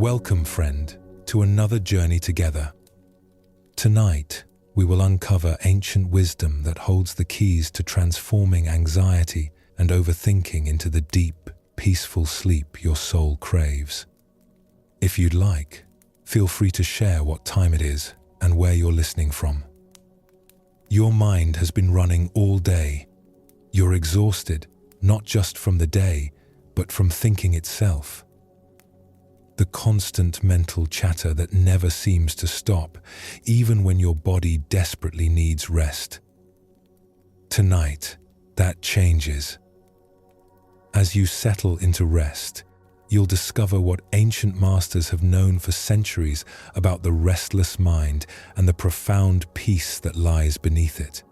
Welcome, friend, to another journey together. Tonight, we will uncover ancient wisdom that holds the keys to transforming anxiety and overthinking into the deep, peaceful sleep your soul craves. If you'd like, feel free to share what time it is and where you're listening from. Your mind has been running all day. You're exhausted, not just from the day, but from thinking itself. The constant mental chatter that never seems to stop, even when your body desperately needs rest. Tonight, that changes. As you settle into rest, you'll discover what ancient masters have known for centuries about the restless mind and the profound peace that lies beneath it.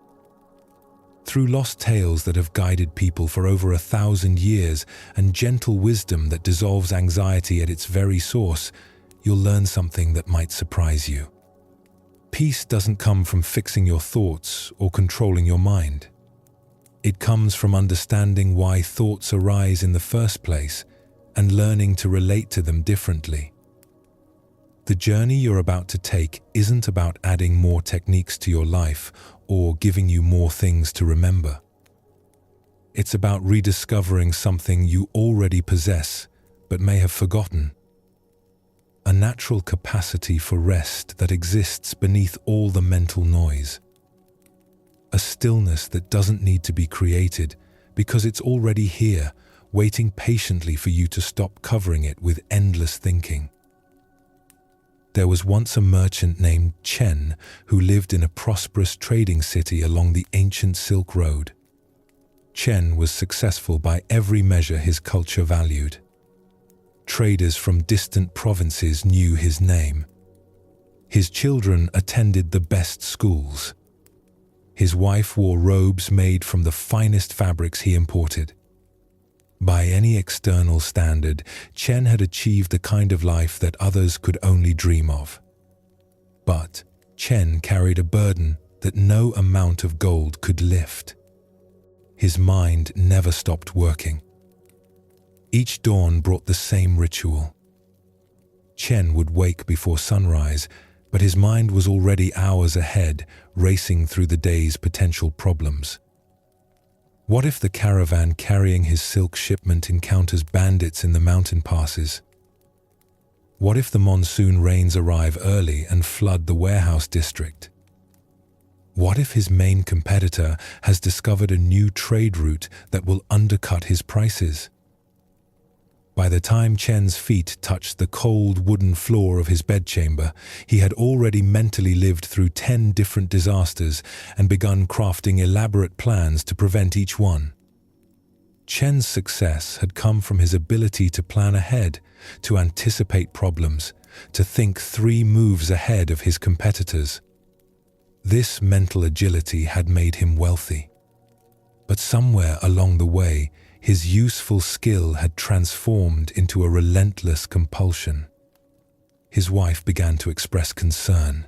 Through lost tales that have guided people for over 1,000 years and gentle wisdom that dissolves anxiety at its very source, you'll learn something that might surprise you. Peace doesn't come from fixing your thoughts or controlling your mind. It comes from understanding why thoughts arise in the first place and learning to relate to them differently. The journey you're about to take isn't about adding more techniques to your life or giving you more things to remember. It's about rediscovering something you already possess but may have forgotten. A natural capacity for rest that exists beneath all the mental noise. A stillness that doesn't need to be created because it's already here, waiting patiently for you to stop covering it with endless thinking. There was once a merchant named Chen who lived in a prosperous trading city along the ancient Silk Road. Chen was successful by every measure his culture valued. Traders from distant provinces knew his name. His children attended the best schools. His wife wore robes made from the finest fabrics he imported. By any external standard, Chen had achieved the kind of life that others could only dream of. But Chen carried a burden that no amount of gold could lift. His mind never stopped working. Each dawn brought the same ritual. Chen would wake before sunrise, but his mind was already hours ahead, racing through the day's potential problems. What if the caravan carrying his silk shipment encounters bandits in the mountain passes? What if the monsoon rains arrive early and flood the warehouse district? What if his main competitor has discovered a new trade route that will undercut his prices? By the time Chen's feet touched the cold wooden floor of his bedchamber, he had already mentally lived through 10 different disasters and begun crafting elaborate plans to prevent each one. Chen's success had come from his ability to plan ahead, to anticipate problems, to think 3 moves ahead of his competitors. This mental agility had made him wealthy. But somewhere along the way, his useful skill had transformed into a relentless compulsion. His wife began to express concern.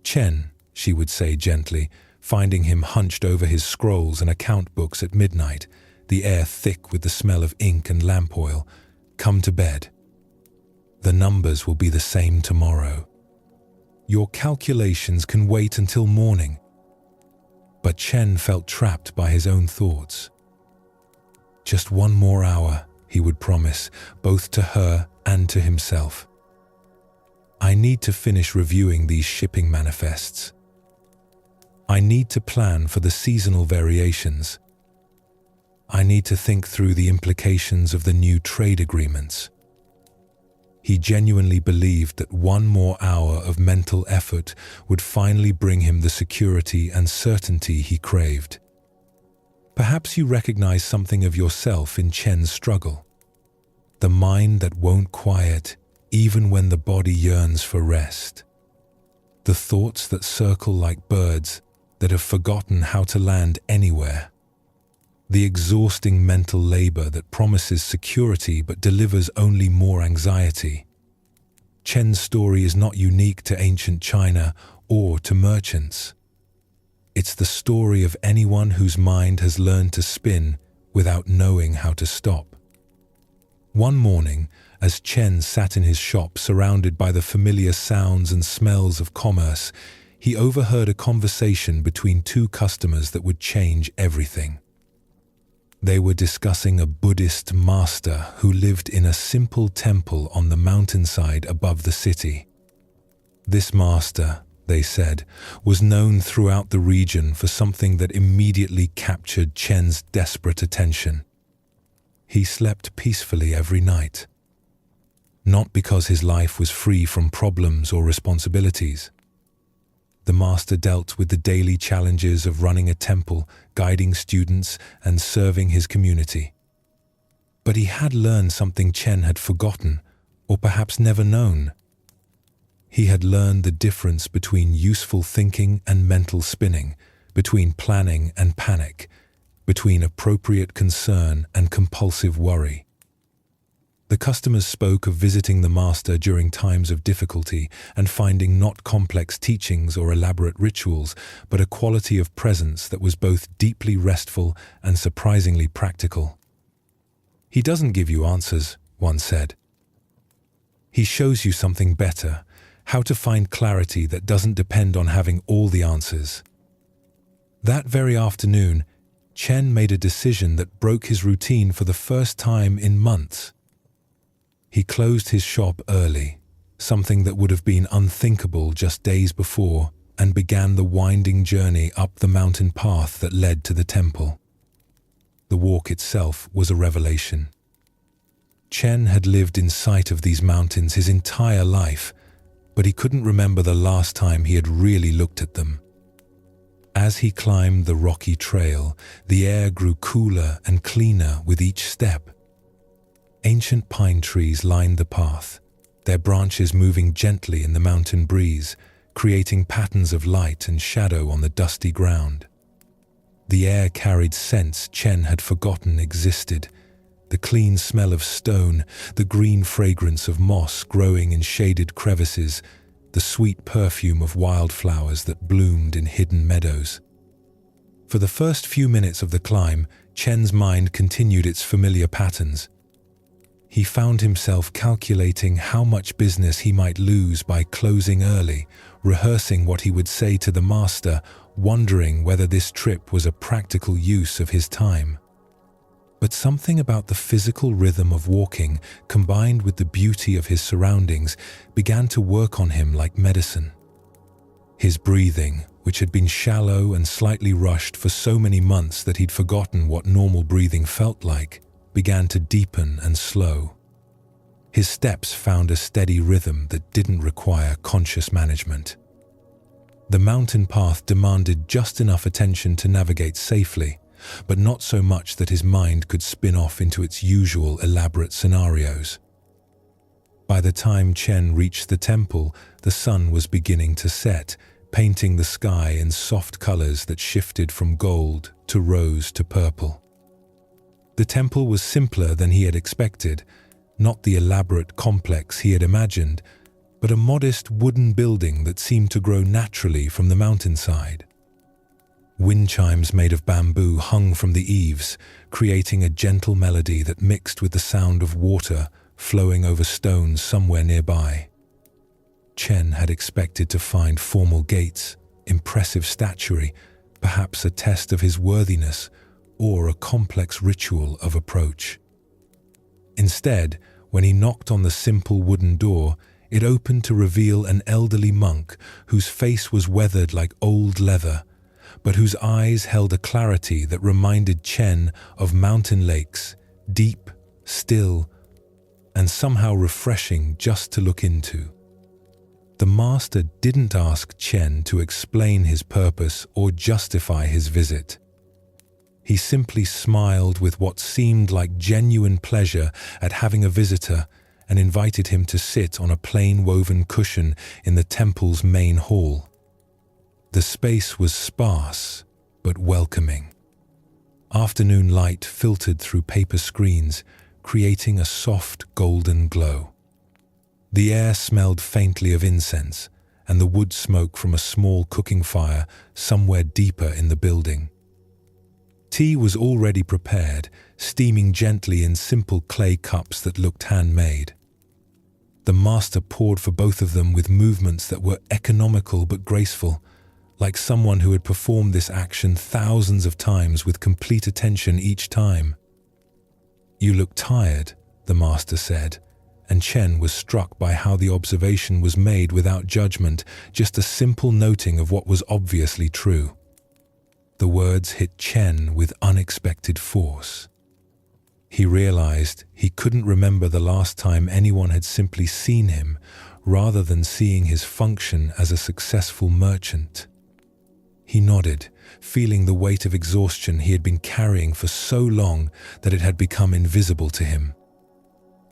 "Chen," she would say gently, finding him hunched over his scrolls and account books at midnight, the air thick with the smell of ink and lamp oil, "come to bed. The numbers will be the same tomorrow. Your calculations can wait until morning." But Chen felt trapped by his own thoughts. "Just 1 more hour," he would promise, both to her and to himself. "I need to finish reviewing these shipping manifests. I need to plan for the seasonal variations. I need to think through the implications of the new trade agreements." He genuinely believed that 1 more hour of mental effort would finally bring him the security and certainty he craved. Perhaps you recognize something of yourself in Chen's struggle. The mind that won't quiet even when the body yearns for rest. The thoughts that circle like birds that have forgotten how to land anywhere. The exhausting mental labor that promises security but delivers only more anxiety. Chen's story is not unique to ancient China or to merchants. It's the story of anyone whose mind has learned to spin without knowing how to stop. One morning, as Chen sat in his shop surrounded by the familiar sounds and smells of commerce, he overheard a conversation between two customers that would change everything. They were discussing a Buddhist master who lived in a simple temple on the mountainside above the city. This master, they said, was known throughout the region for something that immediately captured Chen's desperate attention. He slept peacefully every night. Not because his life was free from problems or responsibilities. The master dealt with the daily challenges of running a temple, guiding students, and serving his community. But he had learned something Chen had forgotten, or perhaps never known. He had learned the difference between useful thinking and mental spinning, between planning and panic, between appropriate concern and compulsive worry. The customers spoke of visiting the master during times of difficulty and finding not complex teachings or elaborate rituals, but a quality of presence that was both deeply restful and surprisingly practical. "He doesn't give you answers," one said. "He shows you something better, how to find clarity that doesn't depend on having all the answers." That very afternoon, Chen made a decision that broke his routine for the first time in months. He closed his shop early, something that would have been unthinkable just days before, and began the winding journey up the mountain path that led to the temple. The walk itself was a revelation. Chen had lived in sight of these mountains his entire life, but he couldn't remember the last time he had really looked at them. As he climbed the rocky trail, the air grew cooler and cleaner with each step. Ancient pine trees lined the path, their branches moving gently in the mountain breeze, creating patterns of light and shadow on the dusty ground. The air carried scents Chen had forgotten existed, the clean smell of stone, the green fragrance of moss growing in shaded crevices, the sweet perfume of wildflowers that bloomed in hidden meadows. For the first few minutes of the climb, Chen's mind continued its familiar patterns. He found himself calculating how much business he might lose by closing early, rehearsing what he would say to the master, wondering whether this trip was a practical use of his time. But something about the physical rhythm of walking, combined with the beauty of his surroundings, began to work on him like medicine. His breathing, which had been shallow and slightly rushed for so many months that he'd forgotten what normal breathing felt like, began to deepen and slow. His steps found a steady rhythm that didn't require conscious management. The mountain path demanded just enough attention to navigate safely, but not so much that his mind could spin off into its usual elaborate scenarios. By the time Chen reached the temple, the sun was beginning to set, painting the sky in soft colors that shifted from gold to rose to purple. The temple was simpler than he had expected, not the elaborate complex he had imagined, but a modest wooden building that seemed to grow naturally from the mountainside. Wind chimes made of bamboo hung from the eaves, creating a gentle melody that mixed with the sound of water flowing over stones somewhere nearby. Chen had expected to find formal gates, impressive statuary, perhaps a test of his worthiness, or a complex ritual of approach. Instead, when he knocked on the simple wooden door, it opened to reveal an elderly monk whose face was weathered like old leather, but whose eyes held a clarity that reminded Chen of mountain lakes, deep, still, and somehow refreshing just to look into. The master didn't ask Chen to explain his purpose or justify his visit. He simply smiled with what seemed like genuine pleasure at having a visitor and invited him to sit on a plain woven cushion in the temple's main hall. The space was sparse but welcoming. Afternoon light filtered through paper screens, creating a soft golden glow. The air smelled faintly of incense and the wood smoke from a small cooking fire somewhere deeper in the building. Tea was already prepared, steaming gently in simple clay cups that looked handmade. The master poured for both of them with movements that were economical but graceful, like someone who had performed this action thousands of times with complete attention each time. "You look tired," the master said, and Chen was struck by how the observation was made without judgment, just a simple noting of what was obviously true. The words hit Chen with unexpected force. He realized he couldn't remember the last time anyone had simply seen him, rather than seeing his function as a successful merchant. He nodded, feeling the weight of exhaustion he had been carrying for so long that it had become invisible to him.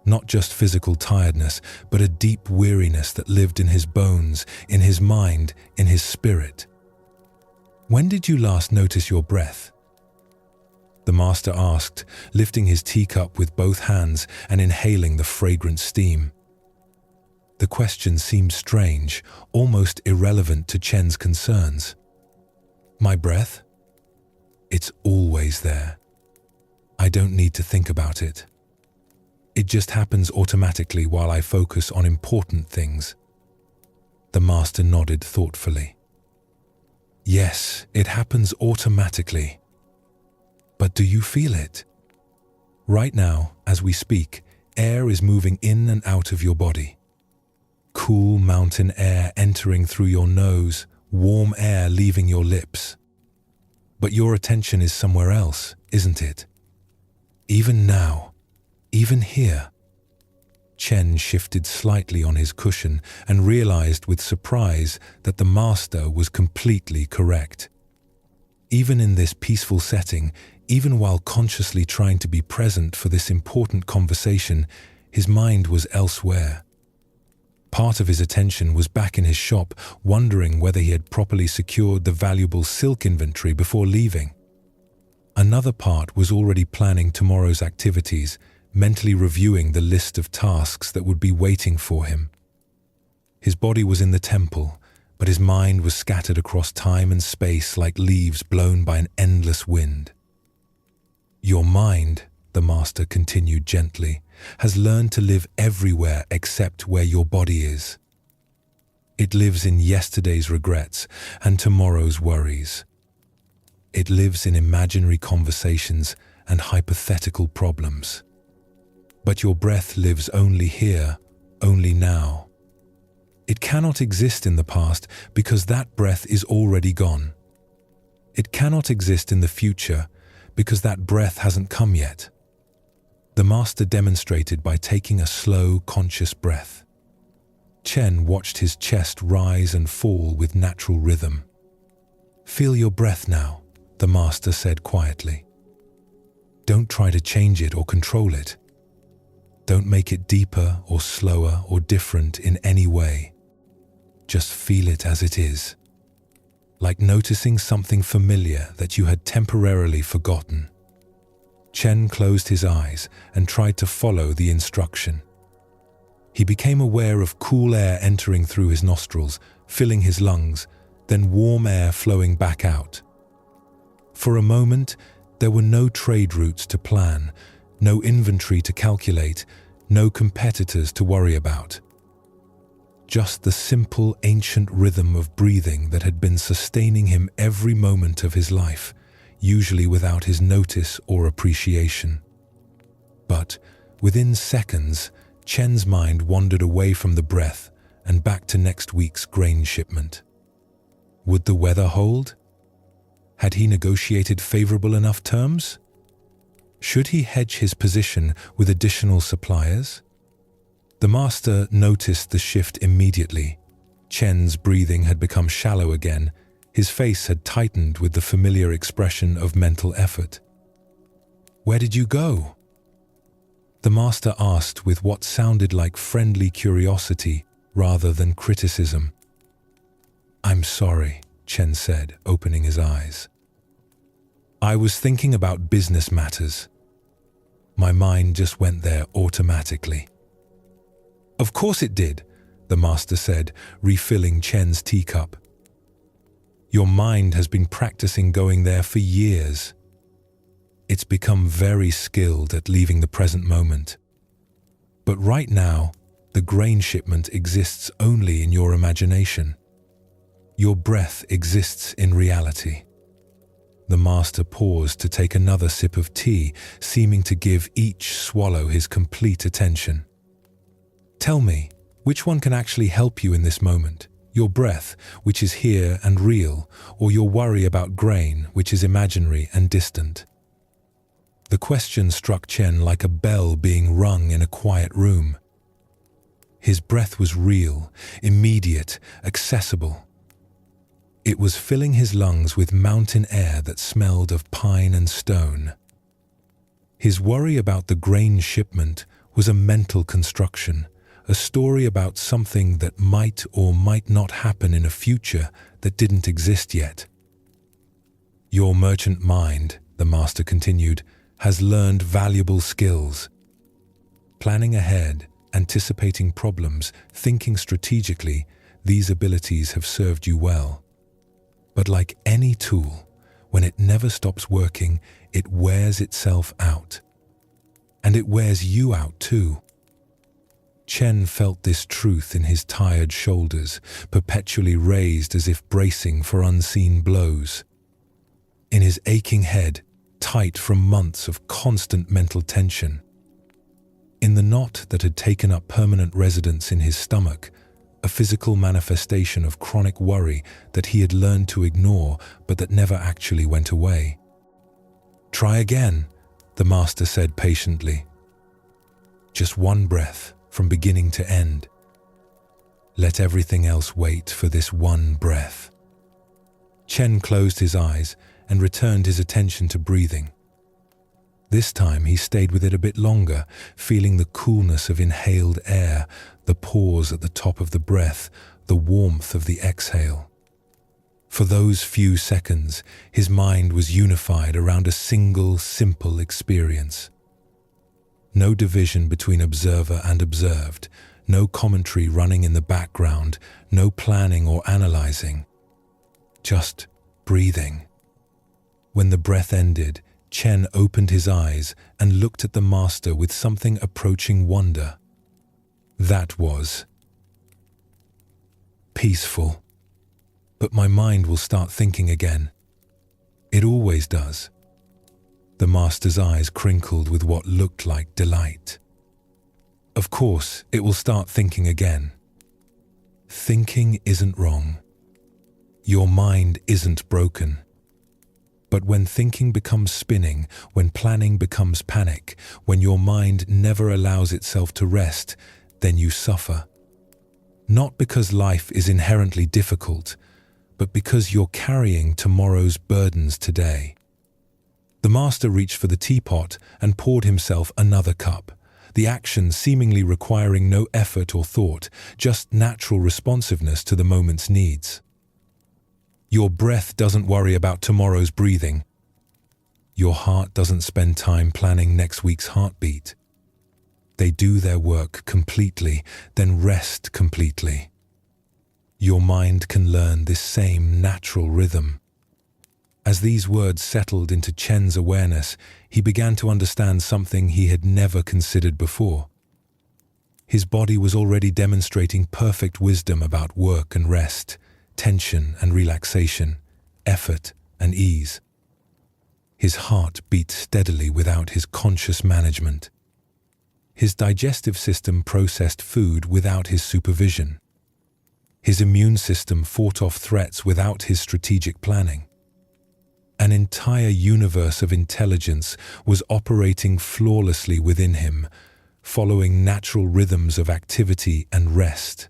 Not just physical tiredness, but a deep weariness that lived in his bones, in his mind, in his spirit. "When did you last notice your breath?" the master asked, lifting his teacup with both hands and inhaling the fragrant steam. The question seemed strange, almost irrelevant to Chen's concerns. "My breath? It's always there. I don't need to think about it. It just happens automatically while I focus on important things." The master nodded thoughtfully. "Yes, it happens automatically. But do you feel it? Right now, as we speak, air is moving in and out of your body. Cool mountain air entering through your nose, warm air leaving your lips. But your attention is somewhere else, isn't it? Even now, even here." Chen shifted slightly on his cushion and realized with surprise that the master was completely correct. Even in this peaceful setting, even while consciously trying to be present for this important conversation, his mind was elsewhere. Part of his attention was back in his shop, wondering whether he had properly secured the valuable silk inventory before leaving. Another part was already planning tomorrow's activities, mentally reviewing the list of tasks that would be waiting for him. His body was in the temple, but his mind was scattered across time and space like leaves blown by an endless wind. "Your mind," the master continued gently, "has learned to live everywhere except where your body is. It lives in yesterday's regrets and tomorrow's worries. It lives in imaginary conversations and hypothetical problems. But your breath lives only here, only now. It cannot exist in the past because that breath is already gone. It cannot exist in the future because that breath hasn't come yet." The master demonstrated by taking a slow, conscious breath. Chen watched his chest rise and fall with natural rhythm. "Feel your breath now," the master said quietly. "Don't try to change it or control it. Don't make it deeper or slower or different in any way. Just feel it as it is, like noticing something familiar that you had temporarily forgotten." Chen closed his eyes and tried to follow the instruction. He became aware of cool air entering through his nostrils, filling his lungs, then warm air flowing back out. For a moment, there were no trade routes to plan, no inventory to calculate, no competitors to worry about. Just the simple, ancient rhythm of breathing that had been sustaining him every moment of his life, usually without his notice or appreciation. But within seconds, Chen's mind wandered away from the breath and back to next week's grain shipment. Would the weather hold? Had he negotiated favorable enough terms? Should he hedge his position with additional suppliers? The master noticed the shift immediately. Chen's breathing had become shallow again. His face had tightened with the familiar expression of mental effort. "Where did you go?" the master asked with what sounded like friendly curiosity rather than criticism. "I'm sorry," Chen said, opening his eyes. "I was thinking about business matters. My mind just went there automatically." "Of course it did," the master said, refilling Chen's teacup. "Your mind has been practicing going there for years. It's become very skilled at leaving the present moment. But right now, the grain shipment exists only in your imagination. Your breath exists in reality. The master paused to take another sip of tea, seeming to give each swallow his complete attention. Tell me, which one can actually help you in this moment? Your breath, which is here and real, or your worry about grain, which is imaginary and distant? The question struck Chen like a bell being rung in a quiet room. His breath was real, immediate, accessible. It was filling his lungs with mountain air that smelled of pine and stone. His worry about the grain shipment was a mental construction, a story about something that might or might not happen in a future that didn't exist yet. Your merchant mind, the master continued, has learned valuable skills. Planning ahead, anticipating problems, thinking strategically, these abilities have served you well. But like any tool, when it never stops working, it wears itself out. And it wears you out too. Chen felt this truth in his tired shoulders, perpetually raised as if bracing for unseen blows. In his aching head, tight from months of constant mental tension. In the knot that had taken up permanent residence in his stomach, a physical manifestation of chronic worry that he had learned to ignore but that never actually went away. "Try again," the master said patiently. "Just one breath from beginning to end. Let everything else wait for this one breath." Chen closed his eyes and returned his attention to breathing. This time he stayed with it a bit longer, feeling the coolness of inhaled air, the pause at the top of the breath, the warmth of the exhale. For those few seconds, his mind was unified around a single, simple experience. No division between observer and observed, no commentary running in the background, no planning or analyzing. Just breathing. When the breath ended, Chen opened his eyes and looked at the master with something approaching wonder. That was peaceful. But my mind will start thinking again. It always does. The master's eyes crinkled with what looked like delight. Of course, it will start thinking again. Thinking isn't wrong. Your mind isn't broken. But when thinking becomes spinning, when planning becomes panic, when your mind never allows itself to rest, then you suffer. Not because life is inherently difficult, but because you're carrying tomorrow's burdens today. The master reached for the teapot and poured himself another cup, the action seemingly requiring no effort or thought, just natural responsiveness to the moment's needs. Your breath doesn't worry about tomorrow's breathing. Your heart doesn't spend time planning next week's heartbeat. They do their work completely, then rest completely. Your mind can learn this same natural rhythm. As these words settled into Chen's awareness, he began to understand something he had never considered before. His body was already demonstrating perfect wisdom about work and rest, tension and relaxation, effort and ease. His heart beat steadily without his conscious management. His digestive system processed food without his supervision. His immune system fought off threats without his strategic planning. An entire universe of intelligence was operating flawlessly within him, following natural rhythms of activity and rest.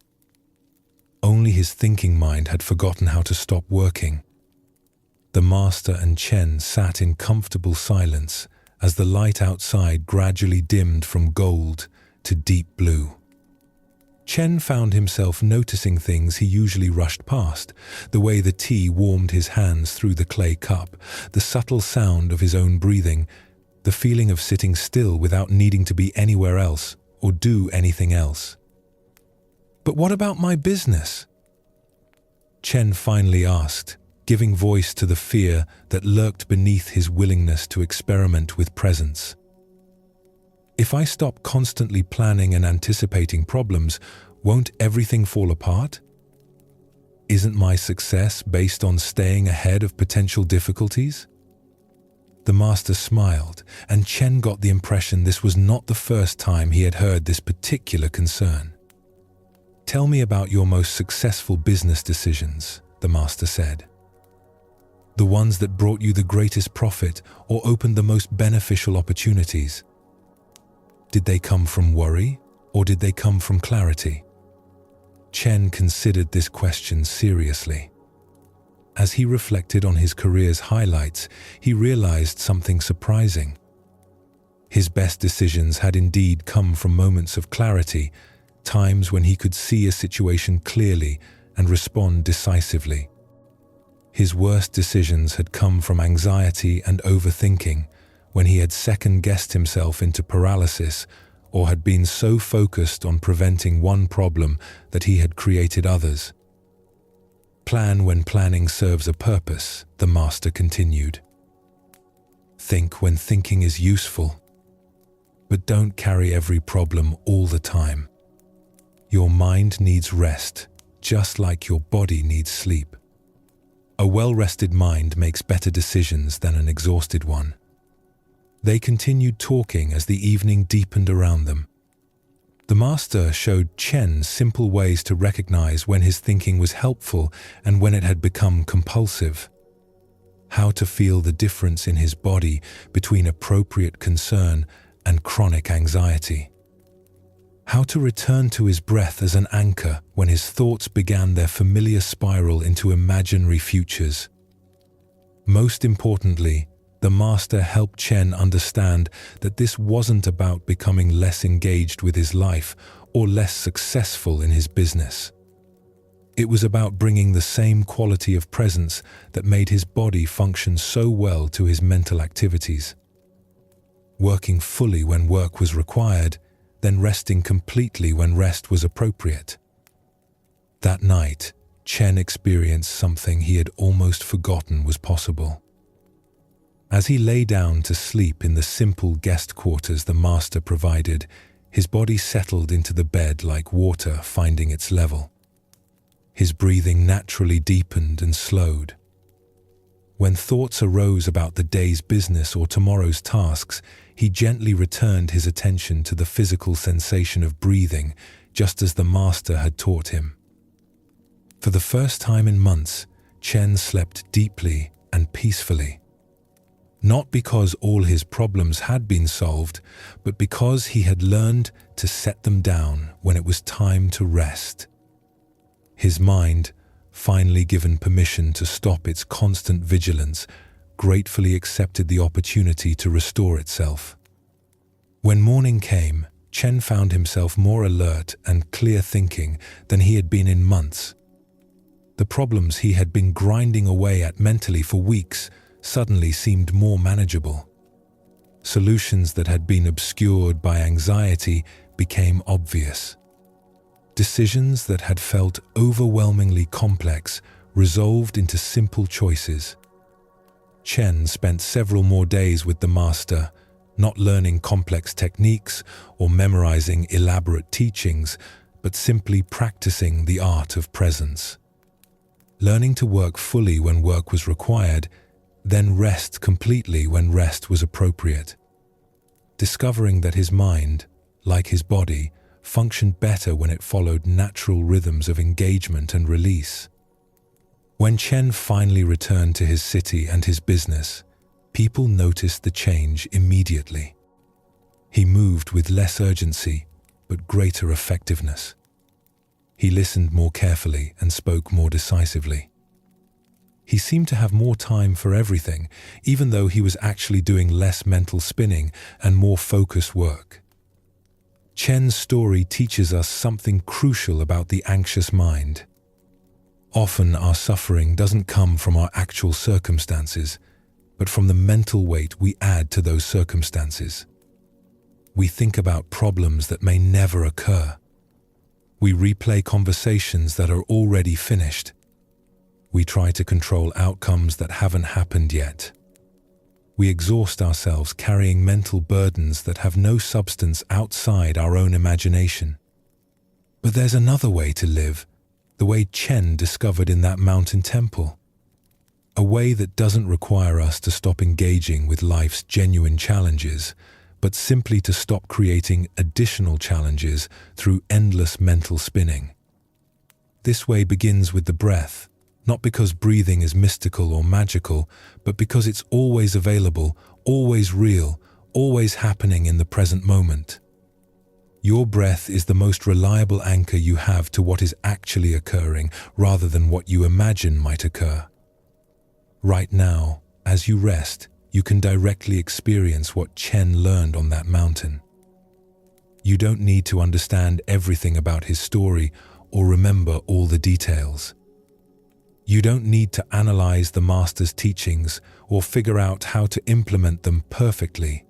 Only his thinking mind had forgotten how to stop working. The master and Chen sat in comfortable silence as the light outside gradually dimmed from gold to deep blue. Chen found himself noticing things he usually rushed past, the way the tea warmed his hands through the clay cup, the subtle sound of his own breathing, the feeling of sitting still without needing to be anywhere else or do anything else. "But what about my business?" Chen finally asked, giving voice to the fear that lurked beneath his willingness to experiment with presence. If I stop constantly planning and anticipating problems, won't everything fall apart? Isn't my success based on staying ahead of potential difficulties? The master smiled, and Chen got the impression this was not the first time he had heard this particular concern. "Tell me about your most successful business decisions," the master said. "The ones that brought you the greatest profit or opened the most beneficial opportunities. Did they come from worry, or did they come from clarity?" Chen considered this question seriously. As he reflected on his career's highlights, he realized something surprising. His best decisions had indeed come from moments of clarity, times when he could see a situation clearly and respond decisively. His worst decisions had come from anxiety and overthinking, when he had second-guessed himself into paralysis or had been so focused on preventing one problem that he had created others. "Plan when planning serves a purpose," the master continued. "Think when thinking is useful. But don't carry every problem all the time. Your mind needs rest, just like your body needs sleep. A well-rested mind makes better decisions than an exhausted one." They continued talking as the evening deepened around them. The master showed Chen simple ways to recognize when his thinking was helpful and when it had become compulsive. How to feel the difference in his body between appropriate concern and chronic anxiety. How to return to his breath as an anchor when his thoughts began their familiar spiral into imaginary futures. Most importantly, the master helped Chen understand that this wasn't about becoming less engaged with his life or less successful in his business. It was about bringing the same quality of presence that made his body function so well to his mental activities. Working fully when work was required, then resting completely when rest was appropriate. That night, Chen experienced something he had almost forgotten was possible. As he lay down to sleep in the simple guest quarters the master provided, his body settled into the bed like water finding its level. His breathing naturally deepened and slowed. When thoughts arose about the day's business or tomorrow's tasks, he gently returned his attention to the physical sensation of breathing, just as the master had taught him. For the first time in months, Chen slept deeply and peacefully. Not because all his problems had been solved, but because he had learned to set them down when it was time to rest. His mind, finally given permission to stop its constant vigilance, gratefully accepted the opportunity to restore itself. When morning came, Chen found himself more alert and clear-thinking than he had been in months. The problems he had been grinding away at mentally for weeks suddenly seemed more manageable. Solutions that had been obscured by anxiety became obvious. Decisions that had felt overwhelmingly complex resolved into simple choices. Chen spent several more days with the master, not learning complex techniques or memorizing elaborate teachings, but simply practicing the art of presence. Learning to work fully when work was required, then rest completely when rest was appropriate. Discovering that his mind, like his body, functioned better when it followed natural rhythms of engagement and release. When Chen finally returned to his city and his business, people noticed the change immediately. He moved with less urgency, but greater effectiveness. He listened more carefully and spoke more decisively. He seemed to have more time for everything, even though he was actually doing less mental spinning and more focused work. Chen's story teaches us something crucial about the anxious mind. Often our suffering doesn't come from our actual circumstances, but from the mental weight we add to those circumstances. We think about problems that may never occur. We replay conversations that are already finished. We try to control outcomes that haven't happened yet. We exhaust ourselves carrying mental burdens that have no substance outside our own imagination. But there's another way to live, the way Chen discovered in that mountain temple. A way that doesn't require us to stop engaging with life's genuine challenges, but simply to stop creating additional challenges through endless mental spinning. This way begins with the breath, not because breathing is mystical or magical, but because it's always available, always real, always happening in the present moment. Your breath is the most reliable anchor you have to what is actually occurring, rather than what you imagine might occur. Right now, as you rest, you can directly experience what Chen learned on that mountain. You don't need to understand everything about his story or remember all the details. You don't need to analyze the master's teachings or figure out how to implement them perfectly.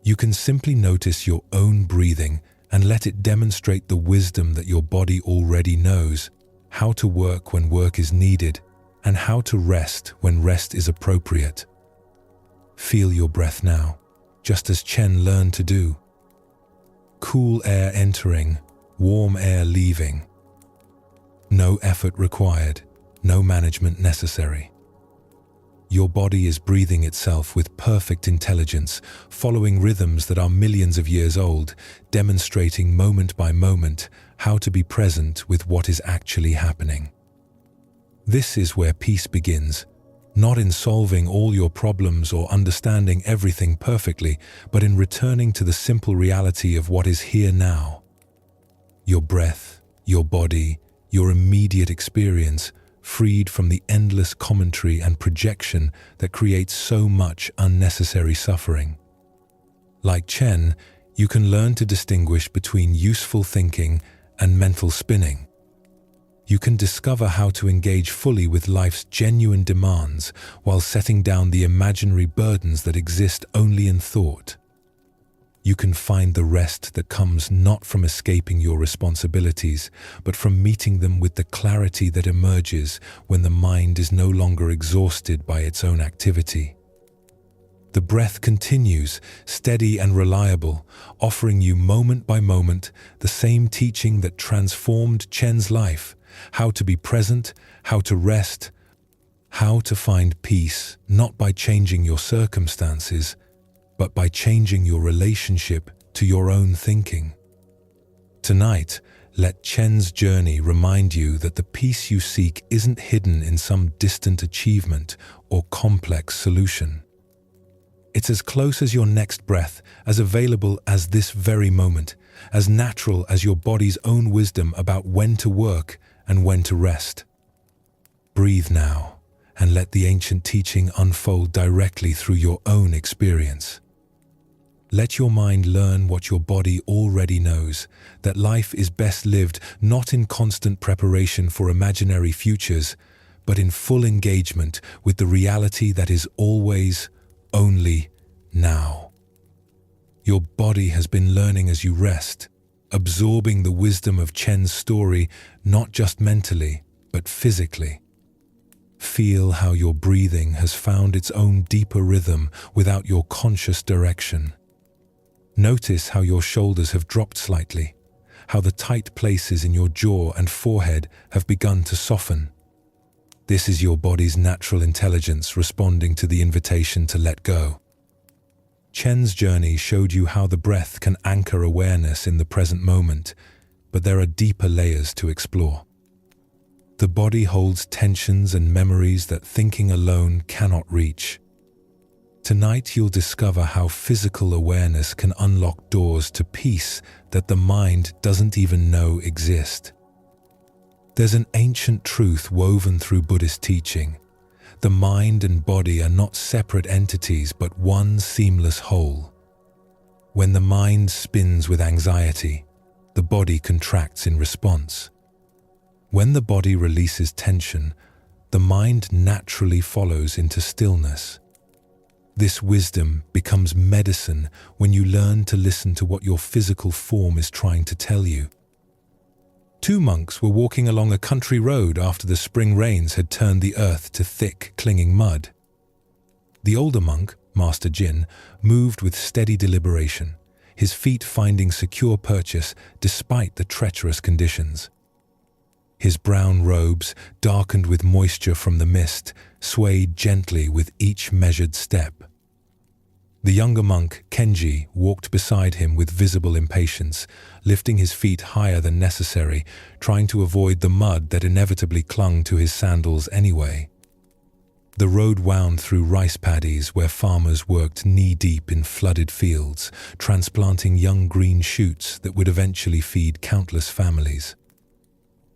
You can simply notice your own breathing and let it demonstrate the wisdom that your body already knows, how to work when work is needed, and how to rest when rest is appropriate. Feel your breath now, just as Chen learned to do. Cool air entering, warm air leaving. No effort required, no management necessary. Your body is breathing itself with perfect intelligence, following rhythms that are millions of years old, demonstrating moment by moment how to be present with what is actually happening. This is where peace begins, not in solving all your problems or understanding everything perfectly, but in returning to the simple reality of what is here now. Your breath, your body, your immediate experience, freed from the endless commentary and projection that creates so much unnecessary suffering. Like Chen, you can learn to distinguish between useful thinking and mental spinning. You can discover how to engage fully with life's genuine demands while setting down the imaginary burdens that exist only in thought. You can find the rest that comes not from escaping your responsibilities, but from meeting them with the clarity that emerges when the mind is no longer exhausted by its own activity. The breath continues, steady and reliable, offering you moment by moment the same teaching that transformed Chen's life: how to be present, how to rest, how to find peace, not by changing your circumstances, but by changing your relationship to your own thinking. Tonight, let Chen's journey remind you that the peace you seek isn't hidden in some distant achievement or complex solution. It's as close as your next breath, as available as this very moment, as natural as your body's own wisdom about when to work and when to rest. Breathe now, and let the ancient teaching unfold directly through your own experience. Let your mind learn what your body already knows, that life is best lived not in constant preparation for imaginary futures, but in full engagement with the reality that is always, only now. Your body has been learning as you rest, absorbing the wisdom of Chen's story not just mentally, but physically. Feel how your breathing has found its own deeper rhythm without your conscious direction. Notice how your shoulders have dropped slightly, how the tight places in your jaw and forehead have begun to soften. This is your body's natural intelligence responding to the invitation to let go. Chen's journey showed you how the breath can anchor awareness in the present moment, but there are deeper layers to explore. The body holds tensions and memories that thinking alone cannot reach. Tonight you'll discover how physical awareness can unlock doors to peace that the mind doesn't even know exist. There's an ancient truth woven through Buddhist teaching. The mind and body are not separate entities but one seamless whole. When the mind spins with anxiety, the body contracts in response. When the body releases tension, the mind naturally follows into stillness. This wisdom becomes medicine when you learn to listen to what your physical form is trying to tell you. Two monks were walking along a country road after the spring rains had turned the earth to thick, clinging mud. The older monk, Master Jin, moved with steady deliberation, his feet finding secure purchase despite the treacherous conditions. His brown robes, darkened with moisture from the mist, swayed gently with each measured step. The younger monk, Kenji, walked beside him with visible impatience, lifting his feet higher than necessary, trying to avoid the mud that inevitably clung to his sandals anyway. The road wound through rice paddies where farmers worked knee-deep in flooded fields, transplanting young green shoots that would eventually feed countless families.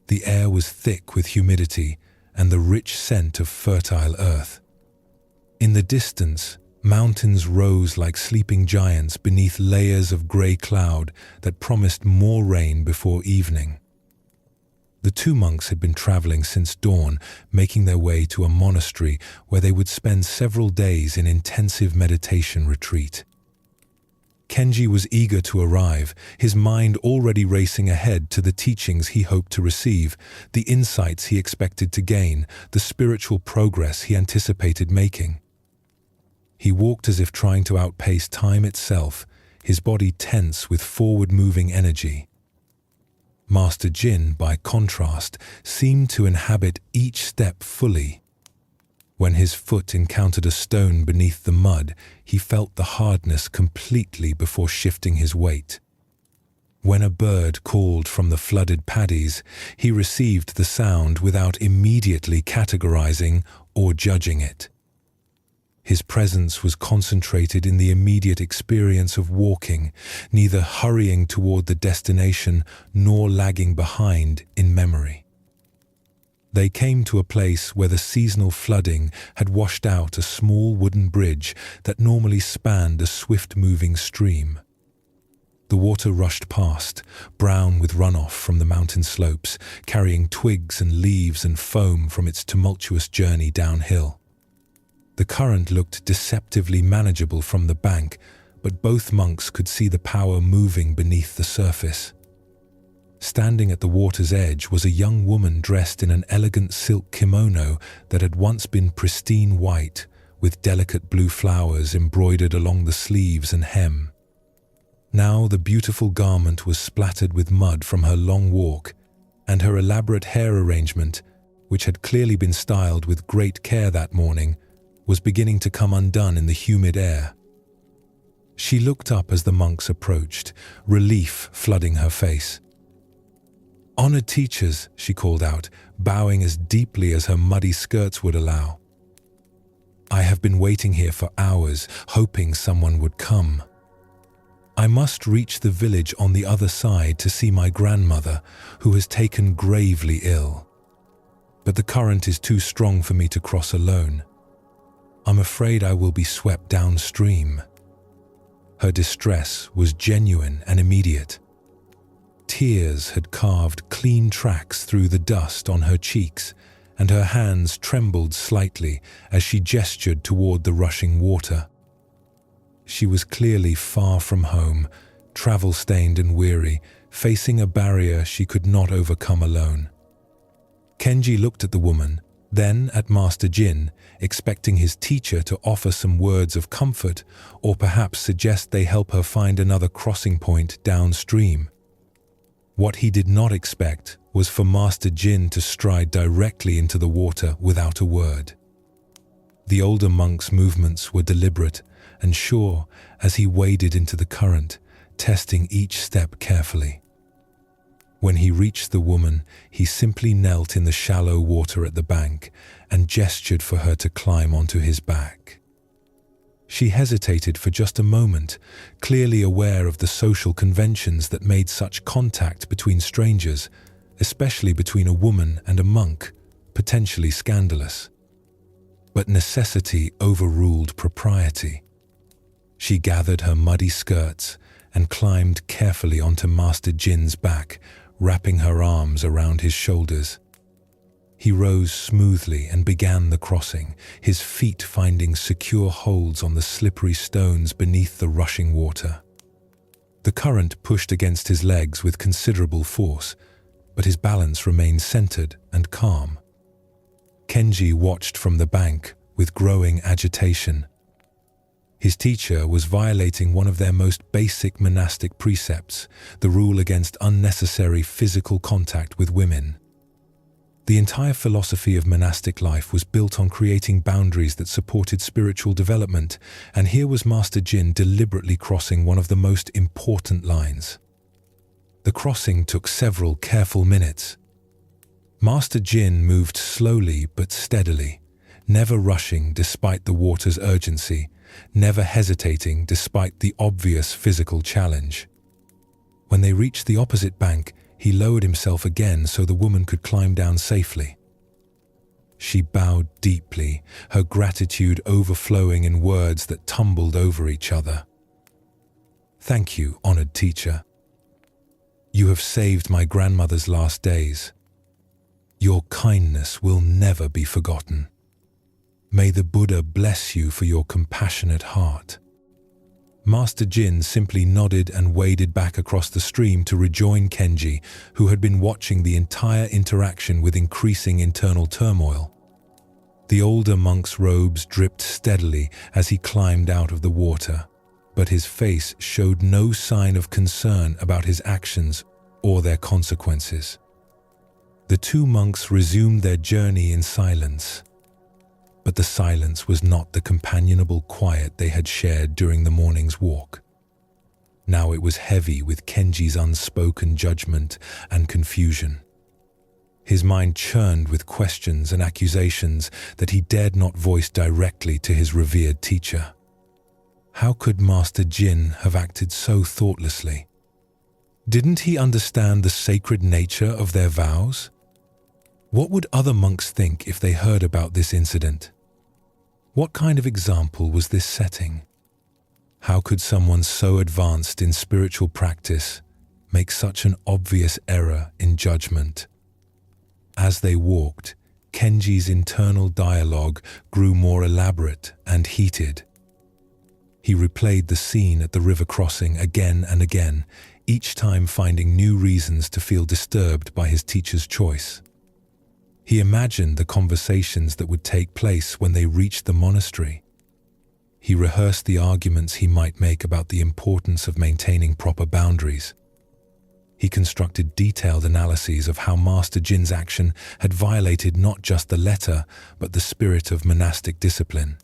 The air was thick with humidity and the rich scent of fertile earth. In the distance, mountains rose like sleeping giants beneath layers of grey cloud that promised more rain before evening. The two monks had been traveling since dawn, making their way to a monastery where they would spend several days in intensive meditation retreat. Kenji was eager to arrive, his mind already racing ahead to the teachings he hoped to receive, the insights he expected to gain, the spiritual progress he anticipated making. He walked as if trying to outpace time itself, his body tense with forward-moving energy. Master Jin, by contrast, seemed to inhabit each step fully. When his foot encountered a stone beneath the mud, he felt the hardness completely before shifting his weight. When a bird called from the flooded paddies, he received the sound without immediately categorizing or judging it. His presence was concentrated in the immediate experience of walking, neither hurrying toward the destination nor lagging behind in memory. They came to a place where the seasonal flooding had washed out a small wooden bridge that normally spanned a swift-moving stream. The water rushed past, brown with runoff from the mountain slopes, carrying twigs and leaves and foam from its tumultuous journey downhill. The current looked deceptively manageable from the bank, but both monks could see the power moving beneath the surface. Standing at the water's edge was a young woman dressed in an elegant silk kimono that had once been pristine white, with delicate blue flowers embroidered along the sleeves and hem. Now the beautiful garment was splattered with mud from her long walk, and her elaborate hair arrangement, which had clearly been styled with great care that morning, was beginning to come undone in the humid air. She looked up as the monks approached, relief flooding her face. "Honored teachers," she called out, bowing as deeply as her muddy skirts would allow. "I have been waiting here for hours, hoping someone would come. I must reach the village on the other side to see my grandmother, who has taken gravely ill. But the current is too strong for me to cross alone. I'm afraid I will be swept downstream." Her distress was genuine and immediate. Tears had carved clean tracks through the dust on her cheeks, and her hands trembled slightly as she gestured toward the rushing water. She was clearly far from home, travel-stained and weary, facing a barrier she could not overcome alone. Kenji looked at the woman, then at Master Jin, expecting his teacher to offer some words of comfort or perhaps suggest they help her find another crossing point downstream. What he did not expect was for Master Jin to stride directly into the water without a word. The older monk's movements were deliberate and sure as he waded into the current, testing each step carefully. When he reached the woman, he simply knelt in the shallow water at the bank and gestured for her to climb onto his back. She hesitated for just a moment, clearly aware of the social conventions that made such contact between strangers, especially between a woman and a monk, potentially scandalous. But necessity overruled propriety. She gathered her muddy skirts and climbed carefully onto Master Jin's back, wrapping her arms around his shoulders. He rose smoothly and began the crossing, his feet finding secure holds on the slippery stones beneath the rushing water. The current pushed against his legs with considerable force, but his balance remained centered and calm. Kenji watched from the bank with growing agitation. His teacher was violating one of their most basic monastic precepts, the rule against unnecessary physical contact with women. The entire philosophy of monastic life was built on creating boundaries that supported spiritual development, and here was Master Jin deliberately crossing one of the most important lines. The crossing took several careful minutes. Master Jin moved slowly but steadily, never rushing despite the water's urgency, never hesitating despite the obvious physical challenge. When they reached the opposite bank, he lowered himself again so the woman could climb down safely. She bowed deeply, her gratitude overflowing in words that tumbled over each other. "Thank you, honored teacher. You have saved my grandmother's last days. Your kindness will never be forgotten. May the Buddha bless you for your compassionate heart." Master Jin simply nodded and waded back across the stream to rejoin Kenji, who had been watching the entire interaction with increasing internal turmoil. The older monk's robes dripped steadily as he climbed out of the water, but his face showed no sign of concern about his actions or their consequences. The two monks resumed their journey in silence. But the silence was not the companionable quiet they had shared during the morning's walk. Now it was heavy with Kenji's unspoken judgment and confusion. His mind churned with questions and accusations that he dared not voice directly to his revered teacher. How could Master Jin have acted so thoughtlessly? Didn't he understand the sacred nature of their vows? What would other monks think if they heard about this incident? What kind of example was this setting? How could someone so advanced in spiritual practice make such an obvious error in judgment? As they walked, Kenji's internal dialogue grew more elaborate and heated. He replayed the scene at the river crossing again and again, each time finding new reasons to feel disturbed by his teacher's choice. He imagined the conversations that would take place when they reached the monastery. He rehearsed the arguments he might make about the importance of maintaining proper boundaries. He constructed detailed analyses of how Master Jin's action had violated not just the letter, but the spirit of monastic discipline.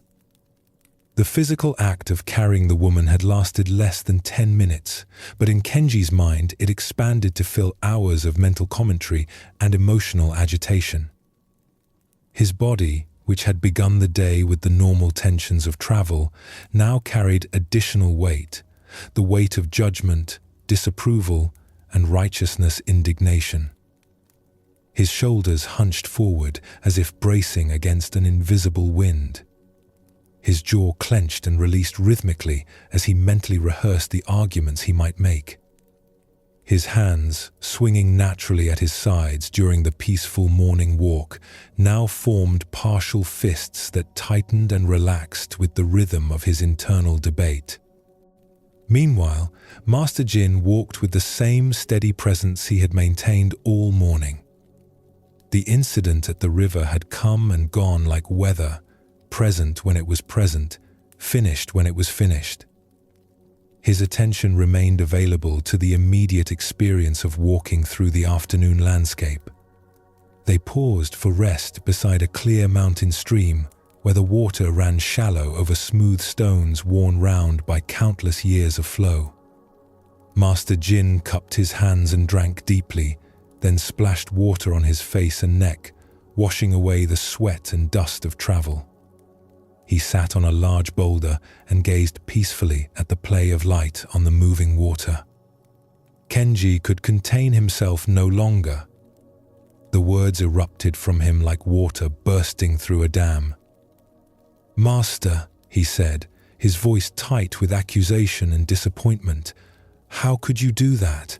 The physical act of carrying the woman had lasted less than 10 minutes, but in Kenji's mind it expanded to fill hours of mental commentary and emotional agitation. His body, which had begun the day with the normal tensions of travel, now carried additional weight, the weight of judgment, disapproval, and righteousness indignation. His shoulders hunched forward as if bracing against an invisible wind. His jaw clenched and released rhythmically as he mentally rehearsed the arguments he might make. His hands, swinging naturally at his sides during the peaceful morning walk, now formed partial fists that tightened and relaxed with the rhythm of his internal debate. Meanwhile, Master Jin walked with the same steady presence he had maintained all morning. The incident at the river had come and gone like weather, present when it was present, finished when it was finished. His attention remained available to the immediate experience of walking through the afternoon landscape. They paused for rest beside a clear mountain stream where the water ran shallow over smooth stones worn round by countless years of flow. Master Jin cupped his hands and drank deeply, then splashed water on his face and neck, washing away the sweat and dust of travel. He sat on a large boulder and gazed peacefully at the play of light on the moving water. Kenji could contain himself no longer. The words erupted from him like water bursting through a dam. "Master," he said, his voice tight with accusation and disappointment, "how could you do that?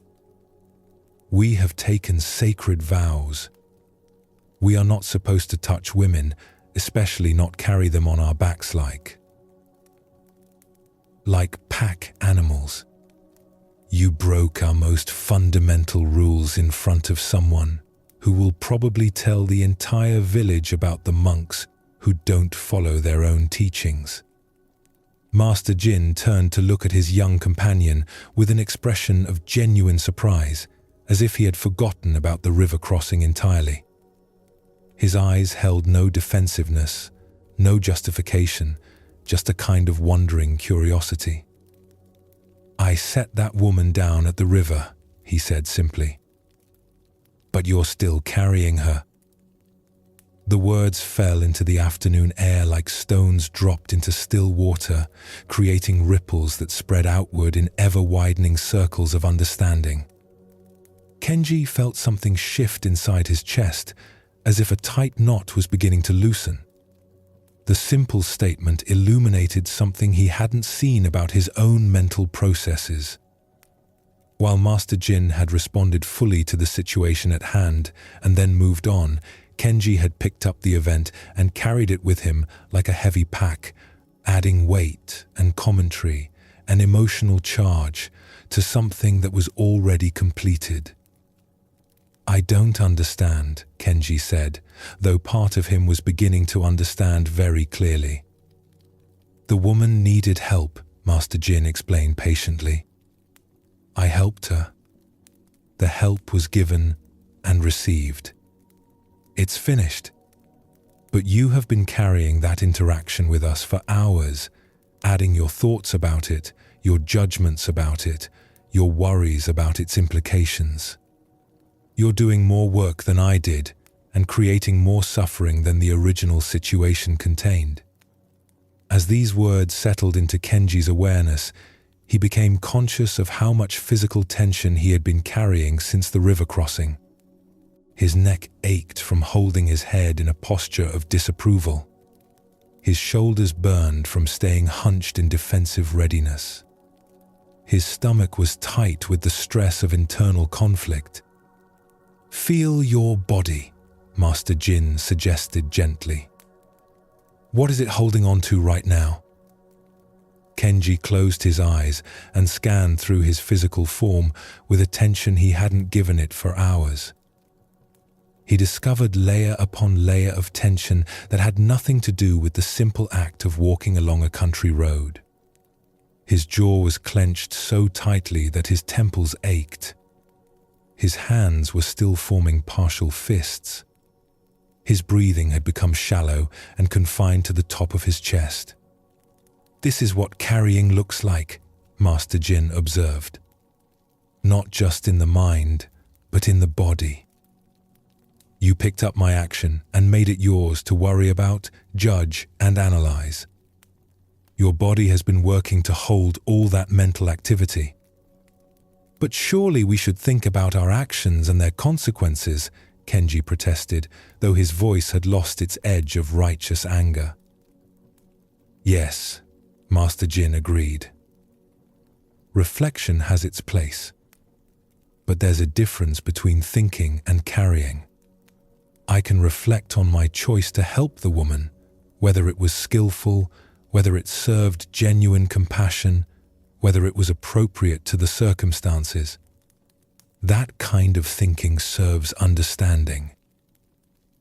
We have taken sacred vows. We are not supposed to touch women, especially not carry them on our backs like pack animals. You broke our most fundamental rules in front of someone who will probably tell the entire village about the monks who don't follow their own teachings. Master Jin turned to look at his young companion with an expression of genuine surprise, as if he had forgotten about the river crossing entirely. His eyes held no defensiveness, no justification, just a kind of wondering curiosity. "I set that woman down at the river," he said simply. "But you're still carrying her." The words fell into the afternoon air like stones dropped into still water, creating ripples that spread outward in ever-widening circles of understanding. Kenji felt something shift inside his chest, as if a tight knot was beginning to loosen. The simple statement illuminated something he hadn't seen about his own mental processes. While Master Jin had responded fully to the situation at hand and then moved on, Kenji had picked up the event and carried it with him like a heavy pack, adding weight and commentary and emotional charge to something that was already completed. "I don't understand," Kenji said, though part of him was beginning to understand very clearly. "The woman needed help," Master Jin explained patiently. "I helped her. The help was given and received. It's finished. But you have been carrying that interaction with us for hours, adding your thoughts about it, your judgments about it, your worries about its implications. You're doing more work than I did and creating more suffering than the original situation contained." As these words settled into Kenji's awareness, he became conscious of how much physical tension he had been carrying since the river crossing. His neck ached from holding his head in a posture of disapproval. His shoulders burned from staying hunched in defensive readiness. His stomach was tight with the stress of internal conflict. "Feel your body," Master Jin suggested gently. "What is it holding on to right now?" Kenji closed his eyes and scanned through his physical form with attention he hadn't given it for hours. He discovered layer upon layer of tension that had nothing to do with the simple act of walking along a country road. His jaw was clenched so tightly that his temples ached. His hands were still forming partial fists. His breathing had become shallow and confined to the top of his chest. "This is what carrying looks like," Master Jin observed. "Not just in the mind, but in the body. You picked up my action and made it yours to worry about, judge, and analyze. Your body has been working to hold all that mental activity. But surely we should think about our actions and their consequences," Kenji protested, though his voice had lost its edge of righteous anger. "Yes," Master Jin agreed. "Reflection has its place. But there's a difference between thinking and carrying. I can reflect on my choice to help the woman, whether it was skillful, whether it served genuine compassion, whether it was appropriate to the circumstances. That kind of thinking serves understanding.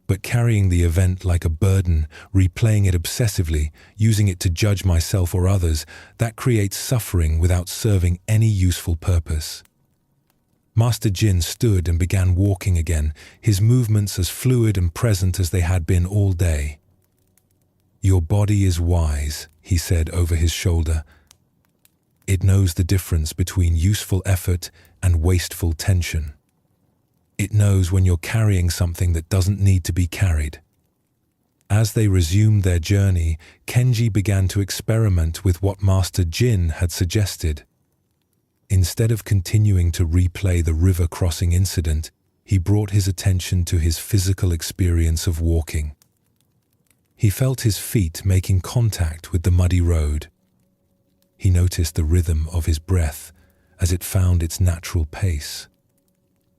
But carrying the event like a burden, replaying it obsessively, using it to judge myself or others, that creates suffering without serving any useful purpose." Master Jin stood and began walking again, his movements as fluid and present as they had been all day. "Your body is wise," he said over his shoulder. "It knows the difference between useful effort and wasteful tension. It knows when you're carrying something that doesn't need to be carried." As they resumed their journey, Kenji began to experiment with what Master Jin had suggested. Instead of continuing to replay the river crossing incident, he brought his attention to his physical experience of walking. He felt his feet making contact with the muddy road. He noticed the rhythm of his breath as it found its natural pace.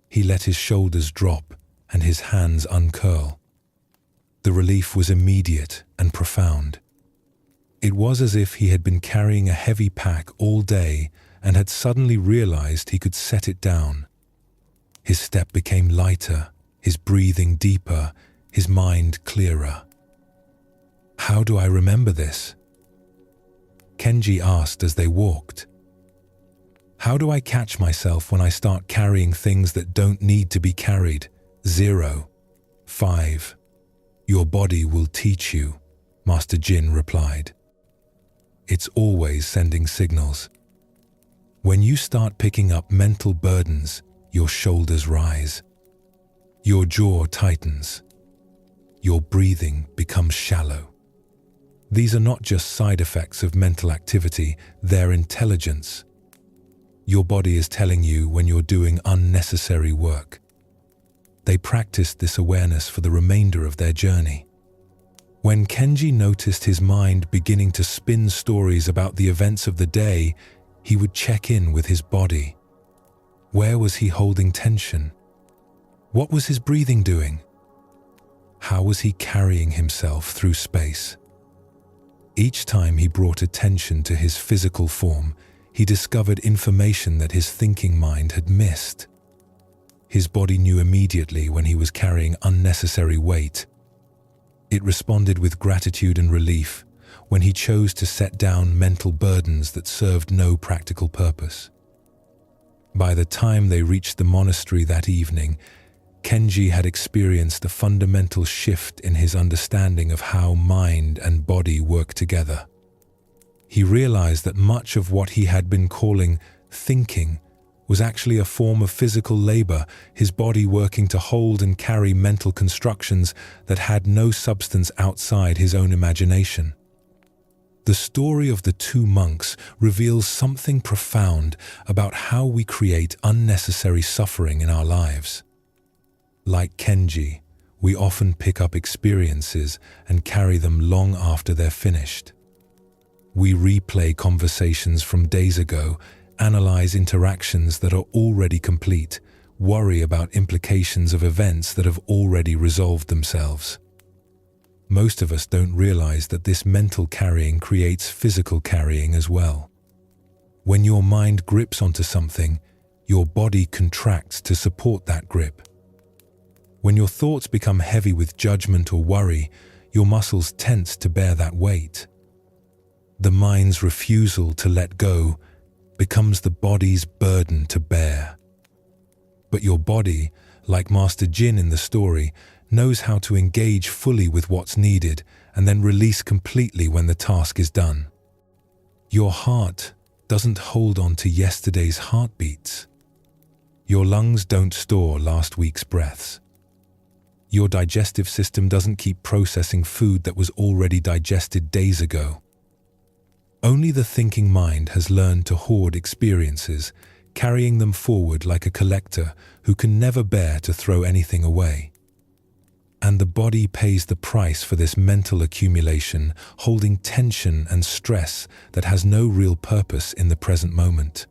He let his shoulders drop and his hands uncurl. The relief was immediate and profound. It was as if he had been carrying a heavy pack all day and had suddenly realized he could set it down. His step became lighter, his breathing deeper, his mind clearer. "How do I remember this?" Kenji asked as they walked. "How do I catch myself when I start carrying things that don't need to be carried?" 0. 5. "Your body will teach you," Master Jin replied. "It's always sending signals. When you start picking up mental burdens, your shoulders rise. Your jaw tightens. Your breathing becomes shallow. These are not just side effects of mental activity, they're intelligence. Your body is telling you when you're doing unnecessary work." They practiced this awareness for the remainder of their journey. When Kenji noticed his mind beginning to spin stories about the events of the day, he would check in with his body. Where was he holding tension? What was his breathing doing? How was he carrying himself through space? Each time he brought attention to his physical form, he discovered information that his thinking mind had missed. His body knew immediately when he was carrying unnecessary weight. It responded with gratitude and relief when he chose to set down mental burdens that served no practical purpose. By the time they reached the monastery that evening, Kenji had experienced a fundamental shift in his understanding of how mind and body work together. He realized that much of what he had been calling thinking was actually a form of physical labor, his body working to hold and carry mental constructions that had no substance outside his own imagination. The story of the two monks reveals something profound about how we create unnecessary suffering in our lives. Like Kenji, we often pick up experiences and carry them long after they're finished. We replay conversations from days ago, analyze interactions that are already complete, worry about implications of events that have already resolved themselves. Most of us don't realize that this mental carrying creates physical carrying as well. When your mind grips onto something, your body contracts to support that grip. When your thoughts become heavy with judgment or worry, your muscles tense to bear that weight. The mind's refusal to let go becomes the body's burden to bear. But your body, like Master Jin in the story, knows how to engage fully with what's needed and then release completely when the task is done. Your heart doesn't hold on to yesterday's heartbeats. Your lungs don't store last week's breaths. Your digestive system doesn't keep processing food that was already digested days ago. Only the thinking mind has learned to hoard experiences, carrying them forward like a collector who can never bear to throw anything away. And the body pays the price for this mental accumulation, holding tension and stress that has no real purpose in the present moment.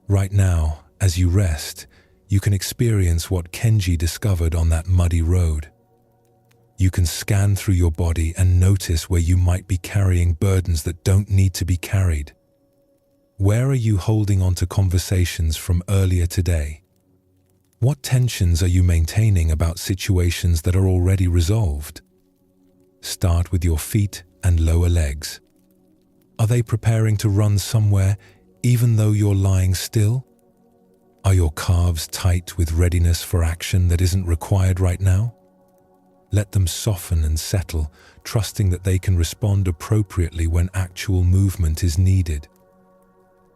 Right now, as you rest, you can experience what Kenji discovered on that muddy road. You can scan through your body and notice where you might be carrying burdens that don't need to be carried. Where are you holding on to conversations from earlier today? What tensions are you maintaining about situations that are already resolved? Start with your feet and lower legs. Are they preparing to run somewhere even though you're lying still? Are your calves tight with readiness for action that isn't required right now? Let them soften and settle, trusting that they can respond appropriately when actual movement is needed.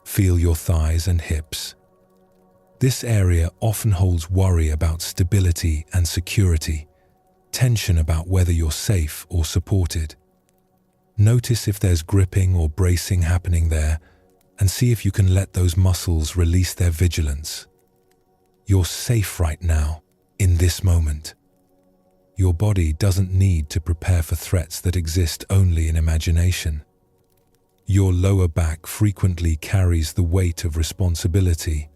Feel your thighs and hips. This area often holds worry about stability and security, tension about whether you're safe or supported. Notice if there's gripping or bracing happening there, and see if you can let those muscles release their vigilance. You're safe right now, in this moment. Your body doesn't need to prepare for threats that exist only in imagination. Your lower back frequently carries the weight of responsibility,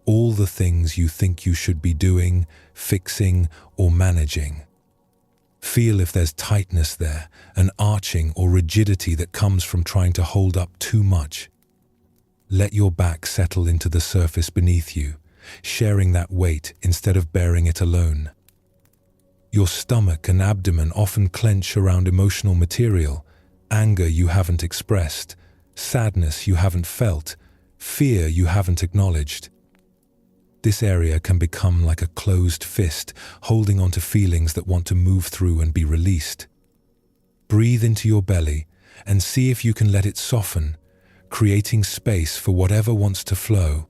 all the things you think you should be doing, fixing, or managing. Feel if there's tightness there, an arching or rigidity that comes from trying to hold up too much. Let your back settle into the surface beneath you, sharing that weight instead of bearing it alone. Your stomach and abdomen often clench around emotional material, anger you haven't expressed, sadness you haven't felt, fear you haven't acknowledged. This area can become like a closed fist, holding onto feelings that want to move through and be released. Breathe into your belly and see if you can let it soften, creating space for whatever wants to flow.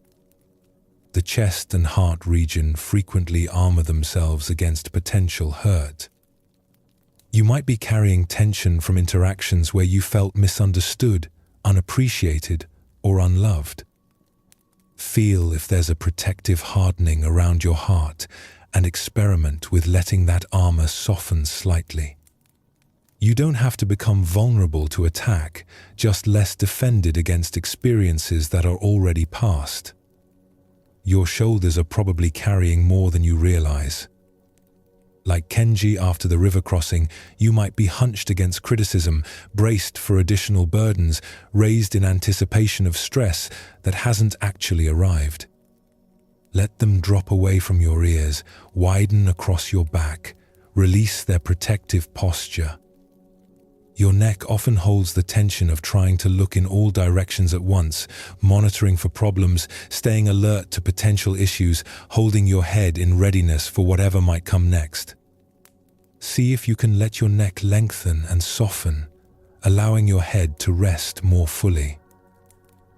The chest and heart region frequently armor themselves against potential hurt. You might be carrying tension from interactions where you felt misunderstood, unappreciated, or unloved. Feel if there's a protective hardening around your heart and experiment with letting that armor soften slightly. You don't have to become vulnerable to attack, just less defended against experiences that are already past. Your shoulders are probably carrying more than you realize. Like Kenji after the river crossing, you might be hunched against criticism, braced for additional burdens, raised in anticipation of stress that hasn't actually arrived. Let them drop away from your ears, widen across your back, release their protective posture. Your neck often holds the tension of trying to look in all directions at once, monitoring for problems, staying alert to potential issues, holding your head in readiness for whatever might come next. See if you can let your neck lengthen and soften, allowing your head to rest more fully.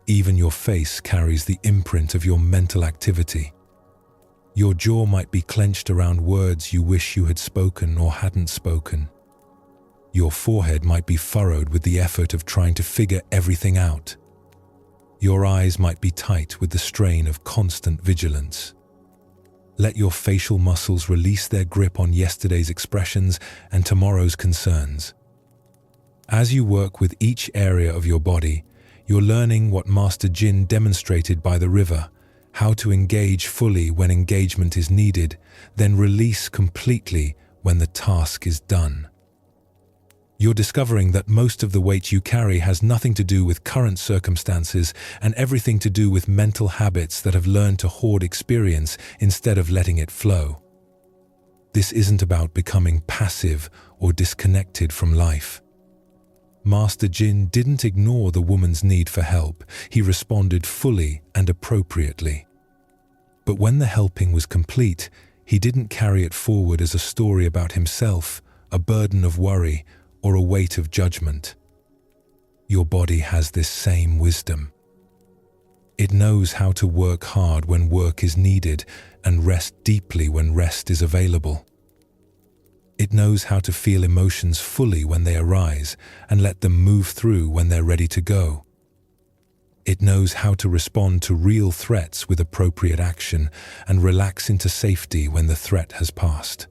Even your face carries the imprint of your mental activity. Your jaw might be clenched around words you wish you had spoken or hadn't spoken. Your forehead might be furrowed with the effort of trying to figure everything out. Your eyes might be tight with the strain of constant vigilance. Let your facial muscles release their grip on yesterday's expressions and tomorrow's concerns. As you work with each area of your body, you're learning what Master Jin demonstrated by the river, how to engage fully when engagement is needed, then release completely when the task is done. You're discovering that most of the weight you carry has nothing to do with current circumstances and everything to do with mental habits that have learned to hoard experience instead of letting it flow. This isn't about becoming passive or disconnected from life. Master Jin didn't ignore the woman's need for help. He responded fully and appropriately. But when the helping was complete, he didn't carry it forward as a story about himself, a burden of worry, or a weight of judgment. Your body has this same wisdom. It knows how to work hard when work is needed and rest deeply when rest is available. It knows how to feel emotions fully when they arise and let them move through when they're ready to go. It knows how to respond to real threats with appropriate action and relax into safety when the threat has passed.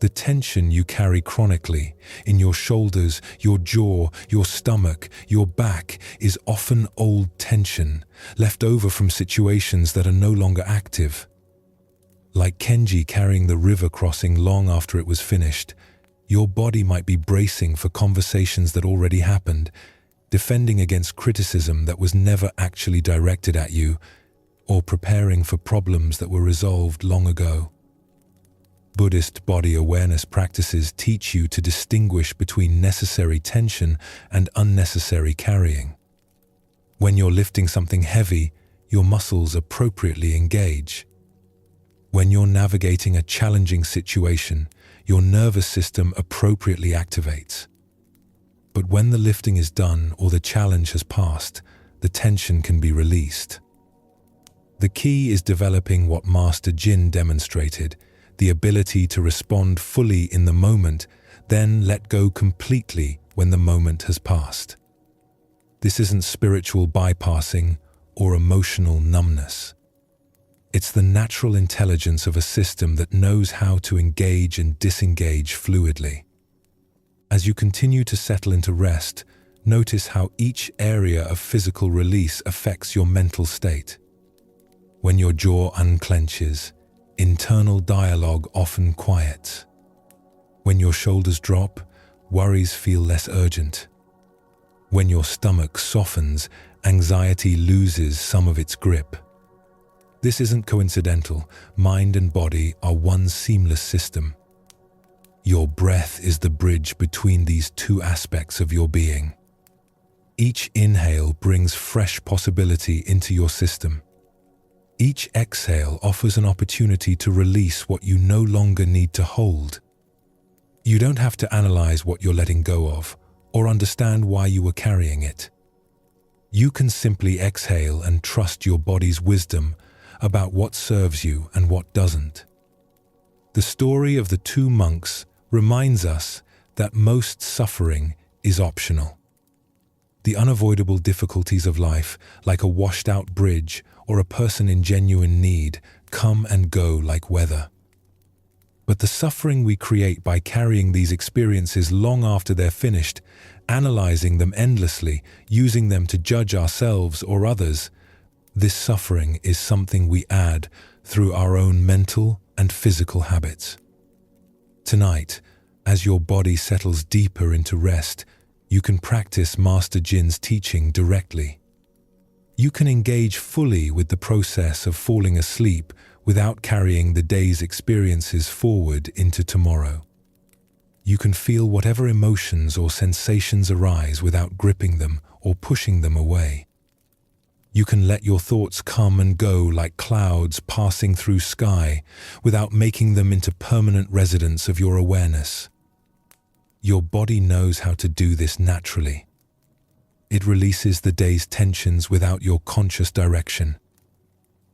The tension you carry chronically in your shoulders, your jaw, your stomach, your back is often old tension left over from situations that are no longer active. Like Kenji carrying the river crossing long after it was finished, your body might be bracing for conversations that already happened, defending against criticism that was never actually directed at you, or preparing for problems that were resolved long ago. Buddhist body awareness practices teach you to distinguish between necessary tension and unnecessary carrying. When you're lifting something heavy, your muscles appropriately engage. When you're navigating a challenging situation, your nervous system appropriately activates. But when the lifting is done or the challenge has passed, the tension can be released. The key is developing what Master Jin demonstrated, the ability to respond fully in the moment, then let go completely when the moment has passed. This isn't spiritual bypassing or emotional numbness. It's the natural intelligence of a system that knows how to engage and disengage fluidly. As you continue to settle into rest, notice how each area of physical release affects your mental state. When your jaw unclenches, internal dialogue often quiets. When your shoulders drop, worries feel less urgent. When your stomach softens, anxiety loses some of its grip. This isn't coincidental. Mind and body are one seamless system. Your breath is the bridge between these two aspects of your being. Each inhale brings fresh possibility into your system. Each exhale offers an opportunity to release what you no longer need to hold. You don't have to analyze what you're letting go of, or understand why you were carrying it. You can simply exhale and trust your body's wisdom about what serves you and what doesn't. The story of the two monks reminds us that most suffering is optional. The unavoidable difficulties of life, like a washed-out bridge or a person in genuine need, come and go like weather. But the suffering we create by carrying these experiences long after they're finished, analyzing them endlessly, using them to judge ourselves or others, this suffering is something we add through our own mental and physical habits. Tonight, as your body settles deeper into rest, you can practice Master Jin's teaching directly. You can engage fully with the process of falling asleep without carrying the day's experiences forward into tomorrow. You can feel whatever emotions or sensations arise without gripping them or pushing them away. You can let your thoughts come and go like clouds passing through sky without making them into permanent residents of your awareness. Your body knows how to do this naturally. It releases the day's tensions without your conscious direction.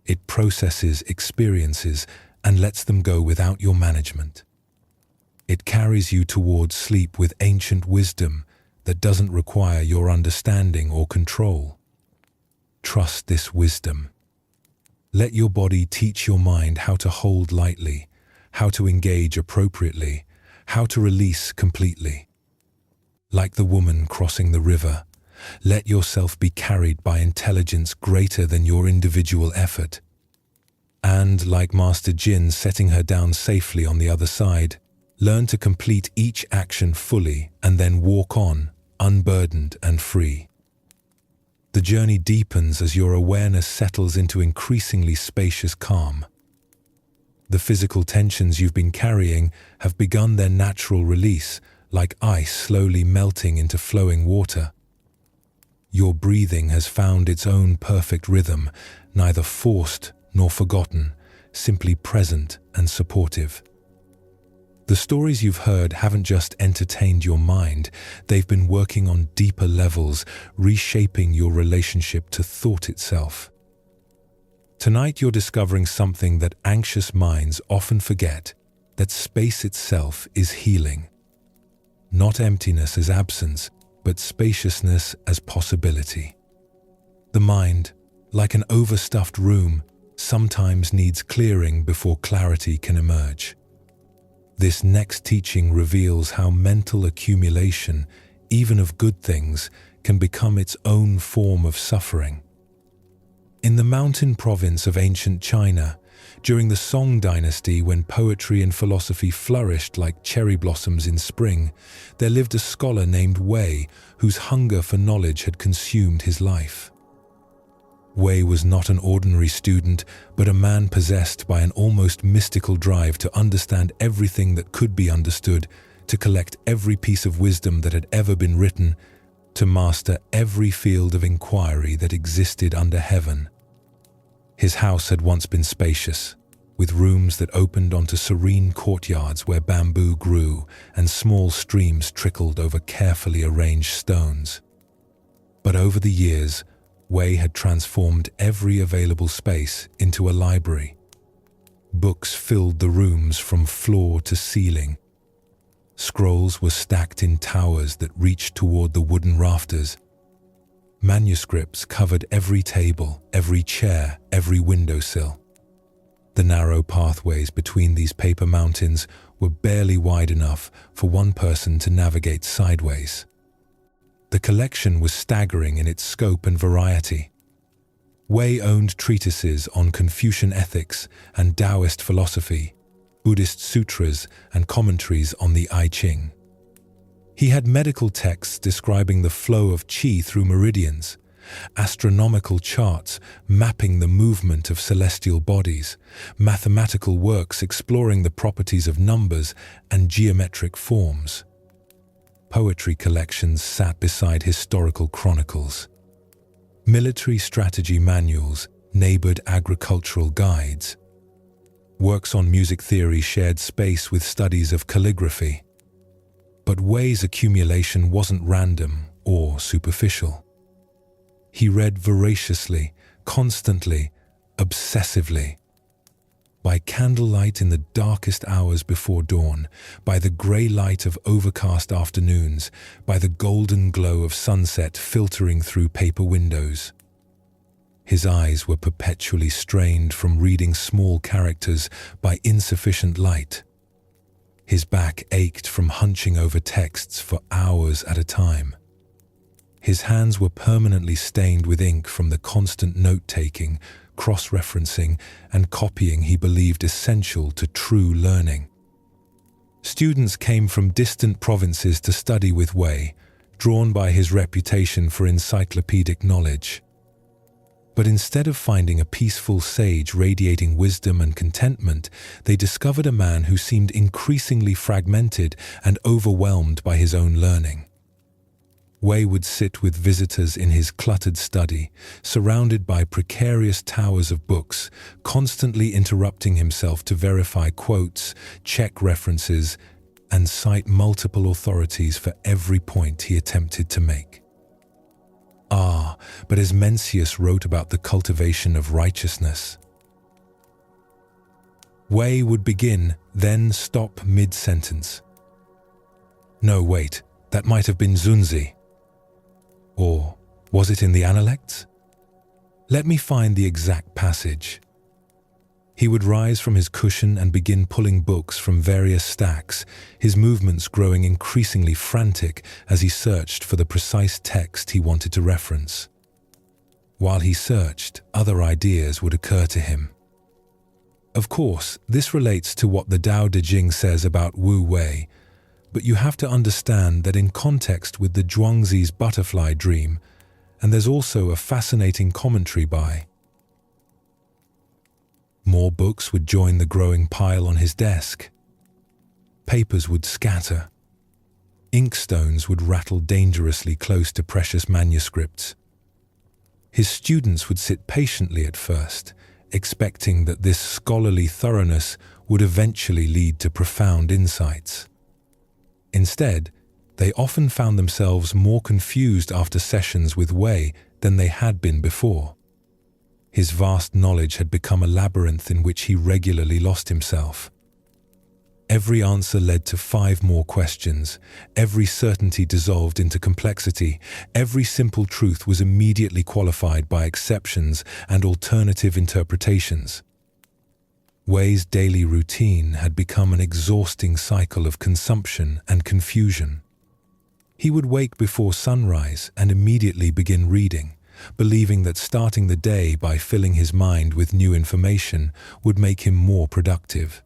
It processes experiences and lets them go without your management. It carries you towards sleep with ancient wisdom that doesn't require your understanding or control. Trust this wisdom. Let your body teach your mind how to hold lightly, how to engage appropriately, how to release completely. Like the woman crossing the river, let yourself be carried by intelligence greater than your individual effort. And like Master Jin setting her down safely on the other side, learn to complete each action fully and then walk on, unburdened and free. The journey deepens as your awareness settles into increasingly spacious calm. The physical tensions you've been carrying have begun their natural release, like ice slowly melting into flowing water. Your breathing has found its own perfect rhythm, neither forced nor forgotten, simply present and supportive. The stories you've heard haven't just entertained your mind, they've been working on deeper levels, reshaping your relationship to thought itself. Tonight you're discovering something that anxious minds often forget, that space itself is healing. Not emptiness as absence, but spaciousness as possibility. The mind, like an overstuffed room, sometimes needs clearing before clarity can emerge. This next teaching reveals how mental accumulation, even of good things, can become its own form of suffering. In the mountain province of ancient China, during the Song dynasty, when poetry and philosophy flourished like cherry blossoms in spring, there lived a scholar named Wei whose hunger for knowledge had consumed his life. Wei was not an ordinary student, but a man possessed by an almost mystical drive to understand everything that could be understood, to collect every piece of wisdom that had ever been written, to master every field of inquiry that existed under heaven. His house had once been spacious, with rooms that opened onto serene courtyards where bamboo grew and small streams trickled over carefully arranged stones. But over the years, Wei had transformed every available space into a library. Books filled the rooms from floor to ceiling. Scrolls were stacked in towers that reached toward the wooden rafters. Manuscripts covered every table, every chair, every windowsill. The narrow pathways between these paper mountains were barely wide enough for one person to navigate sideways. The collection was staggering in its scope and variety. Wei owned treatises on Confucian ethics and Taoist philosophy, Buddhist sutras and commentaries on the I Ching. He had medical texts describing the flow of qi through meridians, astronomical charts mapping the movement of celestial bodies, mathematical works exploring the properties of numbers and geometric forms. Poetry collections sat beside historical chronicles. Military strategy manuals neighbored agricultural guides. Works on music theory shared space with studies of calligraphy. But Wei's accumulation wasn't random or superficial. He read voraciously, constantly, obsessively. By candlelight in the darkest hours before dawn, by the grey light of overcast afternoons, by the golden glow of sunset filtering through paper windows. His eyes were perpetually strained from reading small characters by insufficient light. His back ached from hunching over texts for hours at a time. His hands were permanently stained with ink from the constant note-taking, cross-referencing, and copying he believed essential to true learning. Students came from distant provinces to study with Wei, drawn by his reputation for encyclopedic knowledge. But instead of finding a peaceful sage radiating wisdom and contentment, they discovered a man who seemed increasingly fragmented and overwhelmed by his own learning. Wei would sit with visitors in his cluttered study, surrounded by precarious towers of books, constantly interrupting himself to verify quotes, check references, and cite multiple authorities for every point he attempted to make. But as Mencius wrote about the cultivation of righteousness, Wei would begin, then stop mid-sentence. No, wait, that might have been Zunzi. Or was it in the Analects? Let me find the exact passage. He would rise from his cushion and begin pulling books from various stacks, his movements growing increasingly frantic as he searched for the precise text he wanted to reference. While he searched, other ideas would occur to him. Of course, this relates to what the Tao Te Ching says about Wu Wei, but you have to understand that in context with the Zhuangzi's butterfly dream, and there's also a fascinating commentary by. More books would join the growing pile on his desk. Papers would scatter. Inkstones would rattle dangerously close to precious manuscripts. His students would sit patiently at first, expecting that this scholarly thoroughness would eventually lead to profound insights. Instead, they often found themselves more confused after sessions with Wei than they had been before. His vast knowledge had become a labyrinth in which he regularly lost himself. Every answer led to 5 more questions. Every certainty dissolved into complexity. Every simple truth was immediately qualified by exceptions and alternative interpretations. Wei's daily routine had become an exhausting cycle of consumption and confusion. He would wake before sunrise and immediately begin reading, believing that starting the day by filling his mind with new information would make him more productive.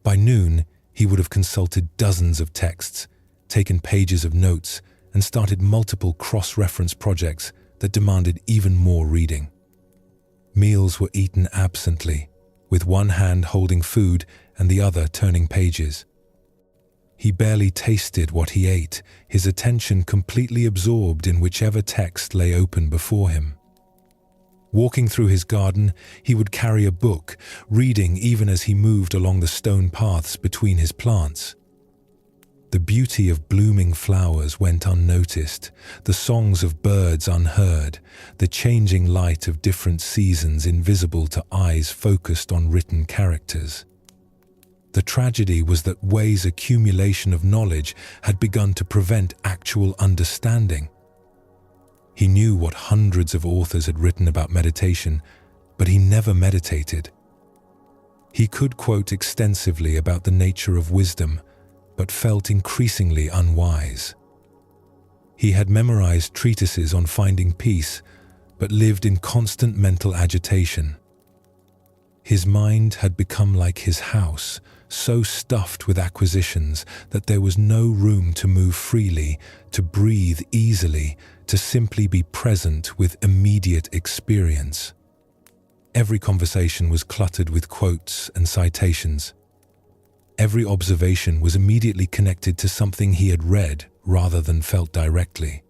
By noon, he would have consulted dozens of texts, taken pages of notes, and started multiple cross-reference projects that demanded even more reading. Meals were eaten absently, with one hand holding food and the other turning pages. He barely tasted what he ate, his attention completely absorbed in whichever text lay open before him. Walking through his garden, he would carry a book, reading even as he moved along the stone paths between his plants. The beauty of blooming flowers went unnoticed, the songs of birds unheard, the changing light of different seasons invisible to eyes focused on written characters. The tragedy was that Wei's accumulation of knowledge had begun to prevent actual understanding. He knew what hundreds of authors had written about meditation, but he never meditated. He could quote extensively about the nature of wisdom, but felt increasingly unwise. He had memorized treatises on finding peace, but lived in constant mental agitation. His mind had become like his house, so stuffed with acquisitions that there was no room to move freely, to breathe easily, to simply be present with immediate experience. Every conversation was cluttered with quotes and citations. Every observation was immediately connected to something he had read rather than felt directly.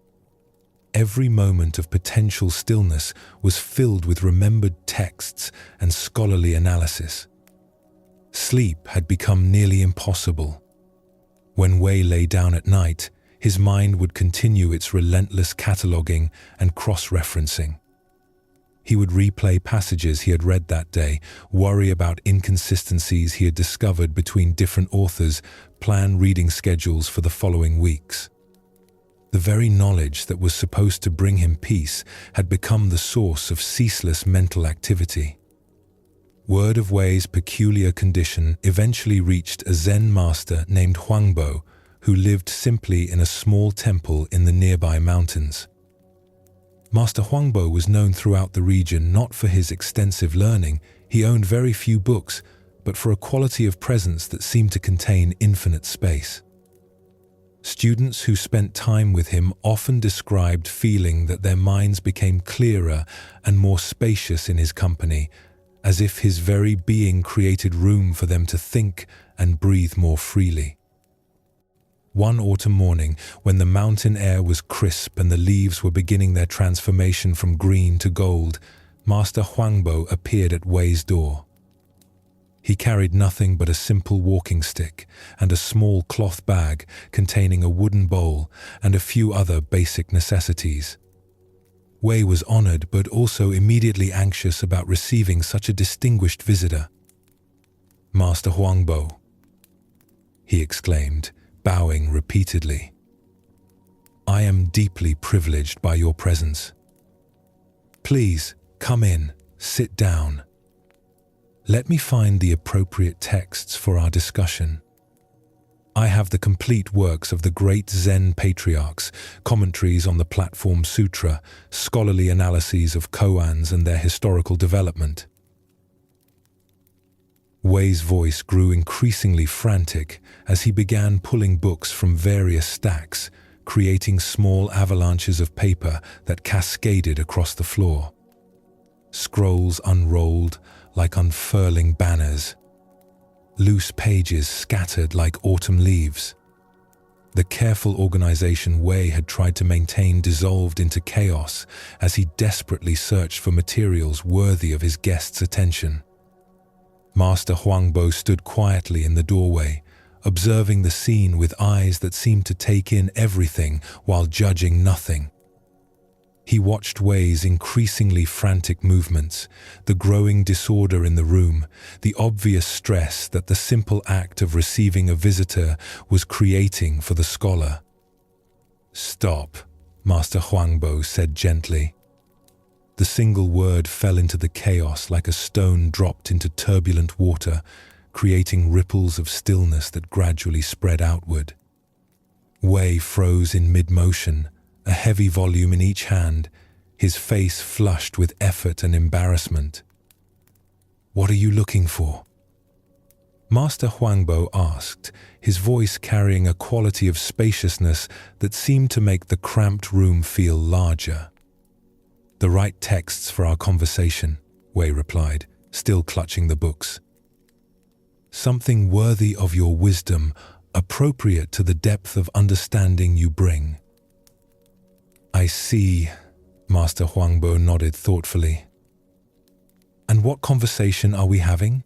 Every moment of potential stillness was filled with remembered texts and scholarly analysis. Sleep had become nearly impossible. When Wei lay down at night, his mind would continue its relentless cataloguing and cross-referencing. He would replay passages he had read that day, worry about inconsistencies he had discovered between different authors, plan reading schedules for the following weeks. The very knowledge that was supposed to bring him peace had become the source of ceaseless mental activity. Word of Wei's peculiar condition eventually reached a Zen master named Huangbo, who lived simply in a small temple in the nearby mountains. Master Huangbo was known throughout the region not for his extensive learning. He owned very few books, but for a quality of presence that seemed to contain infinite space. Students who spent time with him often described feeling that their minds became clearer and more spacious in his company, as if his very being created room for them to think and breathe more freely. One autumn morning, when the mountain air was crisp and the leaves were beginning their transformation from green to gold, Master Huangbo appeared at Wei's door. He carried nothing but a simple walking stick and a small cloth bag containing a wooden bowl and a few other basic necessities. Wei was honored but also immediately anxious about receiving such a distinguished visitor. "Master Huangbo," he exclaimed, bowing repeatedly. "I am deeply privileged by your presence. Please, come in, sit down. Let me find the appropriate texts for our discussion. I have the complete works of the great Zen patriarchs, commentaries on the Platform Sutra, scholarly analyses of koans and their historical development." Wei's voice grew increasingly frantic as he began pulling books from various stacks, creating small avalanches of paper that cascaded across the floor. Scrolls unrolled like unfurling banners. Loose pages scattered like autumn leaves. The careful organization Wei had tried to maintain dissolved into chaos as he desperately searched for materials worthy of his guests' attention. Master Huangbo stood quietly in the doorway, observing the scene with eyes that seemed to take in everything while judging nothing. He watched Wei's increasingly frantic movements, the growing disorder in the room, the obvious stress that the simple act of receiving a visitor was creating for the scholar. "Stop," Master Huangbo said gently. The single word fell into the chaos like a stone dropped into turbulent water, creating ripples of stillness that gradually spread outward. Wei froze in mid-motion, a heavy volume in each hand, his face flushed with effort and embarrassment. "What are you looking for?" Master Huangbo asked, his voice carrying a quality of spaciousness that seemed to make the cramped room feel larger. "The right texts for our conversation," Wei replied, still clutching the books. "Something worthy of your wisdom, appropriate to the depth of understanding you bring." "I see," Master Huangbo nodded thoughtfully. "And what conversation are we having?"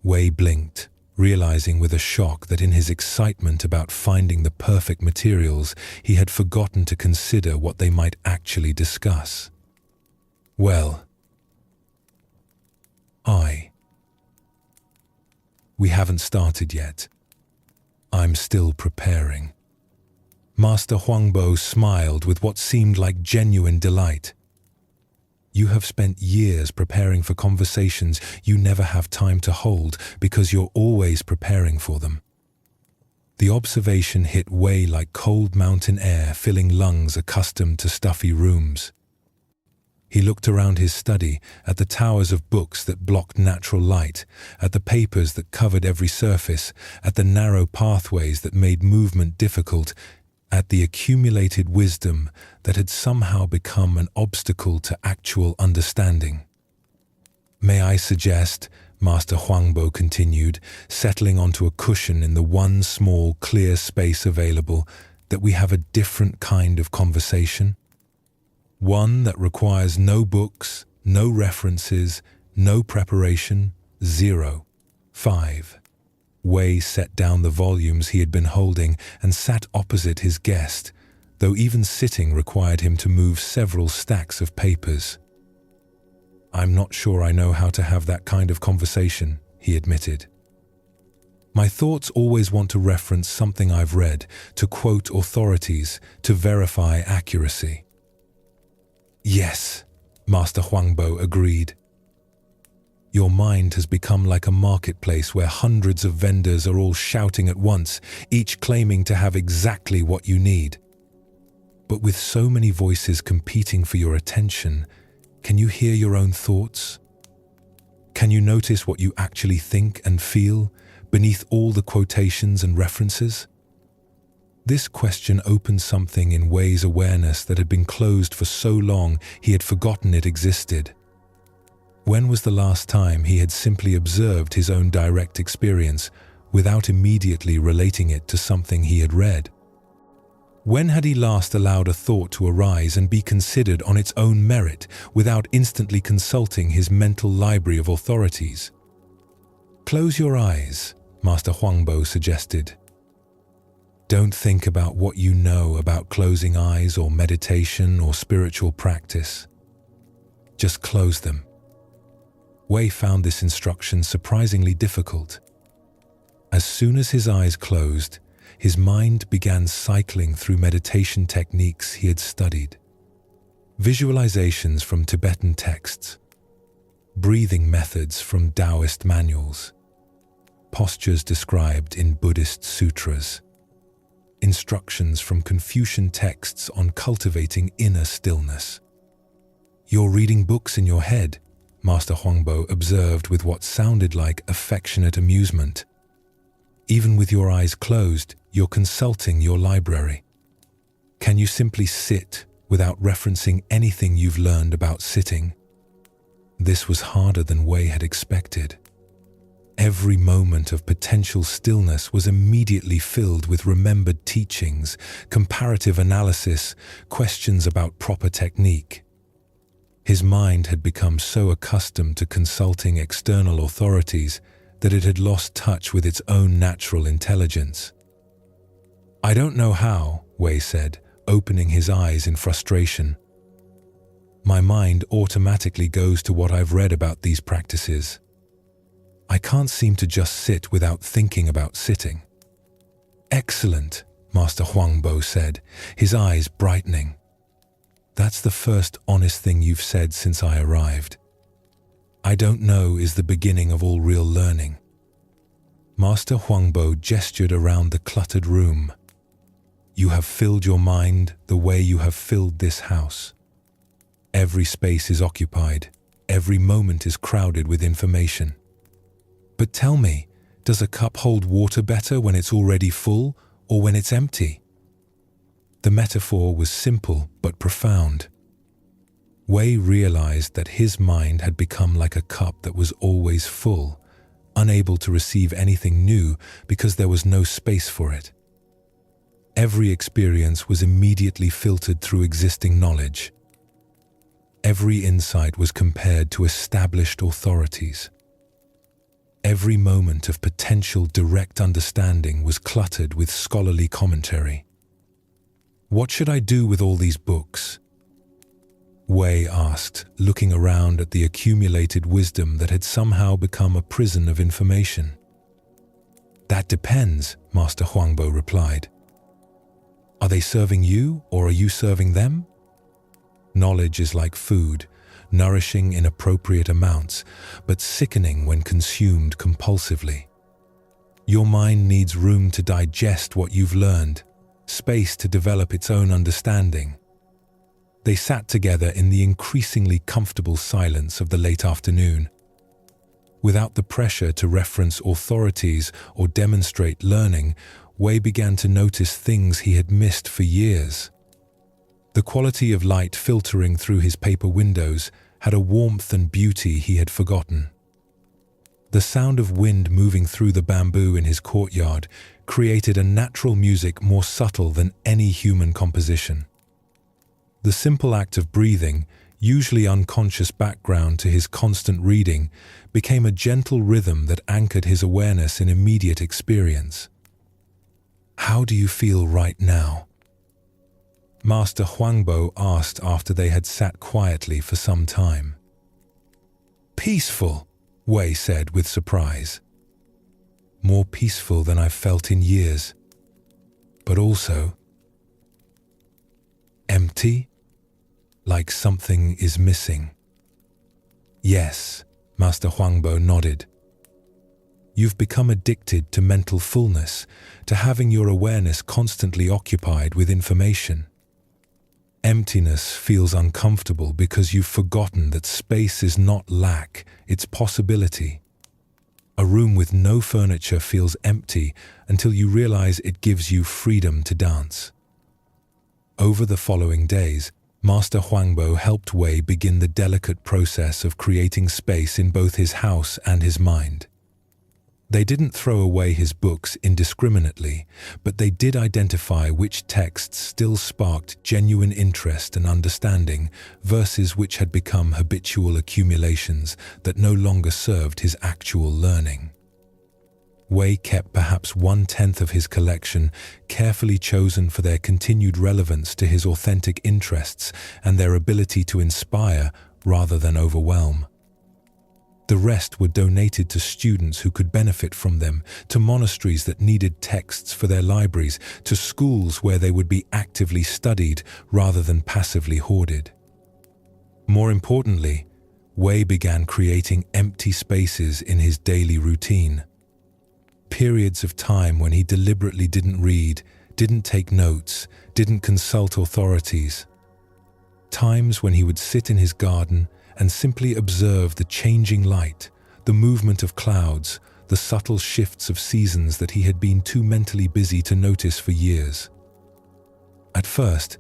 Wei blinked, realizing with a shock that in his excitement about finding the perfect materials, he had forgotten to consider what they might actually discuss. "Well, we haven't started yet. I'm still preparing." Master Huangbo smiled with what seemed like genuine delight. "You have spent years preparing for conversations you never have time to hold because you're always preparing for them." The observation hit Wei like cold mountain air filling lungs accustomed to stuffy rooms. He looked around his study, at the towers of books that blocked natural light, at the papers that covered every surface, at the narrow pathways that made movement difficult, at the accumulated wisdom that had somehow become an obstacle to actual understanding. "May I suggest," Master Huangbo continued, settling onto a cushion in the one small, clear space available, "that we have a different kind of conversation? One that requires no books, no references, no preparation, 0. 5. Wei set down the volumes he had been holding and sat opposite his guest, though even sitting required him to move several stacks of papers. "I'm not sure I know how to have that kind of conversation," he admitted. "My thoughts always want to reference something I've read, to quote authorities, to verify accuracy." "Yes," Master Huangbo agreed. "Your mind has become like a marketplace where hundreds of vendors are all shouting at once, each claiming to have exactly what you need. But with so many voices competing for your attention, can you hear your own thoughts? Can you notice what you actually think and feel beneath all the quotations and references?" This question opened something in Wei's awareness that had been closed for so long he had forgotten it existed. When was the last time he had simply observed his own direct experience without immediately relating it to something he had read? When had he last allowed a thought to arise and be considered on its own merit without instantly consulting his mental library of authorities? "Close your eyes," Master Huangbo suggested. "Don't think about what you know about closing eyes or meditation or spiritual practice. Just close them." Wei found this instruction surprisingly difficult. As soon as his eyes closed, his mind began cycling through meditation techniques he had studied. Visualizations from Tibetan texts, breathing methods from Taoist manuals, postures described in Buddhist sutras, instructions from Confucian texts on cultivating inner stillness. "You're reading books in your head," Master Huangbo observed with what sounded like affectionate amusement. "Even with your eyes closed, you're consulting your library. Can you simply sit without referencing anything you've learned about sitting?" This was harder than Wei had expected. Every moment of potential stillness was immediately filled with remembered teachings, comparative analysis, questions about proper technique. His mind had become so accustomed to consulting external authorities that it had lost touch with its own natural intelligence. "I don't know how," Wei said, opening his eyes in frustration. "My mind automatically goes to what I've read about these practices. I can't seem to just sit without thinking about sitting." "Excellent," Master Huangbo said, his eyes brightening. "That's the first honest thing you've said since I arrived. I don't know is the beginning of all real learning." Master Huangbo gestured around the cluttered room. "You have filled your mind the way you have filled this house. Every space is occupied, every moment is crowded with information. But tell me, does a cup hold water better when it's already full or when it's empty?" The metaphor was simple but profound. Wei realized that his mind had become like a cup that was always full, unable to receive anything new because there was no space for it. Every experience was immediately filtered through existing knowledge. Every insight was compared to established authorities. Every moment of potential direct understanding was cluttered with scholarly commentary. "What should I do with all these books?" Wei asked, looking around at the accumulated wisdom that had somehow become a prison of information. "That depends," Master Huangbo replied. "Are they serving you or are you serving them? Knowledge is like food, nourishing in appropriate amounts, but sickening when consumed compulsively. Your mind needs room to digest what you've learned, space to develop its own understanding. They sat together in the increasingly comfortable silence of the late afternoon. Without the pressure to reference authorities or demonstrate learning, Wei began to notice things he had missed for years. The quality of light filtering through his paper windows had a warmth and beauty he had forgotten. The sound of wind moving through the bamboo in his courtyard created a natural music more subtle than any human composition. The simple act of breathing, usually unconscious background to his constant reading, became a gentle rhythm that anchored his awareness in immediate experience. "How do you feel right now?" Master Huangbo asked after they had sat quietly for some time. "Peaceful," Wei said with surprise. "More peaceful than I've felt in years. But also empty, like something is missing." "Yes," Master Huangbo nodded. "You've become addicted to mental fullness, to having your awareness constantly occupied with information. Emptiness feels uncomfortable because you've forgotten that space is not lack, it's possibility. A room with no furniture feels empty until you realize it gives you freedom to dance." Over the following days, Master Huangbo helped Wei begin the delicate process of creating space in both his house and his mind. They didn't throw away his books indiscriminately, but they did identify which texts still sparked genuine interest and understanding versus which had become habitual accumulations that no longer served his actual learning. Wei kept perhaps 1/10 of his collection, carefully chosen for their continued relevance to his authentic interests and their ability to inspire rather than overwhelm. The rest were donated to students who could benefit from them, to monasteries that needed texts for their libraries, to schools where they would be actively studied rather than passively hoarded. More importantly, Wei began creating empty spaces in his daily routine. Periods of time when he deliberately didn't read, didn't take notes, didn't consult authorities. Times when he would sit in his garden and simply observe the changing light, the movement of clouds, the subtle shifts of seasons that he had been too mentally busy to notice for years. At first,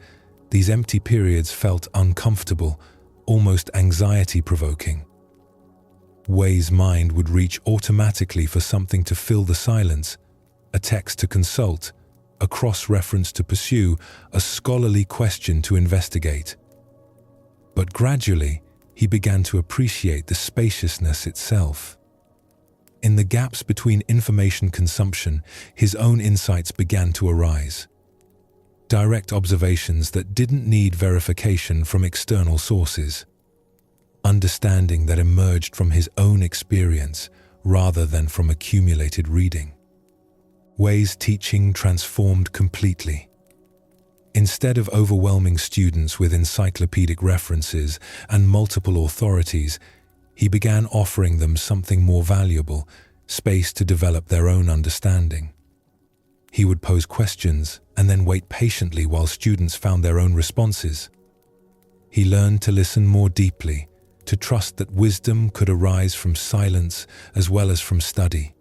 these empty periods felt uncomfortable, almost anxiety-provoking. Wei's mind would reach automatically for something to fill the silence, a text to consult, a cross-reference to pursue, a scholarly question to investigate. But gradually, he began to appreciate the spaciousness itself. In the gaps between information consumption, his own insights began to arise. Direct observations that didn't need verification from external sources. Understanding that emerged from his own experience rather than from accumulated reading. Wei's teaching transformed completely. Instead of overwhelming students with encyclopedic references and multiple authorities, he began offering them something more valuable, space to develop their own understanding. He would pose questions and then wait patiently while students found their own responses. He learned to listen more deeply, to trust that wisdom could arise from silence as well as from study.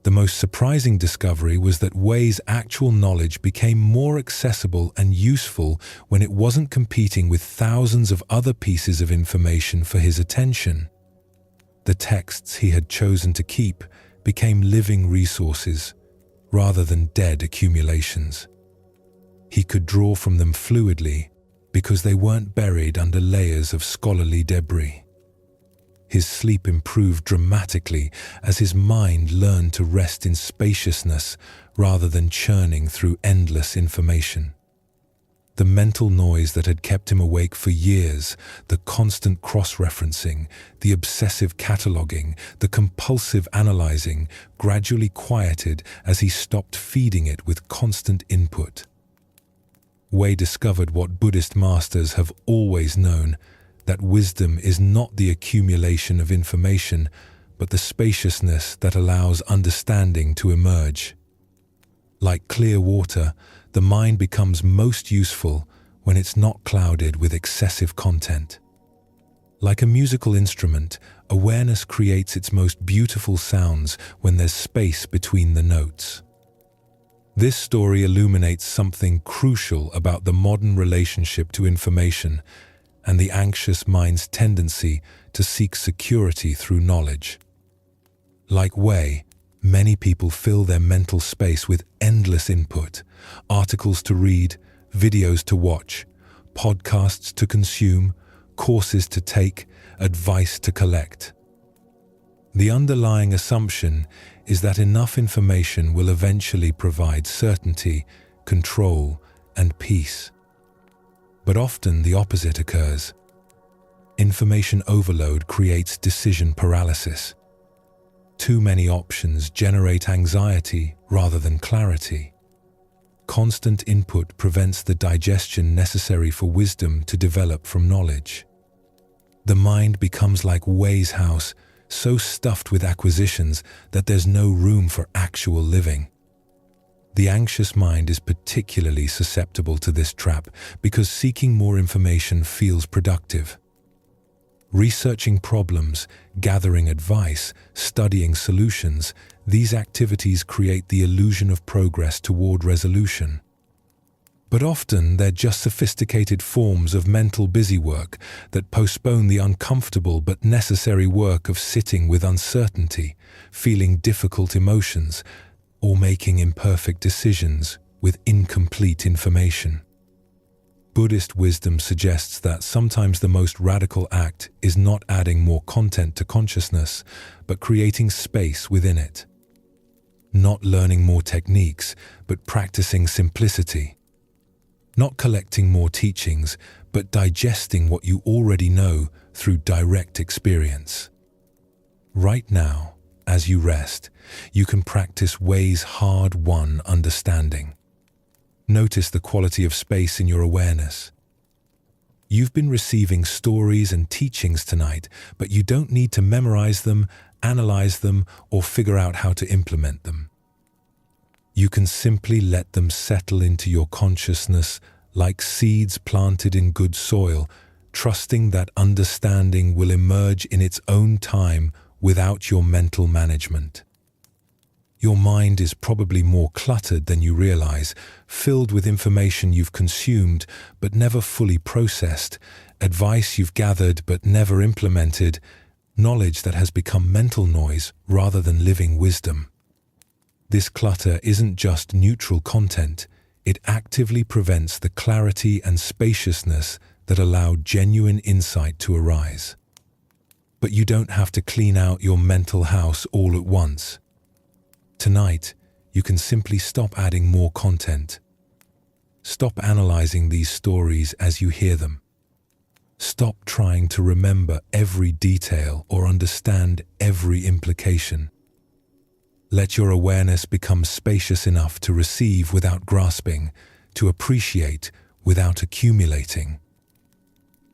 The most surprising discovery was that Wei's actual knowledge became more accessible and useful when it wasn't competing with thousands of other pieces of information for his attention. The texts he had chosen to keep became living resources rather than dead accumulations. He could draw from them fluidly because they weren't buried under layers of scholarly debris. His sleep improved dramatically as his mind learned to rest in spaciousness rather than churning through endless information. The mental noise that had kept him awake for years, the constant cross-referencing, the obsessive cataloging, the compulsive analyzing, gradually quieted as he stopped feeding it with constant input. Wei discovered what Buddhist masters have always known, that wisdom is not the accumulation of information, but the spaciousness that allows understanding to emerge. Like clear water, the mind becomes most useful when it's not clouded with excessive content. Like a musical instrument, awareness creates its most beautiful sounds when there's space between the notes. This story illuminates something crucial about the modern relationship to information and the anxious mind's tendency to seek security through knowledge. Like Wei, many people fill their mental space with endless input, articles to read, videos to watch, podcasts to consume, courses to take, advice to collect. The underlying assumption is that enough information will eventually provide certainty, control, and peace. But often the opposite occurs. Information overload creates decision paralysis. Too many options generate anxiety rather than clarity. Constant input prevents the digestion necessary for wisdom to develop from knowledge. The mind becomes like Wei's house, so stuffed with acquisitions that there's no room for actual living. The anxious mind is particularly susceptible to this trap because seeking more information feels productive. Researching problems, gathering advice, studying solutions, these activities create the illusion of progress toward resolution. But often they're just sophisticated forms of mental busywork that postpone the uncomfortable but necessary work of sitting with uncertainty, feeling difficult emotions, or making imperfect decisions with incomplete information. Buddhist wisdom suggests that sometimes the most radical act is not adding more content to consciousness, but creating space within it. Not learning more techniques, but practicing simplicity. Not collecting more teachings, but digesting what you already know through direct experience. Right now, as you rest, you can practice Wei's hard-won understanding. Notice the quality of space in your awareness. You've been receiving stories and teachings tonight, but you don't need to memorize them, analyze them, or figure out how to implement them. You can simply let them settle into your consciousness like seeds planted in good soil, trusting that understanding will emerge in its own time without your mental management. Your mind is probably more cluttered than you realize, filled with information you've consumed but never fully processed, advice you've gathered but never implemented, knowledge that has become mental noise rather than living wisdom. This clutter isn't just neutral content, it actively prevents the clarity and spaciousness that allow genuine insight to arise. But you don't have to clean out your mental house all at once. Tonight, you can simply stop adding more content. Stop analyzing these stories as you hear them. Stop trying to remember every detail or understand every implication. Let your awareness become spacious enough to receive without grasping, to appreciate without accumulating.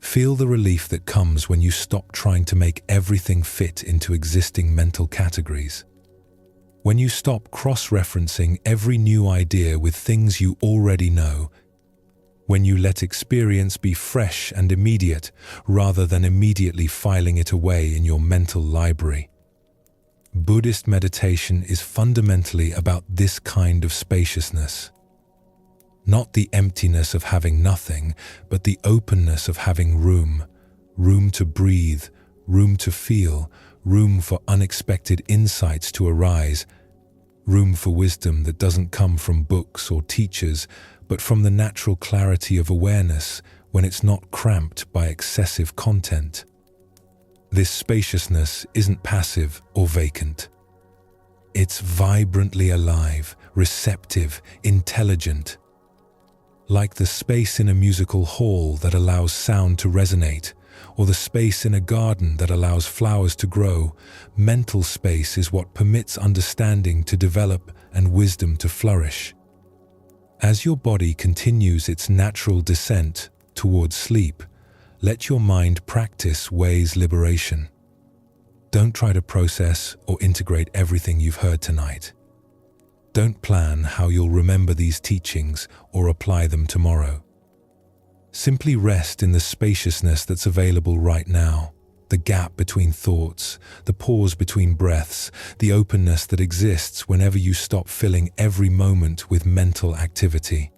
Feel the relief that comes when you stop trying to make everything fit into existing mental categories. When you stop cross-referencing every new idea with things you already know, when you let experience be fresh and immediate rather than immediately filing it away in your mental library. Buddhist meditation is fundamentally about this kind of spaciousness. Not the emptiness of having nothing, but the openness of having room. Room to breathe, room to feel, room for unexpected insights to arise, room for wisdom that doesn't come from books or teachers, but from the natural clarity of awareness when it's not cramped by excessive content. This spaciousness isn't passive or vacant. It's vibrantly alive, receptive, intelligent. Like the space in a musical hall that allows sound to resonate, or the space in a garden that allows flowers to grow, mental space is what permits understanding to develop and wisdom to flourish. As your body continues its natural descent towards sleep, let your mind practice Wei's liberation. Don't try to process or integrate everything you've heard tonight. Don't plan how you'll remember these teachings or apply them tomorrow. Simply rest in the spaciousness that's available right now, the gap between thoughts, the pause between breaths, the openness that exists whenever you stop filling every moment with mental activity.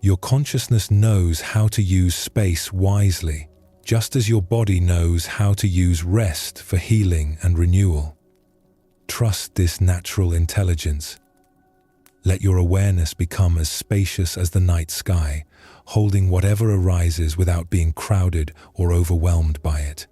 Your consciousness knows how to use space wisely, just as your body knows how to use rest for healing and renewal. Trust this natural intelligence. Let your awareness become as spacious as the night sky, holding whatever arises without being crowded or overwhelmed by it.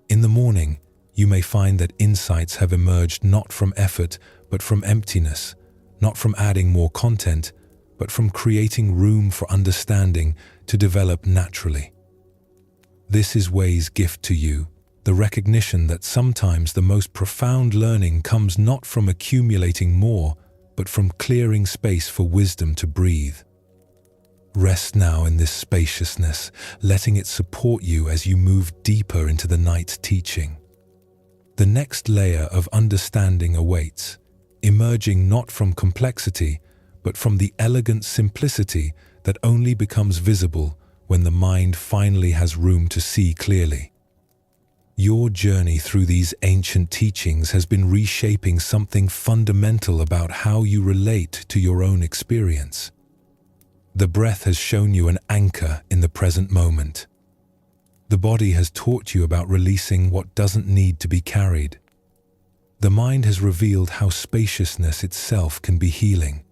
In the morning, you may find that insights have emerged not from effort, but from emptiness, not from adding more content, but from creating room for understanding to develop naturally. This is Wei's gift to you, the recognition that sometimes the most profound learning comes not from accumulating more, but from clearing space for wisdom to breathe. Rest now in this spaciousness, letting it support you as you move deeper into the night's teaching. The next layer of understanding awaits, emerging not from complexity, but from the elegant simplicity that only becomes visible when the mind finally has room to see clearly. Your journey through these ancient teachings has been reshaping something fundamental about how you relate to your own experience. The breath has shown you an anchor in the present moment. The body has taught you about releasing what doesn't need to be carried. The mind has revealed how spaciousness itself can be healing.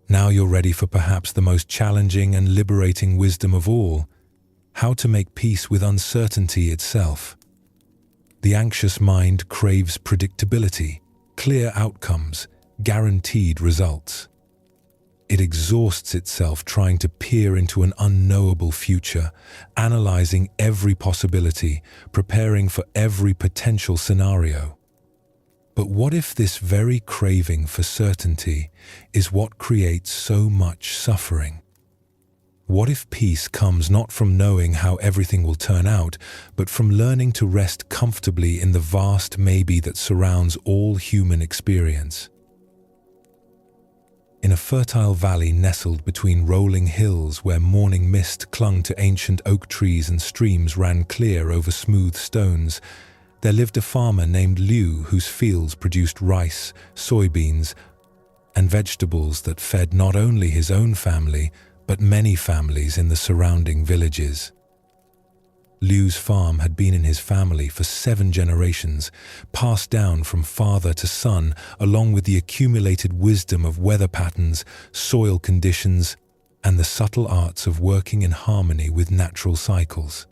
Now you're ready for perhaps the most challenging and liberating wisdom of all, how to make peace with uncertainty itself. The anxious mind craves predictability, clear outcomes, guaranteed results. It exhausts itself trying to peer into an unknowable future, analyzing every possibility, preparing for every potential scenario. But what if this very craving for certainty is what creates so much suffering? What if peace comes not from knowing how everything will turn out, but from learning to rest comfortably in the vast maybe that surrounds all human experience? In a fertile valley nestled between rolling hills where morning mist clung to ancient oak trees and streams ran clear over smooth stones, there lived a farmer named Liu whose fields produced rice, soybeans, and vegetables that fed not only his own family, but many families in the surrounding villages. Liu's farm had been in his family for 7 generations, passed down from father to son, along with the accumulated wisdom of weather patterns, soil conditions, and the subtle arts of working in harmony with natural cycles.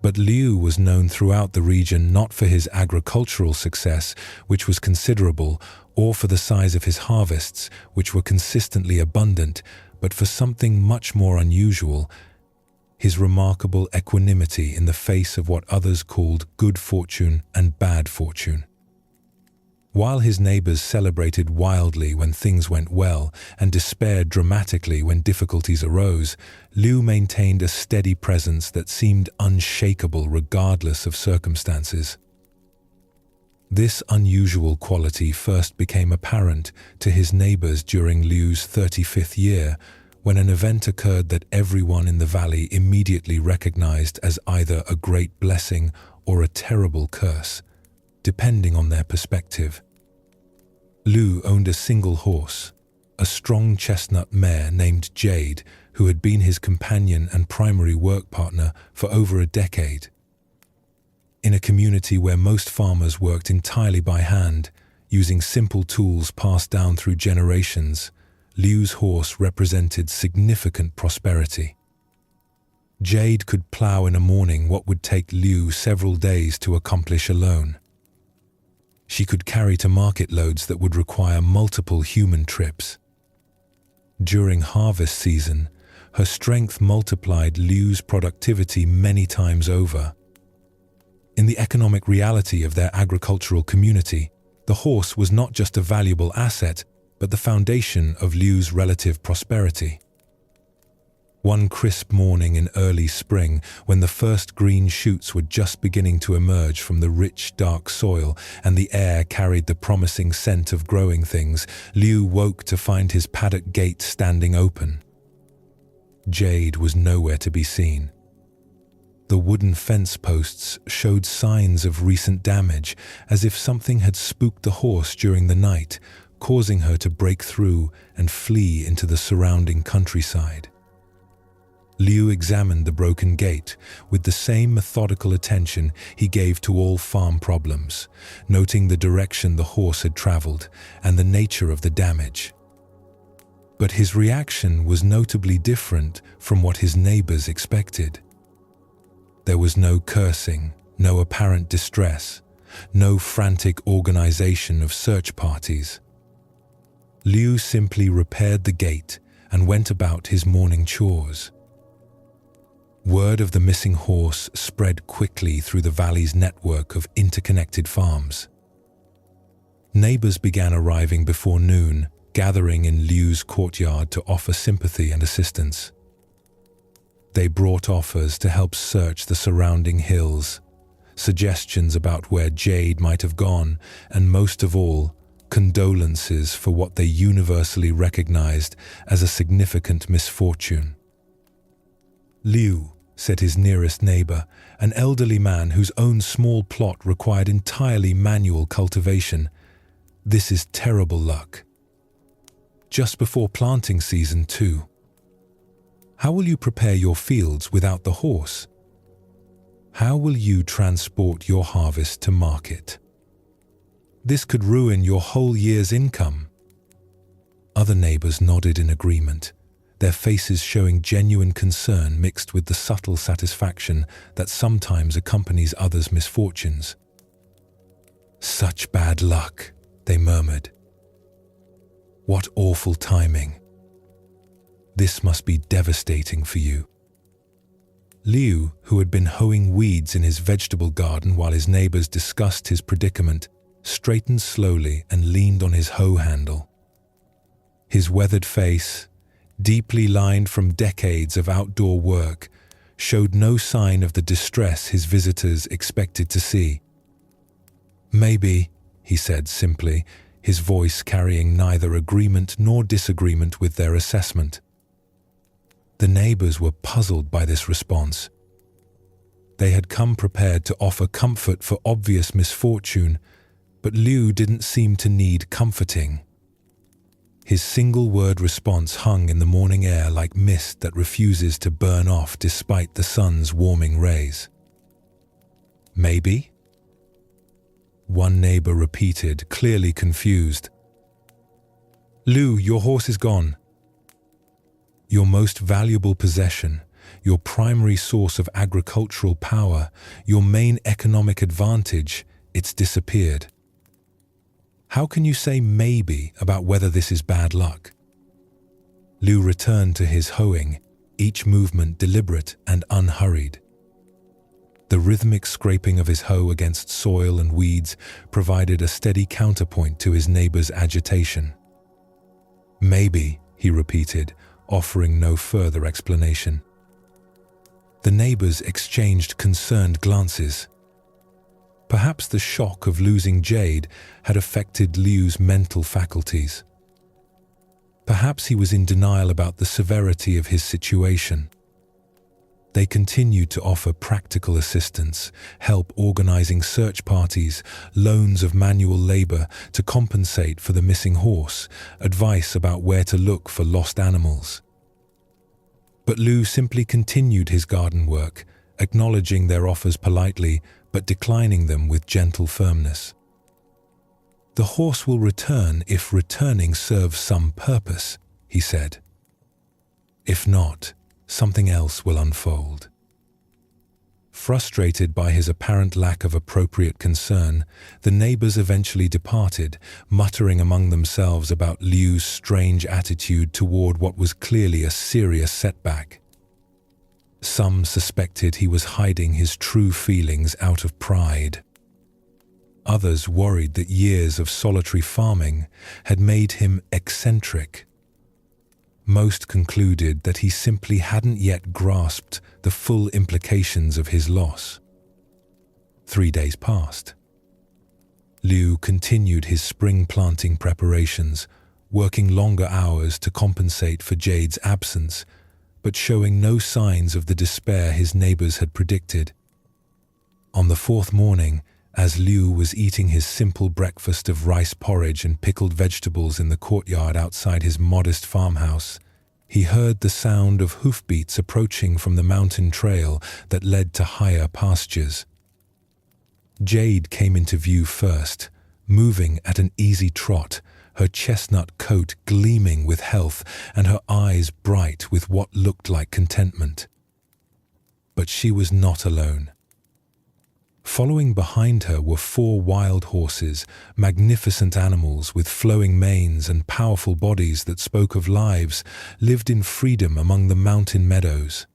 But Liu was known throughout the region not for his agricultural success, which was considerable, or for the size of his harvests, which were consistently abundant, but for something much more unusual: his remarkable equanimity in the face of what others called good fortune and bad fortune. While his neighbors celebrated wildly when things went well and despaired dramatically when difficulties arose, Liu maintained a steady presence that seemed unshakable regardless of circumstances. This unusual quality first became apparent to his neighbors during Liu's 35th year, when an event occurred that everyone in the valley immediately recognized as either a great blessing or a terrible curse, depending on their perspective. Liu owned a single horse, a strong chestnut mare named Jade, who had been his companion and primary work partner for over a decade. In a community where most farmers worked entirely by hand, using simple tools passed down through generations, Liu's horse represented significant prosperity. Jade could plow in a morning what would take Liu several days to accomplish alone. She could carry to market loads that would require multiple human trips. During harvest season, her strength multiplied Liu's productivity many times over. In the economic reality of their agricultural community, the horse was not just a valuable asset, but the foundation of Liu's relative prosperity. One crisp morning in early spring, when the first green shoots were just beginning to emerge from the rich, dark soil and the air carried the promising scent of growing things, Liu woke to find his paddock gate standing open. Jade was nowhere to be seen. The wooden fence posts showed signs of recent damage, as if something had spooked the horse during the night, causing her to break through and flee into the surrounding countryside. Liu examined the broken gate with the same methodical attention he gave to all farm problems, noting the direction the horse had traveled and the nature of the damage. But his reaction was notably different from what his neighbors expected. There was no cursing, no apparent distress, no frantic organization of search parties. Liu simply repaired the gate and went about his morning chores. Word of the missing horse spread quickly through the valley's network of interconnected farms. Neighbors began arriving before noon, gathering in Liu's courtyard to offer sympathy and assistance. They brought offers to help search the surrounding hills, suggestions about where Jade might have gone, and most of all, condolences for what they universally recognized as a significant misfortune. "Liu," said his nearest neighbor, an elderly man whose own small plot required entirely manual cultivation, "this is terrible luck. Just before planting season too. How will you prepare your fields without the horse? How will you transport your harvest to market? This could ruin your whole year's income." Other neighbors nodded in agreement, their faces showing genuine concern mixed with the subtle satisfaction that sometimes accompanies others' misfortunes. "Such bad luck," they murmured. "What awful timing. This must be devastating for you." Liu, who had been hoeing weeds in his vegetable garden while his neighbors discussed his predicament, straightened slowly and leaned on his hoe handle. His weathered face, deeply lined from decades of outdoor work, showed no sign of the distress his visitors expected to see. "Maybe," he said simply, his voice carrying neither agreement nor disagreement with their assessment. The neighbors were puzzled by this response. They had come prepared to offer comfort for obvious misfortune, but Liu didn't seem to need comforting. His single-word response hung in the morning air like mist that refuses to burn off despite the sun's warming rays. "Maybe?" One neighbor repeated, clearly confused. "Liu, your horse is gone. Your most valuable possession, your primary source of agricultural power, your main economic advantage, it's disappeared. How can you say maybe about whether this is bad luck?" Liu returned to his hoeing, each movement deliberate and unhurried. The rhythmic scraping of his hoe against soil and weeds provided a steady counterpoint to his neighbor's agitation. "Maybe," he repeated, offering no further explanation. The neighbors exchanged concerned glances. Perhaps the shock of losing Jade had affected Liu's mental faculties. Perhaps he was in denial about the severity of his situation. They continued to offer practical assistance, help organizing search parties, loans of manual labor to compensate for the missing horse, advice about where to look for lost animals. But Liu simply continued his garden work, acknowledging their offers politely but declining them with gentle firmness. "The horse will return if returning serves some purpose," he said. "If not, something else will unfold." Frustrated by his apparent lack of appropriate concern, the neighbors eventually departed, muttering among themselves about Liu's strange attitude toward what was clearly a serious setback. Some suspected he was hiding his true feelings out of pride. Others worried that years of solitary farming had made him eccentric. Most concluded that he simply hadn't yet grasped the full implications of his loss. 3 days passed. Liu continued his spring planting preparations, working longer hours to compensate for Jade's absence, but showing no signs of the despair his neighbors had predicted. On the fourth morning, as Liu was eating his simple breakfast of rice porridge and pickled vegetables in the courtyard outside his modest farmhouse, he heard the sound of hoofbeats approaching from the mountain trail that led to higher pastures. Jade came into view first, moving at an easy trot, her chestnut coat gleaming with health and her eyes bright with what looked like contentment. But she was not alone. Following behind her were 4 wild horses, magnificent animals with flowing manes and powerful bodies that spoke of lives lived in freedom among the mountain meadows.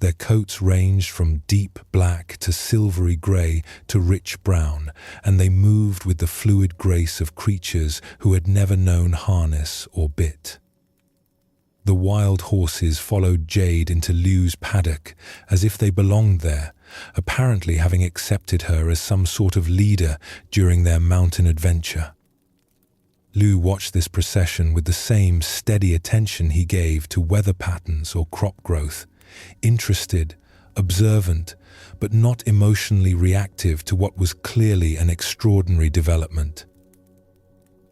Their coats ranged from deep black to silvery grey to rich brown, and they moved with the fluid grace of creatures who had never known harness or bit. The wild horses followed Jade into Liu's paddock as if they belonged there, apparently having accepted her as some sort of leader during their mountain adventure. Liu watched this procession with the same steady attention he gave to weather patterns or crop growth, interested, observant, but not emotionally reactive to what was clearly an extraordinary development.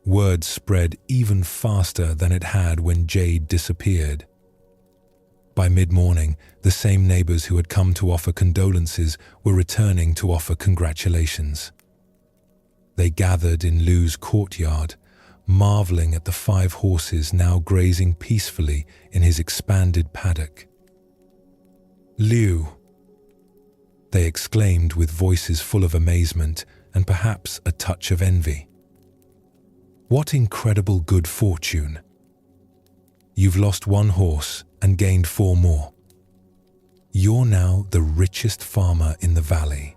Word spread even faster than it had when Jade disappeared. By mid-morning, the same neighbors who had come to offer condolences were returning to offer congratulations. They gathered in Liu's courtyard, marveling at the 5 horses now grazing peacefully in his expanded paddock. "Liu!" they exclaimed with voices full of amazement and perhaps a touch of envy. "What incredible good fortune! You've lost 1 horse and gained 4 more. You're now the richest farmer in the valley.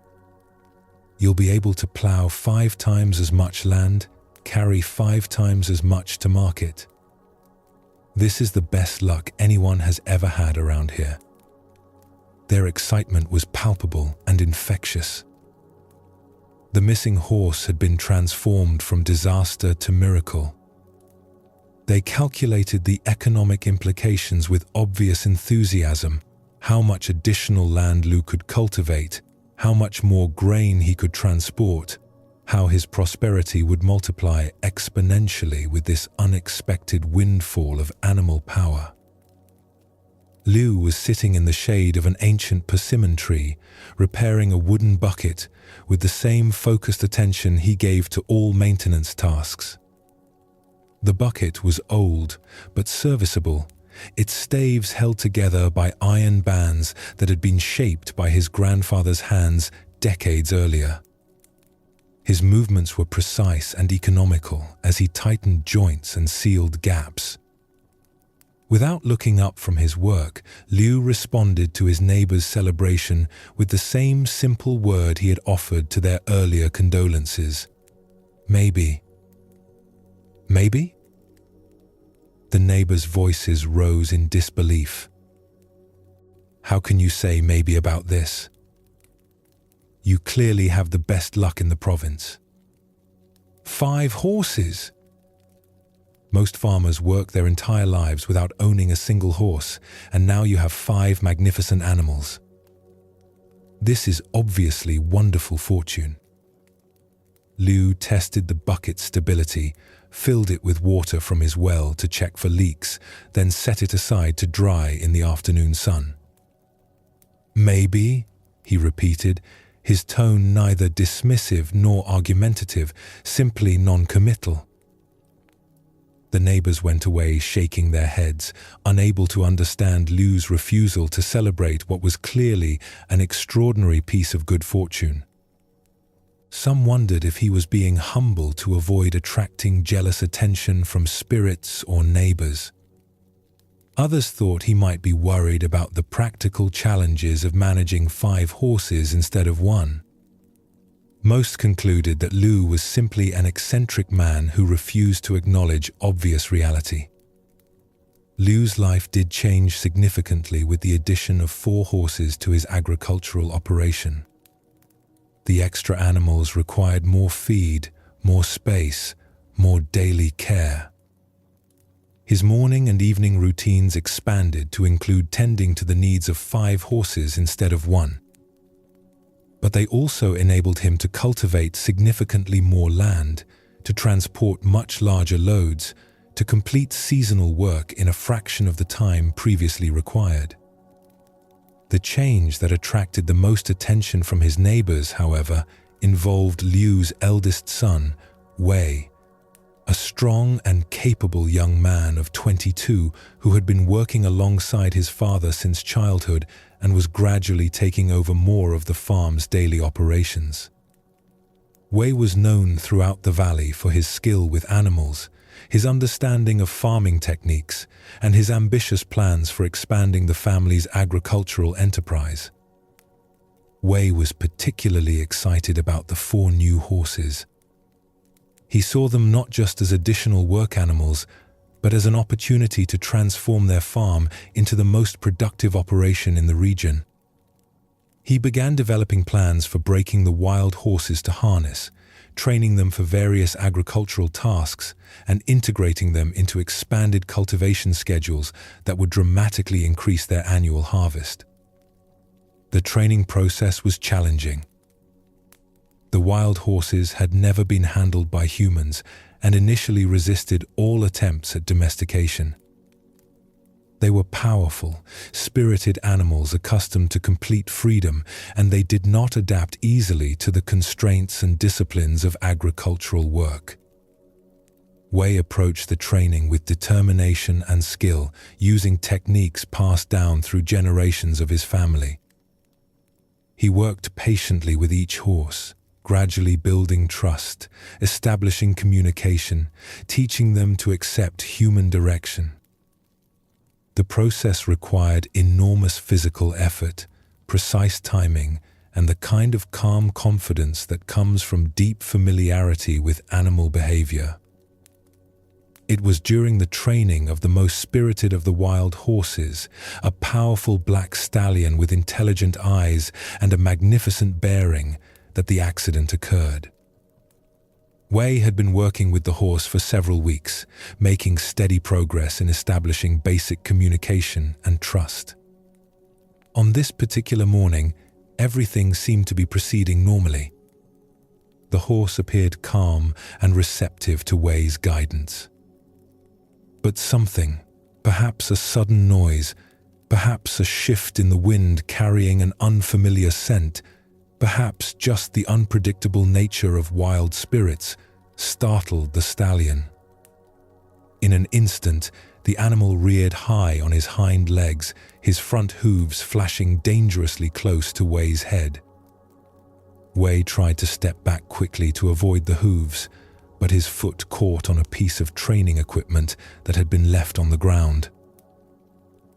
You'll be able to plow 5 times as much land, carry 5 times as much to market. This is the best luck anyone has ever had around here." Their excitement was palpable and infectious. The missing horse had been transformed from disaster to miracle. They calculated the economic implications with obvious enthusiasm, how much additional land Liu could cultivate, how much more grain he could transport, how his prosperity would multiply exponentially with this unexpected windfall of animal power. Liu was sitting in the shade of an ancient persimmon tree, repairing a wooden bucket with the same focused attention he gave to all maintenance tasks. The bucket was old, but serviceable, its staves held together by iron bands that had been shaped by his grandfather's hands decades earlier. His movements were precise and economical as he tightened joints and sealed gaps. Without looking up from his work, Liu responded to his neighbor's celebration with the same simple word he had offered to their earlier condolences. "Maybe." "Maybe?" The neighbors' voices rose in disbelief. "How can you say maybe about this? You clearly have the best luck in the province. 5 horses! Most farmers work their entire lives without owning a single horse, and now you have 5 magnificent animals. This is obviously wonderful fortune." Liu tested the bucket's stability, filled it with water from his well to check for leaks, then set it aside to dry in the afternoon sun. "Maybe," he repeated, his tone neither dismissive nor argumentative, simply non-committal. The neighbors went away shaking their heads, unable to understand Liu's refusal to celebrate what was clearly an extraordinary piece of good fortune. Some wondered if he was being humble to avoid attracting jealous attention from spirits or neighbors. Others thought he might be worried about the practical challenges of managing 5 horses instead of 1. Most concluded that Liu was simply an eccentric man who refused to acknowledge obvious reality. Liu's life did change significantly with the addition of 4 horses to his agricultural operation. The extra animals required more feed, more space, more daily care. His morning and evening routines expanded to include tending to the needs of 5 horses instead of 1. But they also enabled him to cultivate significantly more land, to transport much larger loads, to complete seasonal work in a fraction of the time previously required. The change that attracted the most attention from his neighbors, however, involved Liu's eldest son, Wei, a strong and capable young man of 22 who had been working alongside his father since childhood and was gradually taking over more of the farm's daily operations. Wei was known throughout the valley for his skill with animals, his understanding of farming techniques, and his ambitious plans for expanding the family's agricultural enterprise. Wei was particularly excited about the 4 new horses. He saw them not just as additional work animals, but as an opportunity to transform their farm into the most productive operation in the region. He began developing plans for breaking the wild horses to harness, training them for various agricultural tasks, and integrating them into expanded cultivation schedules that would dramatically increase their annual harvest. The training process was challenging. The wild horses had never been handled by humans and initially resisted all attempts at domestication. They were powerful, spirited animals accustomed to complete freedom, and they did not adapt easily to the constraints and disciplines of agricultural work. Wei approached the training with determination and skill, using techniques passed down through generations of his family. He worked patiently with each horse, gradually building trust, establishing communication, teaching them to accept human direction. The process required enormous physical effort, precise timing, and the kind of calm confidence that comes from deep familiarity with animal behavior. It was during the training of the most spirited of the wild horses, a powerful black stallion with intelligent eyes and a magnificent bearing, that the accident occurred. Wei had been working with the horse for several weeks, making steady progress in establishing basic communication and trust. On this particular morning, everything seemed to be proceeding normally. The horse appeared calm and receptive to Wei's guidance. But something, perhaps a sudden noise, perhaps a shift in the wind carrying an unfamiliar scent, perhaps just the unpredictable nature of wild spirits, startled the stallion. In an instant, the animal reared high on his hind legs, his front hooves flashing dangerously close to Wei's head. Wei tried to step back quickly to avoid the hooves, but his foot caught on a piece of training equipment that had been left on the ground.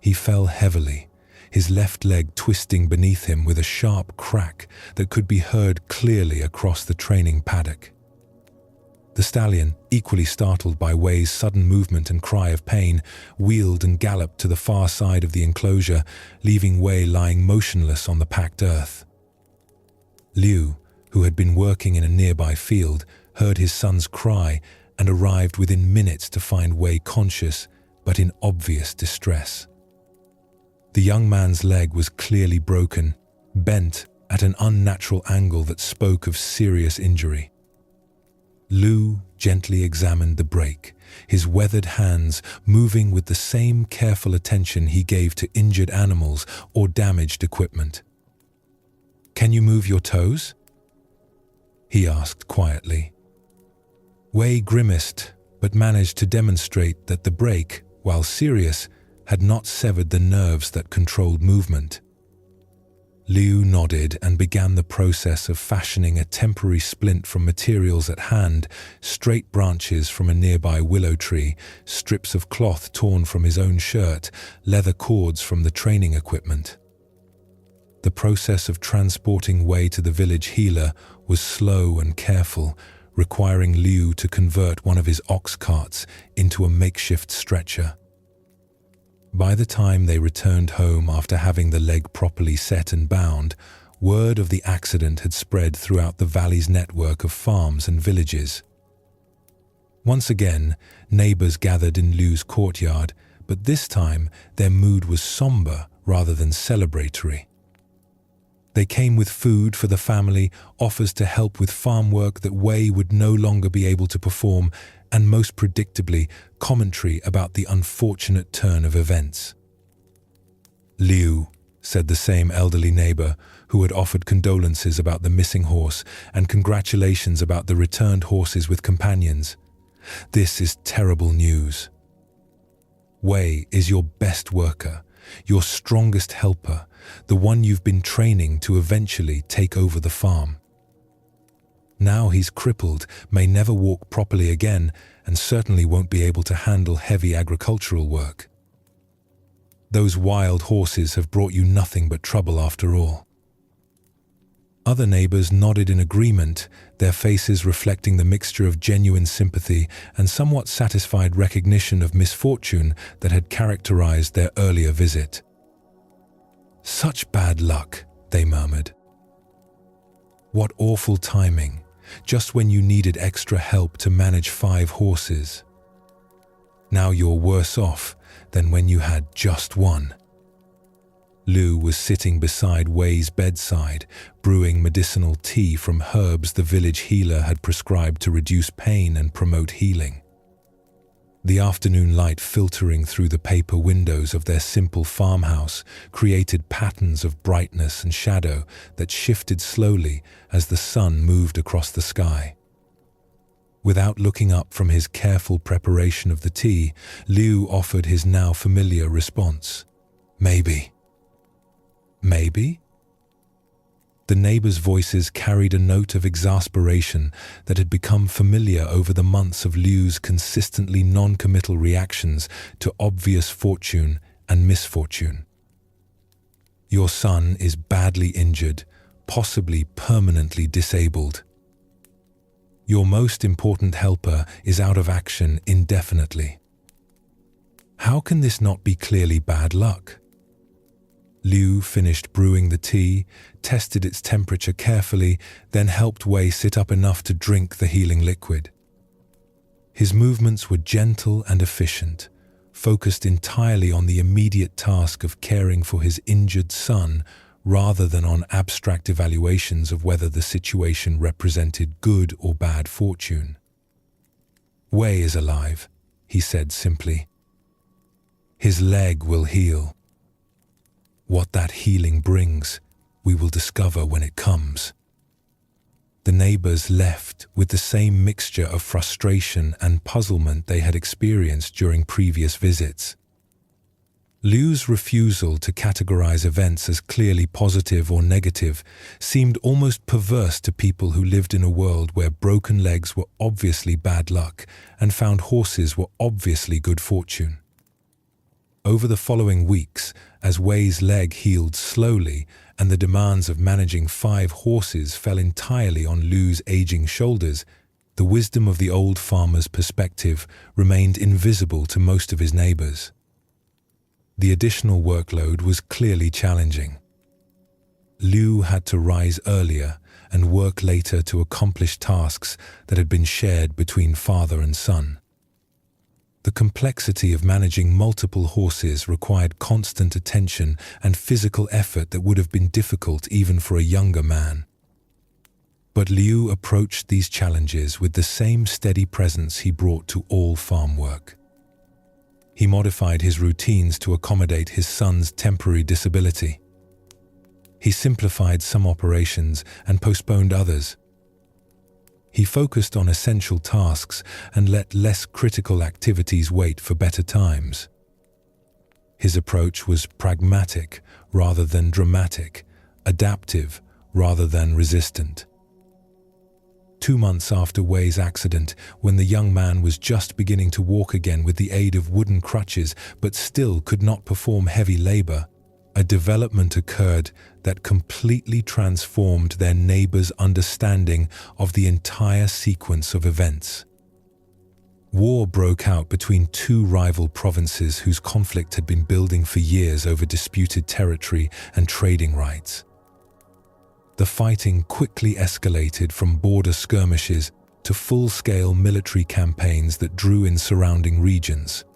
He fell heavily, his left leg twisting beneath him with a sharp crack that could be heard clearly across the training paddock. The stallion, equally startled by Wei's sudden movement and cry of pain, wheeled and galloped to the far side of the enclosure, leaving Wei lying motionless on the packed earth. Liu, who had been working in a nearby field, heard his son's cry and arrived within minutes to find Wei conscious, but in obvious distress. The young man's leg was clearly broken, bent at an unnatural angle that spoke of serious injury. Liu gently examined the break, his weathered hands moving with the same careful attention he gave to injured animals or damaged equipment. "Can you move your toes?" he asked quietly. Wei grimaced, but managed to demonstrate that the break, while serious, had not severed the nerves that controlled movement. Liu nodded and began the process of fashioning a temporary splint from materials at hand, straight branches from a nearby willow tree, strips of cloth torn from his own shirt, leather cords from the training equipment. The process of transporting Wei to the village healer was slow and careful, requiring Liu to convert one of his ox carts into a makeshift stretcher. By the time they returned home after having the leg properly set and bound, word of the accident had spread throughout the valley's network of farms and villages. Once again, neighbors gathered in Liu's courtyard, but this time their mood was somber rather than celebratory. They came with food for the family, offers to help with farm work that Wei would no longer be able to perform, and most predictably, commentary about the unfortunate turn of events. "Liu," said the same elderly neighbor, who had offered condolences about the missing horse and congratulations about the returned horses with companions. "This is terrible news. Wei is your best worker, your strongest helper, the one you've been training to eventually take over the farm. Now he's crippled, may never walk properly again, and certainly won't be able to handle heavy agricultural work. Those wild horses have brought you nothing but trouble after all." Other neighbors nodded in agreement, their faces reflecting the mixture of genuine sympathy and somewhat satisfied recognition of misfortune that had characterized their earlier visit. "Such bad luck," they murmured. "What awful timing, just when you needed extra help to manage 5 horses. Now you're worse off than when you had just one." Liu was sitting beside Wei's bedside, brewing medicinal tea from herbs the village healer had prescribed to reduce pain and promote healing. The afternoon light filtering through the paper windows of their simple farmhouse created patterns of brightness and shadow that shifted slowly as the sun moved across the sky. Without looking up from his careful preparation of the tea, Liu offered his now familiar response. "Maybe." "Maybe?" The neighbors' voices carried a note of exasperation that had become familiar over the months of Liu's consistently non-committal reactions to obvious fortune and misfortune. "Your son is badly injured, possibly permanently disabled. Your most important helper is out of action indefinitely. How can this not be clearly bad luck?" Liu finished brewing the tea, tested its temperature carefully, then helped Wei sit up enough to drink the healing liquid. His movements were gentle and efficient, focused entirely on the immediate task of caring for his injured son rather than on abstract evaluations of whether the situation represented good or bad fortune. "Wei is alive," he said simply. "His leg will heal. What that healing brings, we will discover when it comes." The neighbors left with the same mixture of frustration and puzzlement they had experienced during previous visits. Liu's refusal to categorize events as clearly positive or negative seemed almost perverse to people who lived in a world where broken legs were obviously bad luck and found horses were obviously good fortune. Over the following weeks, as Wei's leg healed slowly and the demands of managing 5 horses fell entirely on Liu's aging shoulders, the wisdom of the old farmer's perspective remained invisible to most of his neighbors. The additional workload was clearly challenging. Liu had to rise earlier and work later to accomplish tasks that had been shared between father and son. The complexity of managing multiple horses required constant attention and physical effort that would have been difficult even for a younger man. But Liu approached these challenges with the same steady presence he brought to all farm work. He modified his routines to accommodate his son's temporary disability. He simplified some operations and postponed others. He focused on essential tasks and let less critical activities wait for better times. His approach was pragmatic rather than dramatic, adaptive rather than resistant. 2 months after Wei's accident, when the young man was just beginning to walk again with the aid of wooden crutches but still could not perform heavy labor, a development occurred that completely transformed their neighbors' understanding of the entire sequence of events. War broke out between 2 rival provinces whose conflict had been building for years over disputed territory and trading rights. The fighting quickly escalated from border skirmishes to full-scale military campaigns that drew in surrounding regions.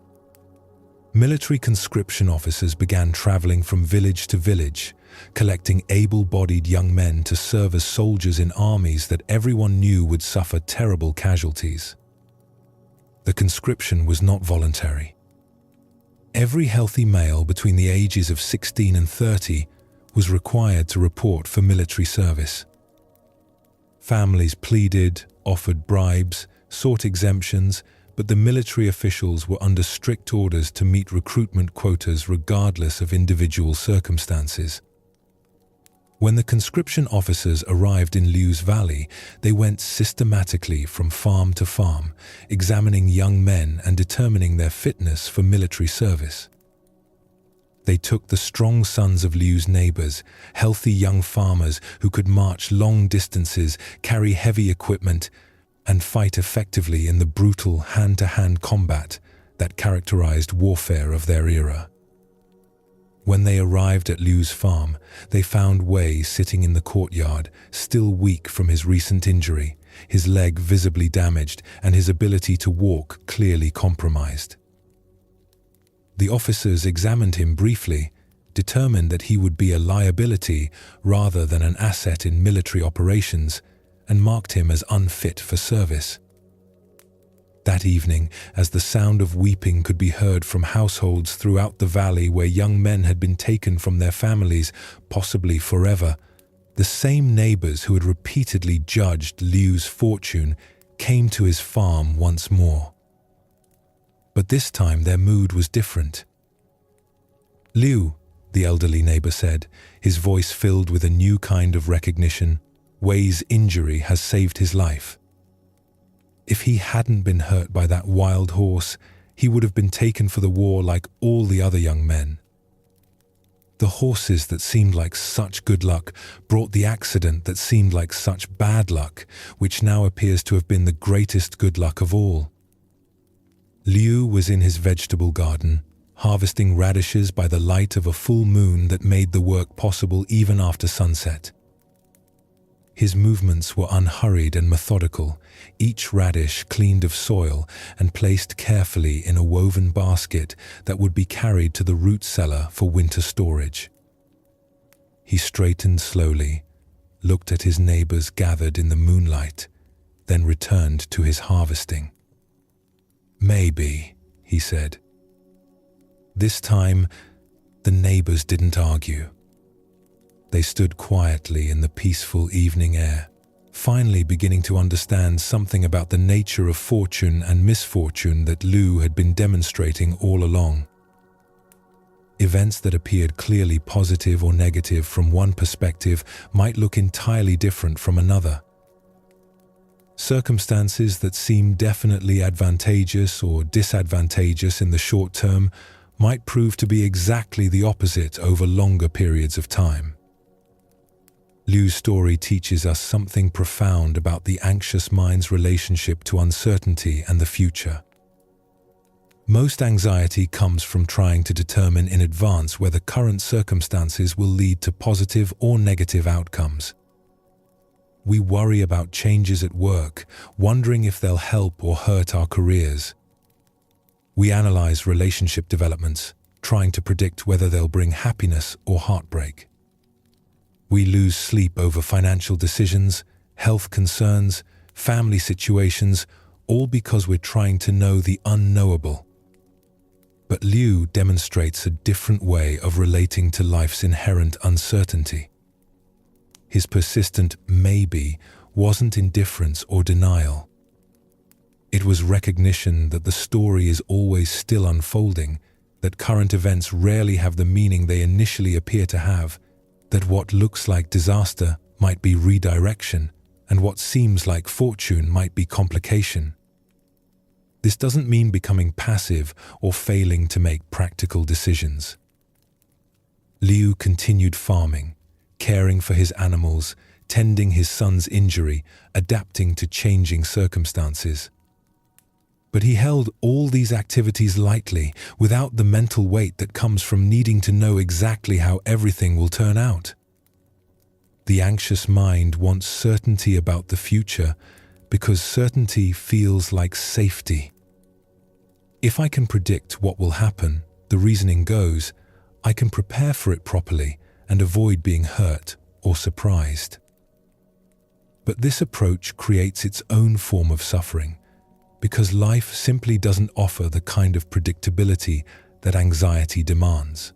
Military conscription officers began traveling from village to village, collecting able-bodied young men to serve as soldiers in armies that everyone knew would suffer terrible casualties. The conscription was not voluntary. Every healthy male between the ages of 16 and 30 was required to report for military service. Families pleaded, offered bribes, sought exemptions, but the military officials were under strict orders to meet recruitment quotas regardless of individual circumstances. When the conscription officers arrived in Liu's valley, they went systematically from farm to farm, examining young men and determining their fitness for military service. They took the strong sons of Liu's neighbors, healthy young farmers who could march long distances, carry heavy equipment, and fight effectively in the brutal hand-to-hand combat that characterized warfare of their era. When they arrived at Liu's farm, they found Wei sitting in the courtyard, still weak from his recent injury, his leg visibly damaged and his ability to walk clearly compromised. The officers examined him briefly, determined that he would be a liability rather than an asset in military operations, and marked him as unfit for service. That evening, as the sound of weeping could be heard from households throughout the valley where young men had been taken from their families, possibly forever, the same neighbors who had repeatedly judged Liu's fortune came to his farm once more. But this time their mood was different. "Liu," the elderly neighbor said, his voice filled with a new kind of recognition, "Wei's injury has saved his life. If he hadn't been hurt by that wild horse, he would have been taken for the war like all the other young men. The horses that seemed like such good luck brought the accident that seemed like such bad luck, which now appears to have been the greatest good luck of all." Liu was in his vegetable garden, harvesting radishes by the light of a full moon that made the work possible even after sunset. His movements were unhurried and methodical, each radish cleaned of soil and placed carefully in a woven basket that would be carried to the root cellar for winter storage. He straightened slowly, looked at his neighbors gathered in the moonlight, then returned to his harvesting. "Maybe," he said. This time, the neighbors didn't argue. They stood quietly in the peaceful evening air, finally beginning to understand something about the nature of fortune and misfortune that Liu had been demonstrating all along. Events that appeared clearly positive or negative from one perspective might look entirely different from another. Circumstances that seemed definitely advantageous or disadvantageous in the short term might prove to be exactly the opposite over longer periods of time. Liu's story teaches us something profound about the anxious mind's relationship to uncertainty and the future. Most anxiety comes from trying to determine in advance whether current circumstances will lead to positive or negative outcomes. We worry about changes at work, wondering if they'll help or hurt our careers. We analyze relationship developments, trying to predict whether they'll bring happiness or heartbreak. We lose sleep over financial decisions, health concerns, family situations, all because we're trying to know the unknowable. But Liu demonstrates a different way of relating to life's inherent uncertainty. His persistent maybe wasn't indifference or denial. It was recognition that the story is always still unfolding, that current events rarely have the meaning they initially appear to have, that what looks like disaster might be redirection, and what seems like fortune might be complication. This doesn't mean becoming passive or failing to make practical decisions. Liu continued farming, caring for his animals, tending his son's injury, adapting to changing circumstances. But he held all these activities lightly, without the mental weight that comes from needing to know exactly how everything will turn out. The anxious mind wants certainty about the future, because certainty feels like safety. If I can predict what will happen, the reasoning goes, I can prepare for it properly and avoid being hurt or surprised. But this approach creates its own form of suffering, because life simply doesn't offer the kind of predictability that anxiety demands.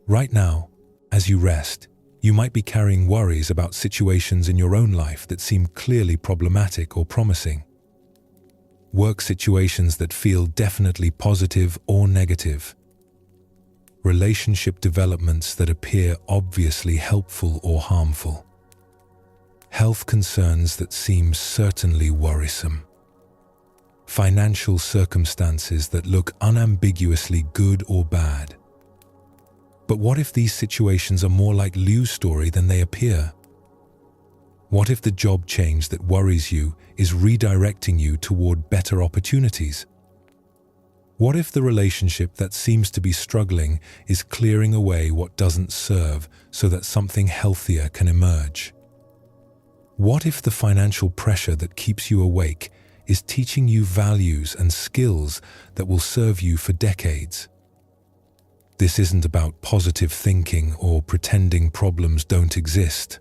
Right now, as you rest, you might be carrying worries about situations in your own life that seem clearly problematic or promising. Work situations that feel definitely positive or negative. Relationship developments that appear obviously helpful or harmful. Health concerns that seem certainly worrisome. Financial circumstances that look unambiguously good or bad. But what if these situations are more like Liu's story than they appear? What if the job change that worries you is redirecting you toward better opportunities? What if the relationship that seems to be struggling is clearing away what doesn't serve so that something healthier can emerge? What if the financial pressure that keeps you awake is teaching you values and skills that will serve you for decades? This isn't about positive thinking or pretending problems don't exist.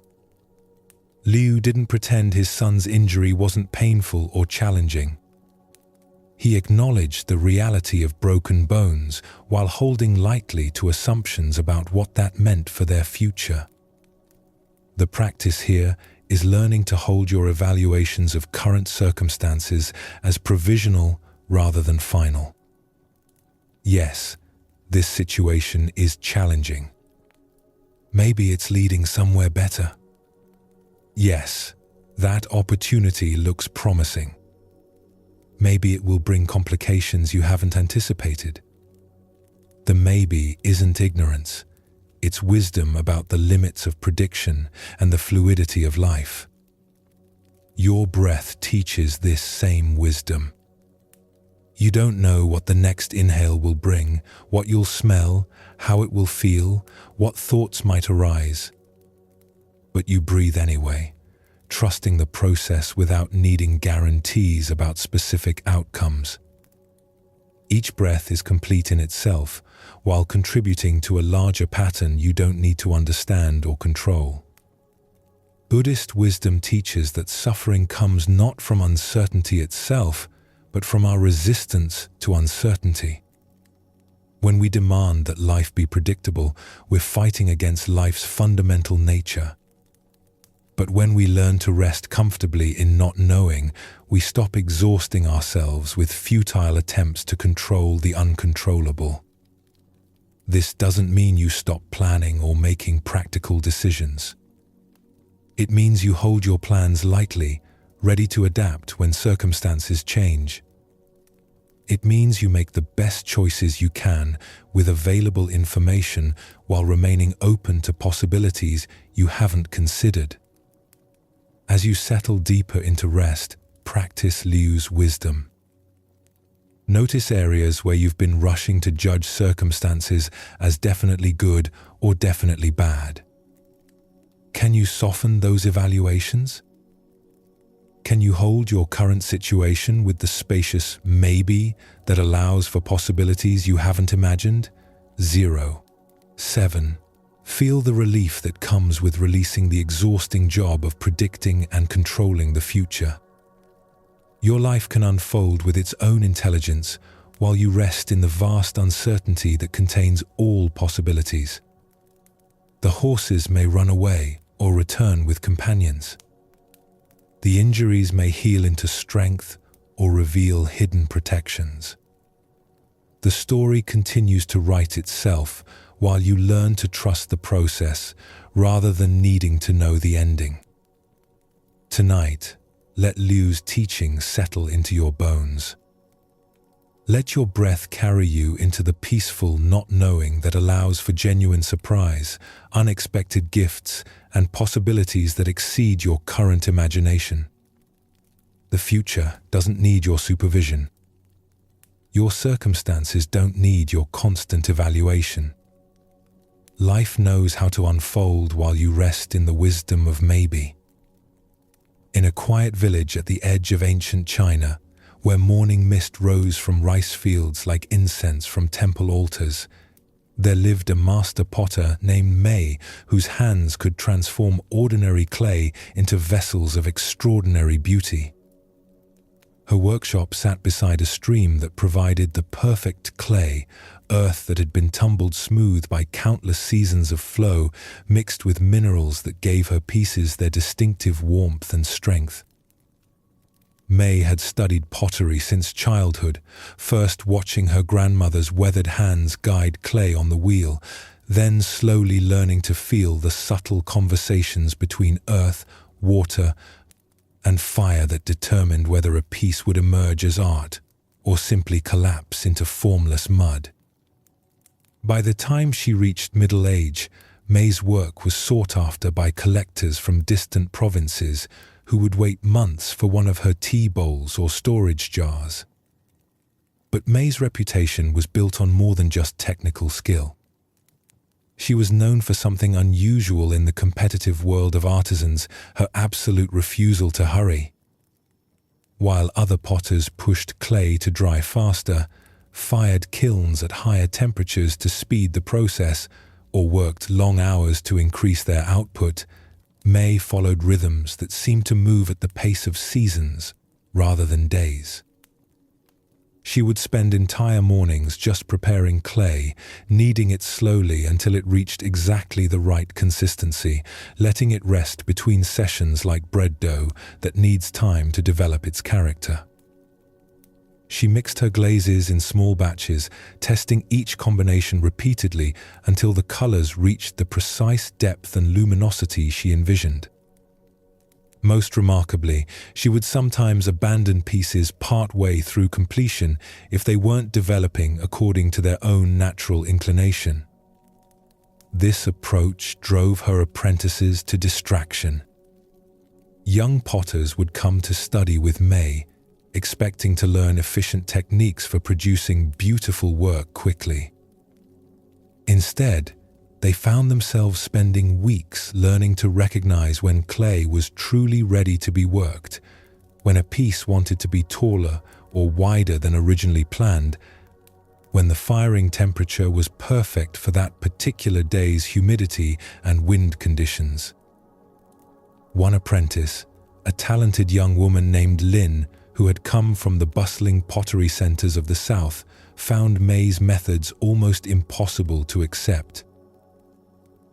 Liu didn't pretend his son's injury wasn't painful or challenging. He acknowledged the reality of broken bones while holding lightly to assumptions about what that meant for their future. The practice here is learning to hold your evaluations of current circumstances as provisional rather than final. Yes, this situation is challenging. Maybe it's leading somewhere better. Yes, that opportunity looks promising. Maybe it will bring complications you haven't anticipated. The maybe isn't ignorance. It's wisdom about the limits of prediction and the fluidity of life. Your breath teaches this same wisdom. You don't know what the next inhale will bring, what you'll smell, how it will feel, what thoughts might arise. But you breathe anyway, trusting the process without needing guarantees about specific outcomes. Each breath is complete in itself, while contributing to a larger pattern you don't need to understand or control. Buddhist wisdom teaches that suffering comes not from uncertainty itself, but from our resistance to uncertainty. When we demand that life be predictable, we're fighting against life's fundamental nature. But when we learn to rest comfortably in not knowing, we stop exhausting ourselves with futile attempts to control the uncontrollable. This doesn't mean you stop planning or making practical decisions. It means you hold your plans lightly, ready to adapt when circumstances change. It means you make the best choices you can with available information while remaining open to possibilities you haven't considered. As you settle deeper into rest, practice Liu's wisdom. Notice areas where you've been rushing to judge circumstances as definitely good or definitely bad. Can you soften those evaluations? Can you hold your current situation with the spacious maybe that allows for possibilities you haven't imagined? 0. 7. Feel the relief that comes with releasing the exhausting job of predicting and controlling the future. Your life can unfold with its own intelligence while you rest in the vast uncertainty that contains all possibilities. The horses may run away or return with companions. The injuries may heal into strength or reveal hidden protections. The story continues to write itself while you learn to trust the process rather than needing to know the ending. Tonight, let Liu's teaching settle into your bones. Let your breath carry you into the peaceful not knowing that allows for genuine surprise, unexpected gifts, and possibilities that exceed your current imagination. The future doesn't need your supervision. Your circumstances don't need your constant evaluation. Life knows how to unfold while you rest in the wisdom of maybe. In a quiet village at the edge of ancient China, where morning mist rose from rice fields like incense from temple altars, there lived a master potter named Mei, whose hands could transform ordinary clay into vessels of extraordinary beauty. Her workshop sat beside a stream that provided the perfect clay, earth that had been tumbled smooth by countless seasons of flow, mixed with minerals that gave her pieces their distinctive warmth and strength. Mei had studied pottery since childhood, first watching her grandmother's weathered hands guide clay on the wheel, then slowly learning to feel the subtle conversations between earth, water, and fire that determined whether a piece would emerge as art or simply collapse into formless mud. By the time she reached middle age, Mei's work was sought after by collectors from distant provinces who would wait months for one of her tea bowls or storage jars. But Mei's reputation was built on more than just technical skill. She was known for something unusual in the competitive world of artisans: her absolute refusal to hurry. While other potters pushed clay to dry faster, fired kilns at higher temperatures to speed the process, or worked long hours to increase their output, Mei followed rhythms that seemed to move at the pace of seasons rather than days. She would spend entire mornings just preparing clay, kneading it slowly until it reached exactly the right consistency, letting it rest between sessions like bread dough that needs time to develop its character. She mixed her glazes in small batches, testing each combination repeatedly until the colors reached the precise depth and luminosity she envisioned. Most remarkably, she would sometimes abandon pieces part-way through completion if they weren't developing according to their own natural inclination. This approach drove her apprentices to distraction. Young potters would come to study with Mei, expecting to learn efficient techniques for producing beautiful work quickly. Instead, they found themselves spending weeks learning to recognize when clay was truly ready to be worked, when a piece wanted to be taller or wider than originally planned, when the firing temperature was perfect for that particular day's humidity and wind conditions. One apprentice, a talented young woman named Lin, who had come from the bustling pottery centers of the South, found Mei's methods almost impossible to accept.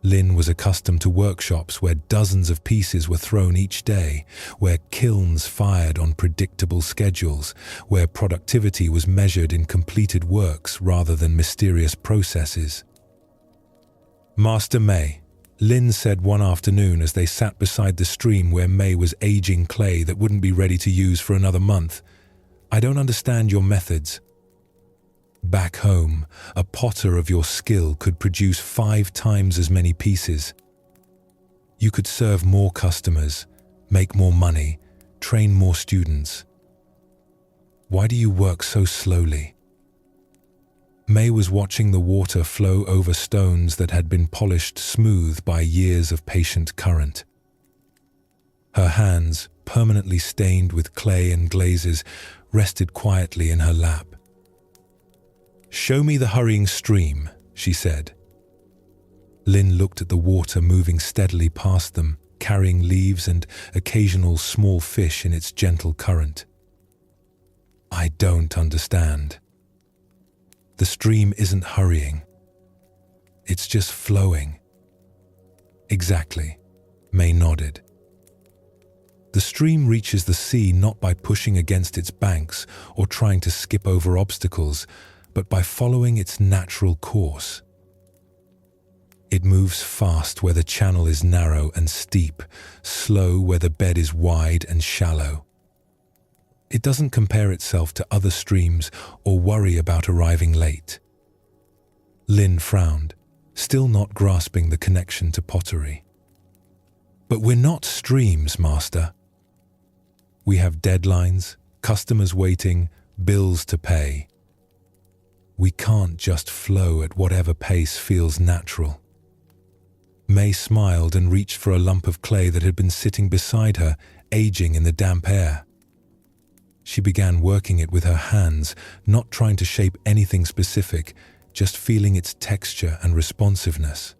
Lin was accustomed to workshops where dozens of pieces were thrown each day, where kilns fired on predictable schedules, where productivity was measured in completed works rather than mysterious processes. "Master Mei," Lin said one afternoon as they sat beside the stream where Mei was aging clay that wouldn't be ready to use for another month, "I don't understand your methods. Back home, a potter of your skill could produce 5 times as many pieces. You could serve more customers, make more money, train more students. Why do you work so slowly?" Mei was watching the water flow over stones that had been polished smooth by years of patient current. Her hands, permanently stained with clay and glazes, rested quietly in her lap. "Show me the hurrying stream," she said. Lin looked at the water moving steadily past them, carrying leaves and occasional small fish in its gentle current. "I don't understand. The stream isn't hurrying. It's just flowing." "Exactly," Mei nodded. "The stream reaches the sea not by pushing against its banks or trying to skip over obstacles, but by following its natural course. It moves fast where the channel is narrow and steep, slow where the bed is wide and shallow. It doesn't compare itself to other streams or worry about arriving late." Lin frowned, still not grasping the connection to pottery. "But we're not streams, Master. We have deadlines, customers waiting, bills to pay. We can't just flow at whatever pace feels natural." May smiled and reached for a lump of clay that had been sitting beside her, aging in the damp air. She began working it with her hands, not trying to shape anything specific, just feeling its texture and responsiveness.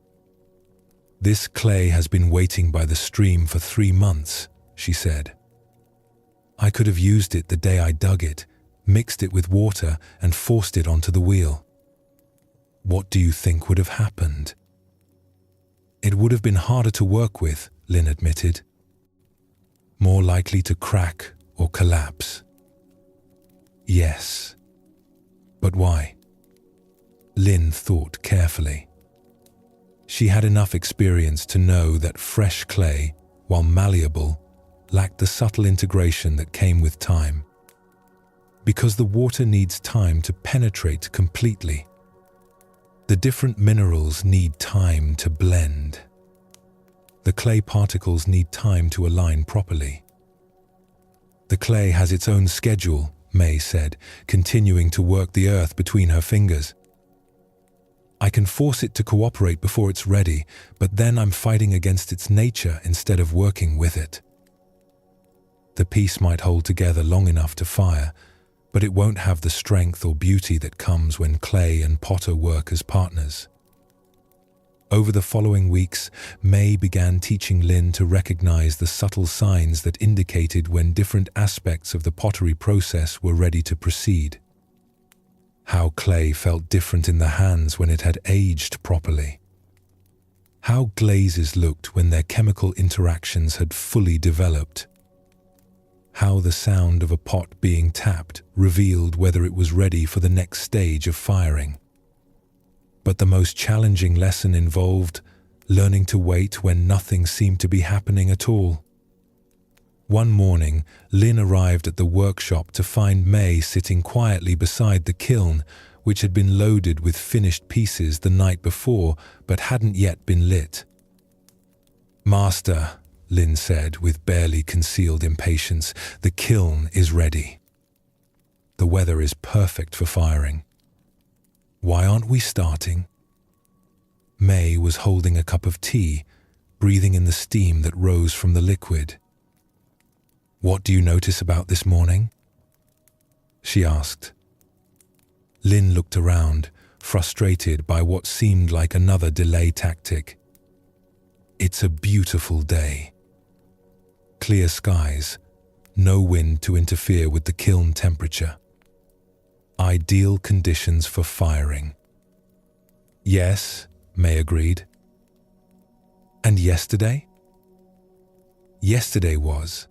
"This clay has been waiting by the stream for 3 months," she said. "I could have used it the day I dug it, mixed it with water and forced it onto the wheel. What do you think would have happened?" "It would have been harder to work with," Lynn admitted. "More likely to crack or collapse." "Yes. But why?" Lynn thought carefully. She had enough experience to know that fresh clay, while malleable, lacked the subtle integration that came with time. Because the water needs time to penetrate completely. The different minerals need time to blend. The clay particles need time to align properly. "The clay has its own schedule," May said, continuing to work the earth between her fingers. "I can force it to cooperate before it's ready, but then I'm fighting against its nature instead of working with it. The piece might hold together long enough to fire, but it won't have the strength or beauty that comes when clay and potter work as partners." Over the following weeks, May began teaching Lynn to recognize the subtle signs that indicated when different aspects of the pottery process were ready to proceed. How clay felt different in the hands when it had aged properly. How glazes looked when their chemical interactions had fully developed. How the sound of a pot being tapped revealed whether it was ready for the next stage of firing. But the most challenging lesson involved learning to wait when nothing seemed to be happening at all. One morning, Lynn arrived at the workshop to find May sitting quietly beside the kiln, which had been loaded with finished pieces the night before but hadn't yet been lit. "Master," Lynn said with barely concealed impatience, "the kiln is ready. The weather is perfect for firing. Why aren't we starting?" May was holding a cup of tea, breathing in the steam that rose from the liquid. "What do you notice about this morning?" she asked. Lynn looked around, frustrated by what seemed like another delay tactic. "It's a beautiful day. Clear skies, no wind to interfere with the kiln temperature. Ideal conditions for firing." "Yes," May agreed. "And yesterday?" "Yesterday was.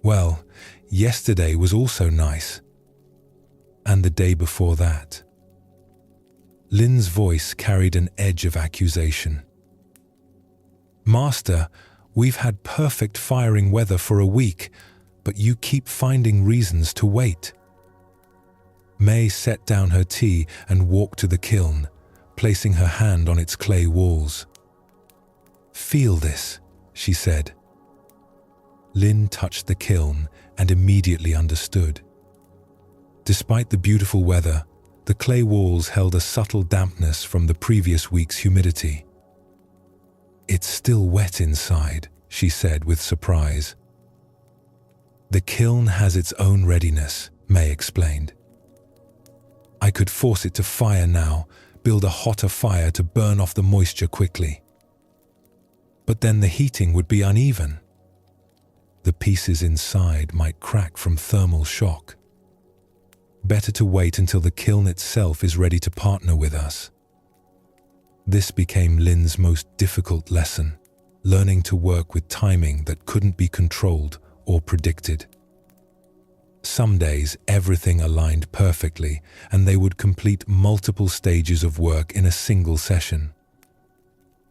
Well, yesterday was also nice. And the day before that." Lynn's voice carried an edge of accusation. "Master, we've had perfect firing weather for a week, but you keep finding reasons to wait." May set down her tea and walked to the kiln, placing her hand on its clay walls. "Feel this," she said. Lynn touched the kiln and immediately understood. Despite the beautiful weather, the clay walls held a subtle dampness from the previous week's humidity. "It's still wet inside," she said with surprise. "The kiln has its own readiness," May explained. "I could force it to fire now, build a hotter fire to burn off the moisture quickly. But then the heating would be uneven. The pieces inside might crack from thermal shock. Better to wait until the kiln itself is ready to partner with us." This became Lynn's most difficult lesson, learning to work with timing that couldn't be controlled or predicted. Some days everything aligned perfectly and they would complete multiple stages of work in a single session.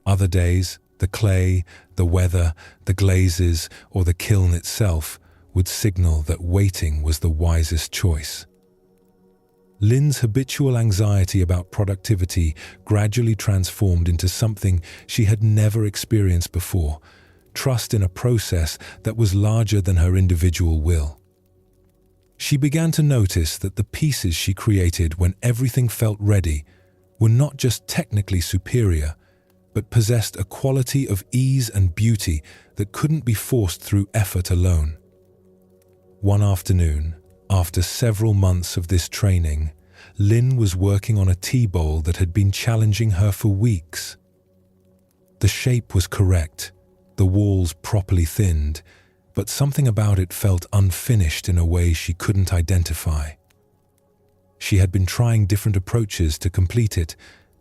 Other days, the clay, the weather, the glazes, or the kiln itself would signal that waiting was the wisest choice. Lynn's habitual anxiety about productivity gradually transformed into something she had never experienced before, trust in a process that was larger than her individual will. She began to notice that the pieces she created when everything felt ready were not just technically superior, but possessed a quality of ease and beauty that couldn't be forced through effort alone. One afternoon, after several months of this training, Lynn was working on a tea bowl that had been challenging her for weeks. The shape was correct, the walls properly thinned, but something about it felt unfinished in a way she couldn't identify. She had been trying different approaches to complete it,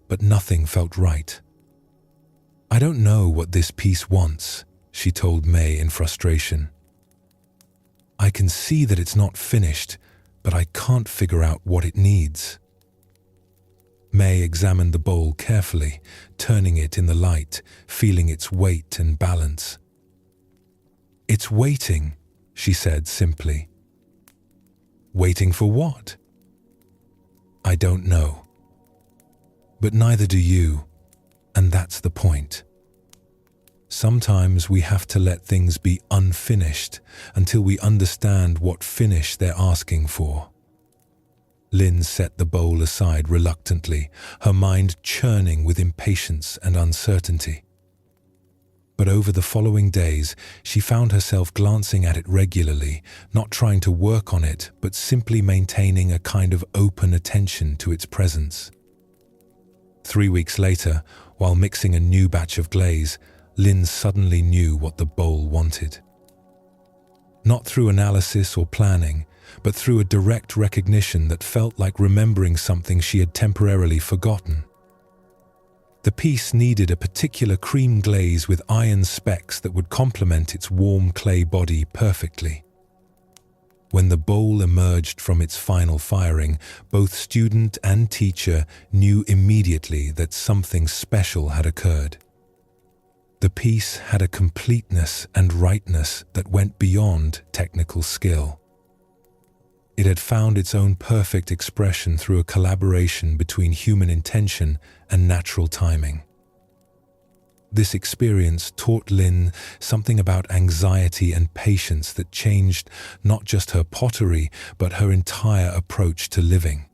but nothing felt right. "I don't know what this piece wants," she told May in frustration. "I can see that it's not finished, but I can't figure out what it needs." May examined the bowl carefully, turning it in the light, feeling its weight and balance. "It's waiting," she said simply. "Waiting for what?" "I don't know. But neither do you, and that's the point. Sometimes we have to let things be unfinished until we understand what finish they're asking for." Lynn set the bowl aside reluctantly, her mind churning with impatience and uncertainty. But over the following days, she found herself glancing at it regularly, not trying to work on it, but simply maintaining a kind of open attention to its presence. 3 weeks later, while mixing a new batch of glaze, Lynn suddenly knew what the bowl wanted. Not through analysis or planning, but through a direct recognition that felt like remembering something she had temporarily forgotten. The piece needed a particular cream glaze with iron specks that would complement its warm clay body perfectly. When the bowl emerged from its final firing, both student and teacher knew immediately that something special had occurred. The piece had a completeness and rightness that went beyond technical skill. It had found its own perfect expression through a collaboration between human intention and natural timing. This experience taught Lynn something about anxiety and patience that changed not just her pottery, but her entire approach to living.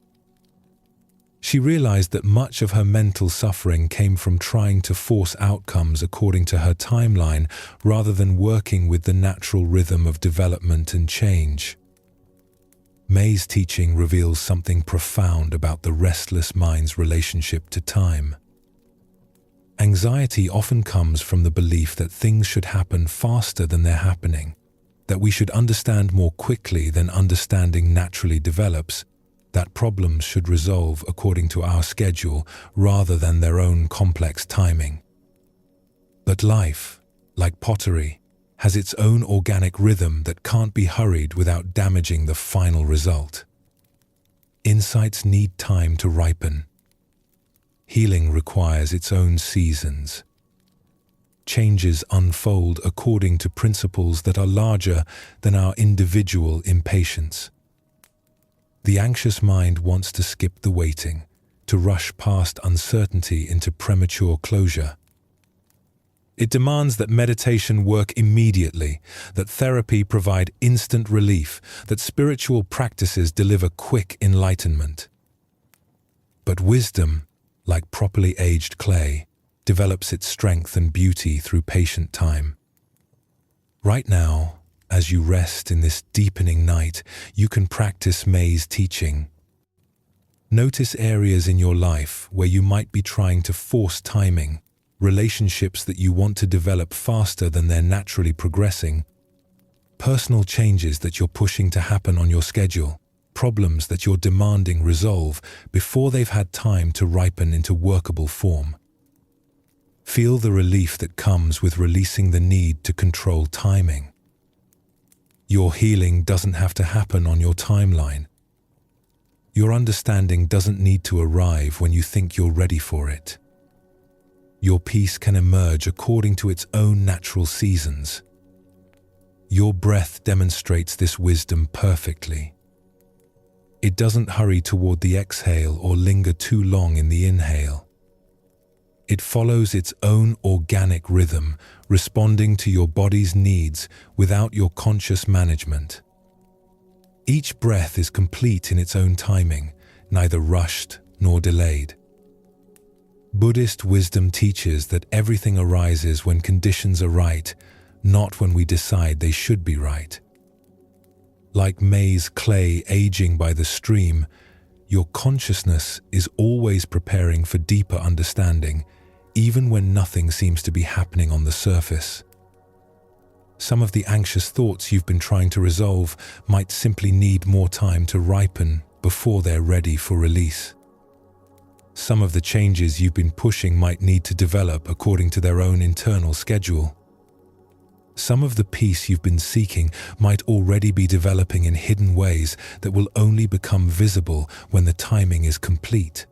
She realized that much of her mental suffering came from trying to force outcomes according to her timeline rather than working with the natural rhythm of development and change. May's teaching reveals something profound about the restless mind's relationship to time. Anxiety often comes from the belief that things should happen faster than they're happening, that we should understand more quickly than understanding naturally develops, that problems should resolve according to our schedule rather than their own complex timing. But life, like pottery, has its own organic rhythm that can't be hurried without damaging the final result. Insights need time to ripen. Healing requires its own seasons. Changes unfold according to principles that are larger than our individual impatience. The anxious mind wants to skip the waiting, to rush past uncertainty into premature closure. It demands that meditation work immediately, that therapy provide instant relief, that spiritual practices deliver quick enlightenment. But wisdom, like properly aged clay, develops its strength and beauty through patient time. Right now, as you rest in this deepening night, you can practice May's teaching. Notice areas in your life where you might be trying to force timing, relationships that you want to develop faster than they're naturally progressing, personal changes that you're pushing to happen on your schedule, problems that you're demanding resolve before they've had time to ripen into workable form. Feel the relief that comes with releasing the need to control timing. Your healing doesn't have to happen on your timeline. Your understanding doesn't need to arrive when you think you're ready for it. Your peace can emerge according to its own natural seasons. Your breath demonstrates this wisdom perfectly. It doesn't hurry toward the exhale or linger too long in the inhale. It follows its own organic rhythm, responding to your body's needs without your conscious management. Each breath is complete in its own timing, neither rushed nor delayed. Buddhist wisdom teaches that everything arises when conditions are right, not when we decide they should be right. Like maize clay aging by the stream, your consciousness is always preparing for deeper understanding, even when nothing seems to be happening on the surface. Some of the anxious thoughts you've been trying to resolve might simply need more time to ripen before they're ready for release. Some of the changes you've been pushing might need to develop according to their own internal schedule. Some of the peace you've been seeking might already be developing in hidden ways that will only become visible when the timing is complete.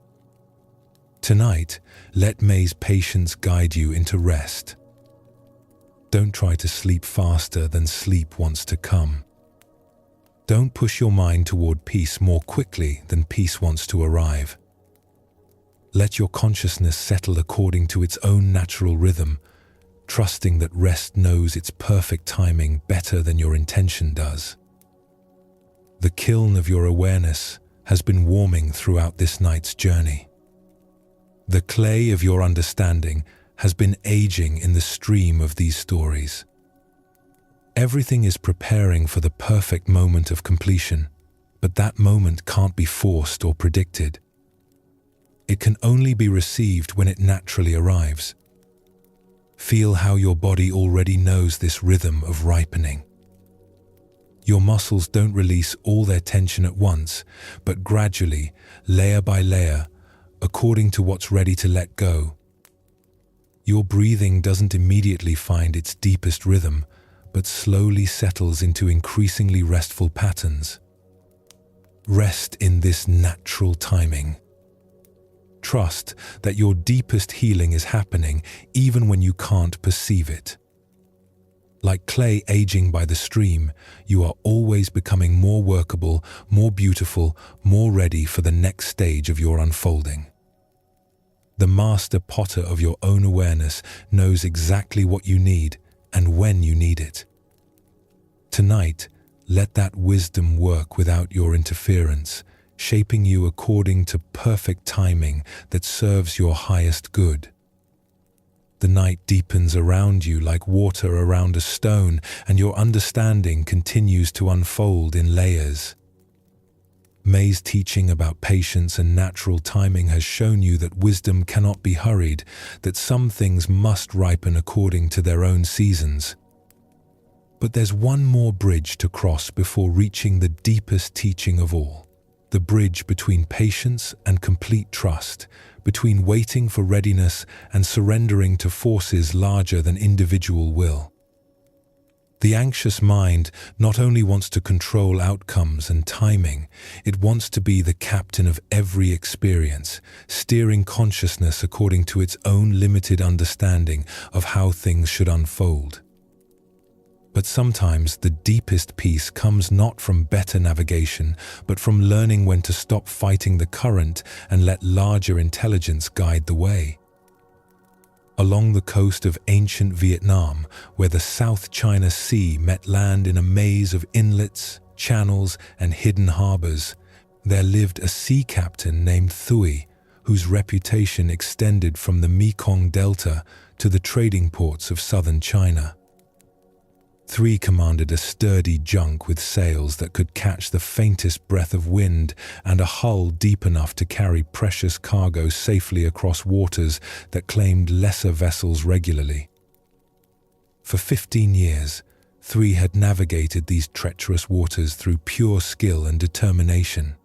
Tonight, let May's patience guide you into rest. Don't try to sleep faster than sleep wants to come. Don't push your mind toward peace more quickly than peace wants to arrive. Let your consciousness settle according to its own natural rhythm, trusting that rest knows its perfect timing better than your intention does. The kiln of your awareness has been warming throughout this night's journey. The clay of your understanding has been aging in the stream of these stories. Everything is preparing for the perfect moment of completion, but that moment can't be forced or predicted. It can only be received when it naturally arrives. Feel how your body already knows this rhythm of ripening. Your muscles don't release all their tension at once, but gradually, layer by layer, according to what's ready to let go. Your breathing doesn't immediately find its deepest rhythm, but slowly settles into increasingly restful patterns. Rest in this natural timing. Trust that your deepest healing is happening even when you can't perceive it. Like clay aging by the stream, you are always becoming more workable, more beautiful, more ready for the next stage of your unfolding. The master potter of your own awareness knows exactly what you need and when you need it. Tonight, let that wisdom work without your interference, shaping you according to perfect timing that serves your highest good. The night deepens around you like water around a stone, and your understanding continues to unfold in layers. May's teaching about patience and natural timing has shown you that wisdom cannot be hurried, that some things must ripen according to their own seasons. But there's one more bridge to cross before reaching the deepest teaching of all. The bridge between patience and complete trust, between waiting for readiness and surrendering to forces larger than individual will. The anxious mind not only wants to control outcomes and timing, it wants to be the captain of every experience, steering consciousness according to its own limited understanding of how things should unfold. But sometimes the deepest peace comes not from better navigation, but from learning when to stop fighting the current and let larger intelligence guide the way. Along the coast of ancient Vietnam, where the South China Sea met land in a maze of inlets, channels, and hidden harbors, there lived a sea captain named Thuy, whose reputation extended from the Mekong Delta to the trading ports of southern China. Thuy commanded a sturdy junk with sails that could catch the faintest breath of wind and a hull deep enough to carry precious cargo safely across waters that claimed lesser vessels regularly. For 15 years, Thuy had navigated these treacherous waters through pure skill and determination.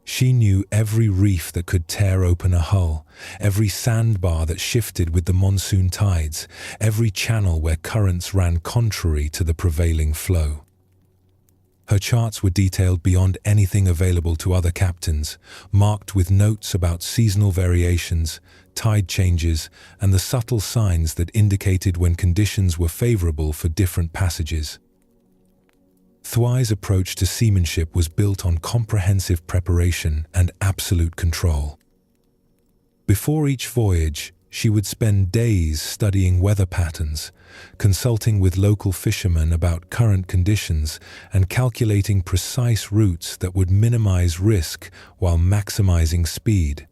She knew every reef that could tear open a hull, every sandbar that shifted with the monsoon tides, every channel where currents ran contrary to the prevailing flow. Her charts were detailed beyond anything available to other captains, marked with notes about seasonal variations, tide changes, and the subtle signs that indicated when conditions were favorable for different passages. Thuy's approach to seamanship was built on comprehensive preparation and absolute control. Before each voyage, she would spend days studying weather patterns, consulting with local fishermen about current conditions, and calculating precise routes that would minimize risk while maximizing speed.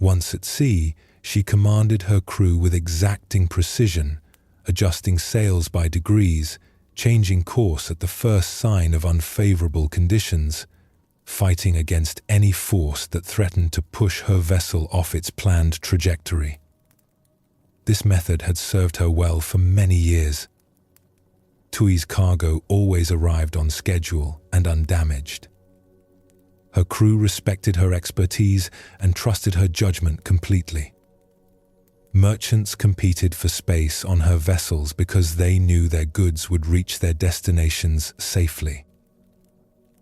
Once at sea, she commanded her crew with exacting precision, adjusting sails by degrees, changing course at the first sign of unfavorable conditions, fighting against any force that threatened to push her vessel off its planned trajectory. This method had served her well for many years. Thui's cargo always arrived on schedule and undamaged. Her crew respected her expertise and trusted her judgment completely. Merchants competed for space on her vessels because they knew their goods would reach their destinations safely.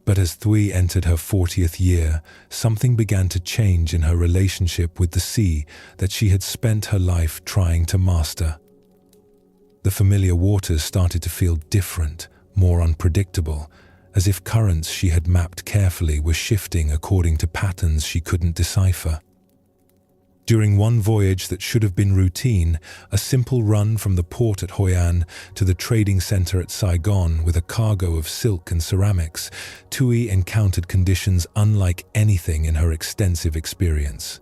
But as Thui entered her 40th year, something began to change in her relationship with the sea that she had spent her life trying to master. The familiar waters started to feel different, more unpredictable, as if currents she had mapped carefully were shifting according to patterns she couldn't decipher. During one voyage that should have been routine, a simple run from the port at Hoi An to the trading center at Saigon with a cargo of silk and ceramics, Thui encountered conditions unlike anything in her extensive experience.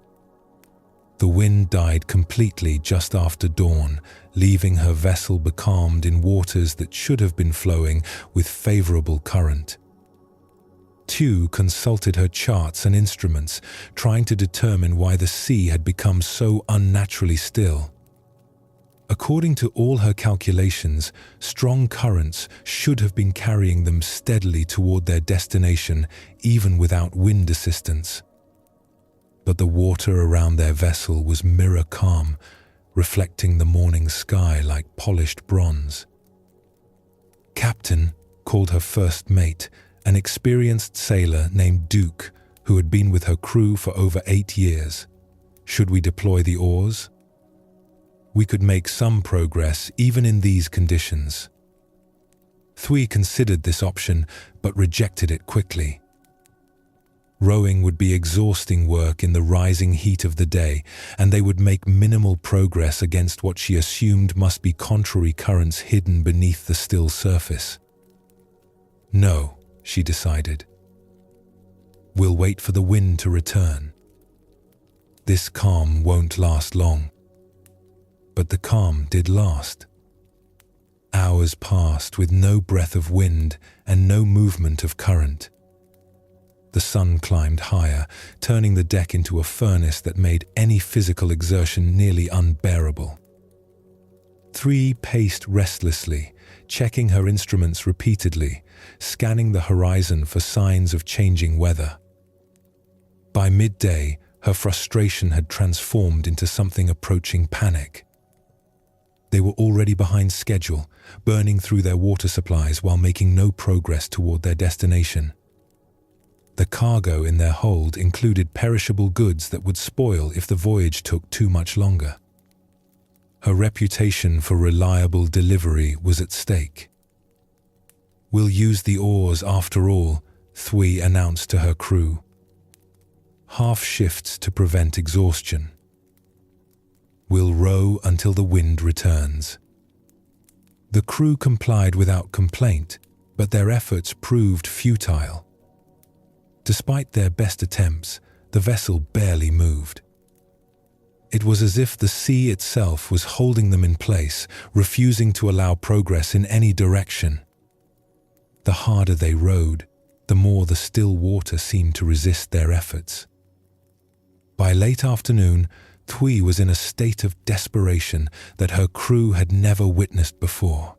The wind died completely just after dawn, leaving her vessel becalmed in waters that should have been flowing with favorable current. Tu consulted her charts and instruments, trying to determine why the sea had become so unnaturally still. According to all her calculations, strong currents should have been carrying them steadily toward their destination, even without wind assistance. But the water around their vessel was mirror calm, reflecting the morning sky like polished bronze. Captain called her first mate, an experienced sailor named Duke, who had been with her crew for over 8 years. Should we deploy the oars? We could make some progress even in these conditions. Thui considered this option, but rejected it quickly. Rowing would be exhausting work in the rising heat of the day, and they would make minimal progress against what she assumed must be contrary currents hidden beneath the still surface. No, she decided. We'll wait for the wind to return. This calm won't last long. But the calm did last. Hours passed with no breath of wind and no movement of current. The sun climbed higher, turning the deck into a furnace that made any physical exertion nearly unbearable. Thui paced restlessly, checking her instruments repeatedly, scanning the horizon for signs of changing weather. By midday, her frustration had transformed into something approaching panic. They were already behind schedule, burning through their water supplies while making no progress toward their destination. The cargo in their hold included perishable goods that would spoil if the voyage took too much longer. Her reputation for reliable delivery was at stake. "We'll use the oars after all," Thui announced to her crew. "Half shifts to prevent exhaustion. We'll row until the wind returns." The crew complied without complaint, but their efforts proved futile. Despite their best attempts, the vessel barely moved. It was as if the sea itself was holding them in place, refusing to allow progress in any direction. The harder they rowed, the more the still water seemed to resist their efforts. By late afternoon, Thui was in a state of desperation that her crew had never witnessed before.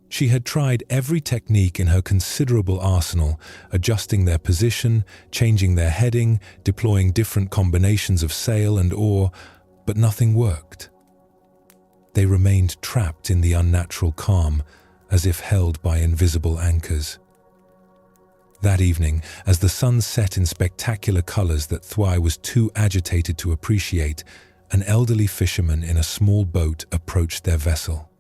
She had tried every technique in her considerable arsenal, adjusting their position, changing their heading, deploying different combinations of sail and oar, but nothing worked. They remained trapped in the unnatural calm, as if held by invisible anchors. That evening, as the sun set in spectacular colors that Thui was too agitated to appreciate, an elderly fisherman in a small boat approached their vessel.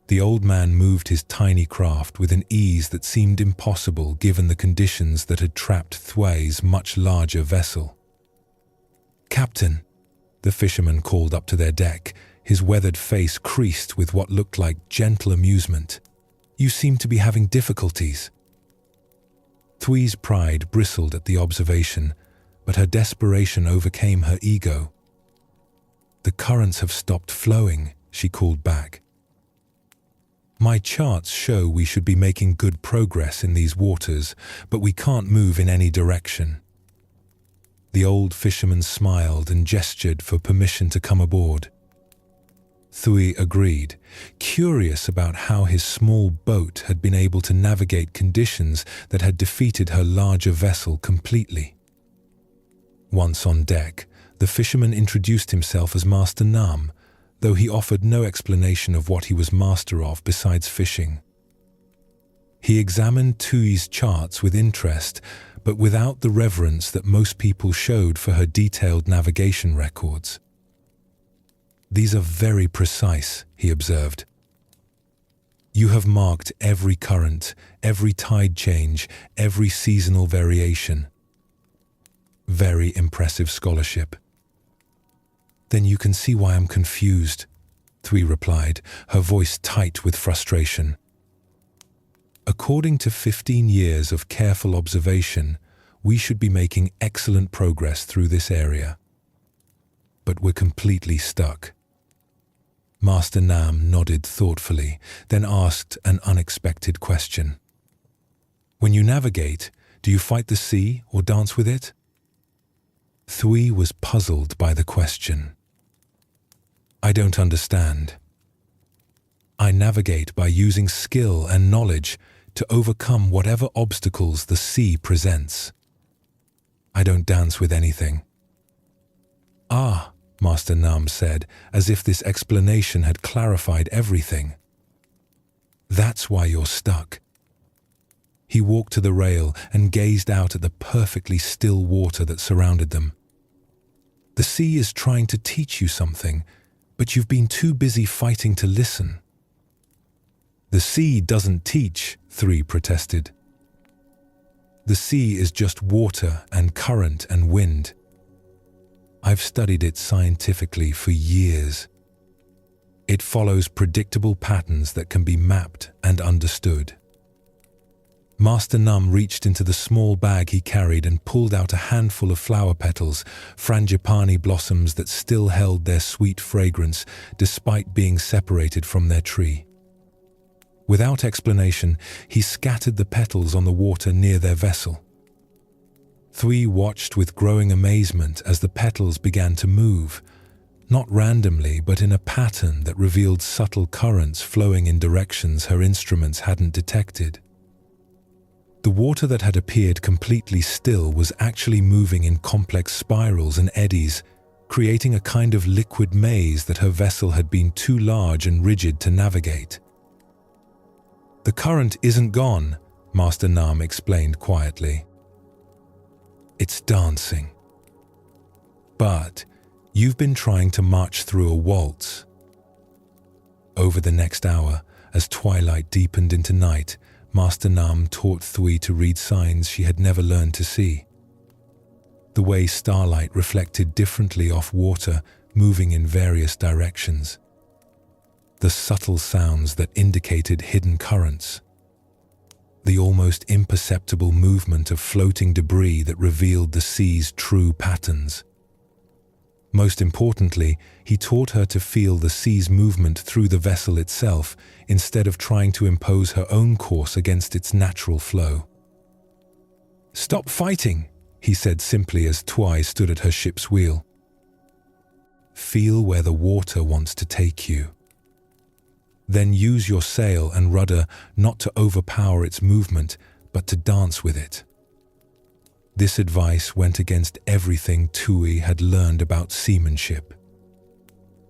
The old man moved his tiny craft with an ease that seemed impossible given the conditions that had trapped Thui's much larger vessel. "Captain," the fisherman called up to their deck, his weathered face creased with what looked like gentle amusement. "You seem to be having difficulties." Thui's pride bristled at the observation, but her desperation overcame her ego. "The currents have stopped flowing," she called back. "My charts show we should be making good progress in these waters, but we can't move in any direction." The old fisherman smiled and gestured for permission to come aboard. Thui agreed, curious about how his small boat had been able to navigate conditions that had defeated her larger vessel completely. Once on deck, the fisherman introduced himself as Master Nam, though he offered no explanation of what he was master of besides fishing. He examined Thui's charts with interest, but without the reverence that most people showed for her detailed navigation records. "These are very precise," he observed. "You have marked every current, every tide change, every seasonal variation. Very impressive scholarship." "Then you can see why I'm confused," Thui replied, her voice tight with frustration. "According to 15 years of careful observation, we should be making excellent progress through this area. But we're completely stuck." Master Nam nodded thoughtfully, then asked an unexpected question. "When you navigate, do you fight the sea or dance with it?" Thui was puzzled by the question. "I don't understand. I navigate by using skill and knowledge to overcome whatever obstacles the sea presents. I don't dance with anything." "Ah," Master Nam said, as if this explanation had clarified everything. "That's why you're stuck." He walked to the rail and gazed out at the perfectly still water that surrounded them. "The sea is trying to teach you something, but you've been too busy fighting to listen." "The sea doesn't teach," Thui protested. "The sea is just water and current and wind. I've studied it scientifically for years. It follows predictable patterns that can be mapped and understood." Master Nam reached into the small bag he carried and pulled out a handful of flower petals, frangipani blossoms that still held their sweet fragrance despite being separated from their tree. Without explanation, he scattered the petals on the water near their vessel. Thui watched with growing amazement as the petals began to move, not randomly but in a pattern that revealed subtle currents flowing in directions her instruments hadn't detected. The water that had appeared completely still was actually moving in complex spirals and eddies, creating a kind of liquid maze that her vessel had been too large and rigid to navigate. "The current isn't gone," Master Nam explained quietly. "It's dancing. But you've been trying to march through a waltz." Over the next hour, as twilight deepened into night, Master Nam taught Thui to read signs she had never learned to see. The way starlight reflected differently off water, moving in various directions. The subtle sounds that indicated hidden currents. The almost imperceptible movement of floating debris that revealed the sea's true patterns. Most importantly, he taught her to feel the sea's movement through the vessel itself instead of trying to impose her own course against its natural flow. "Stop fighting," he said simply as Thui stood at her ship's wheel. "Feel where the water wants to take you. Then use your sail and rudder not to overpower its movement, but to dance with it." This advice went against everything Thui had learned about seamanship.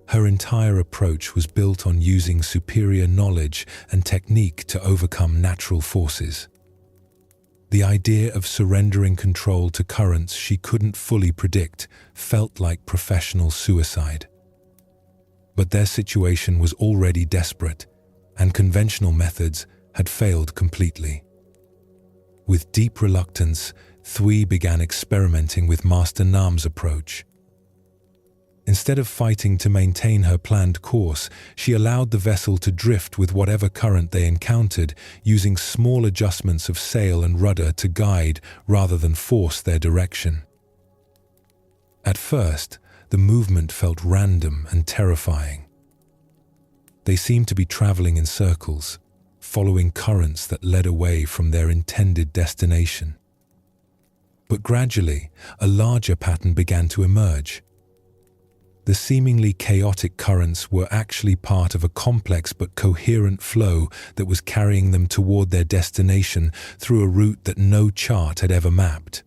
Her entire approach was built on using superior knowledge and technique to overcome natural forces. The idea of surrendering control to currents she couldn't fully predict felt like professional suicide. But their situation was already desperate, and conventional methods had failed completely. With deep reluctance, Thui began experimenting with Master Nam's approach. Instead of fighting to maintain her planned course, she allowed the vessel to drift with whatever current they encountered, using small adjustments of sail and rudder to guide rather than force their direction. At first, the movement felt random and terrifying. They seemed to be traveling in circles, following currents that led away from their intended destination. But gradually, a larger pattern began to emerge. The seemingly chaotic currents were actually part of a complex but coherent flow that was carrying them toward their destination through a route that no chart had ever mapped.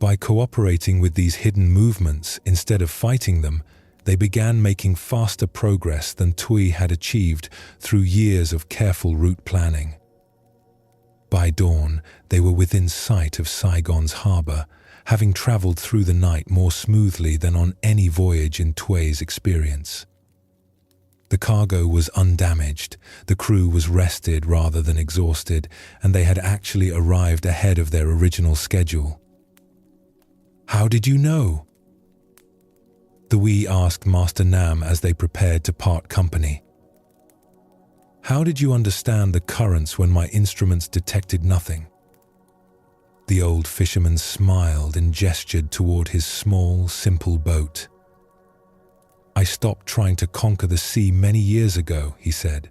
By cooperating with these hidden movements instead of fighting them, they began making faster progress than Tui had achieved through years of careful route planning. By dawn, they were within sight of Saigon's harbor, having traveled through the night more smoothly than on any voyage in Tui's experience. The cargo was undamaged, the crew was rested rather than exhausted, and they had actually arrived ahead of their original schedule. "How did you know?" Tui asked Master Nam as they prepared to part company. "How did you understand the currents when my instruments detected nothing?" The old fisherman smiled and gestured toward his small, simple boat. "I stopped trying to conquer the sea many years ago," he said.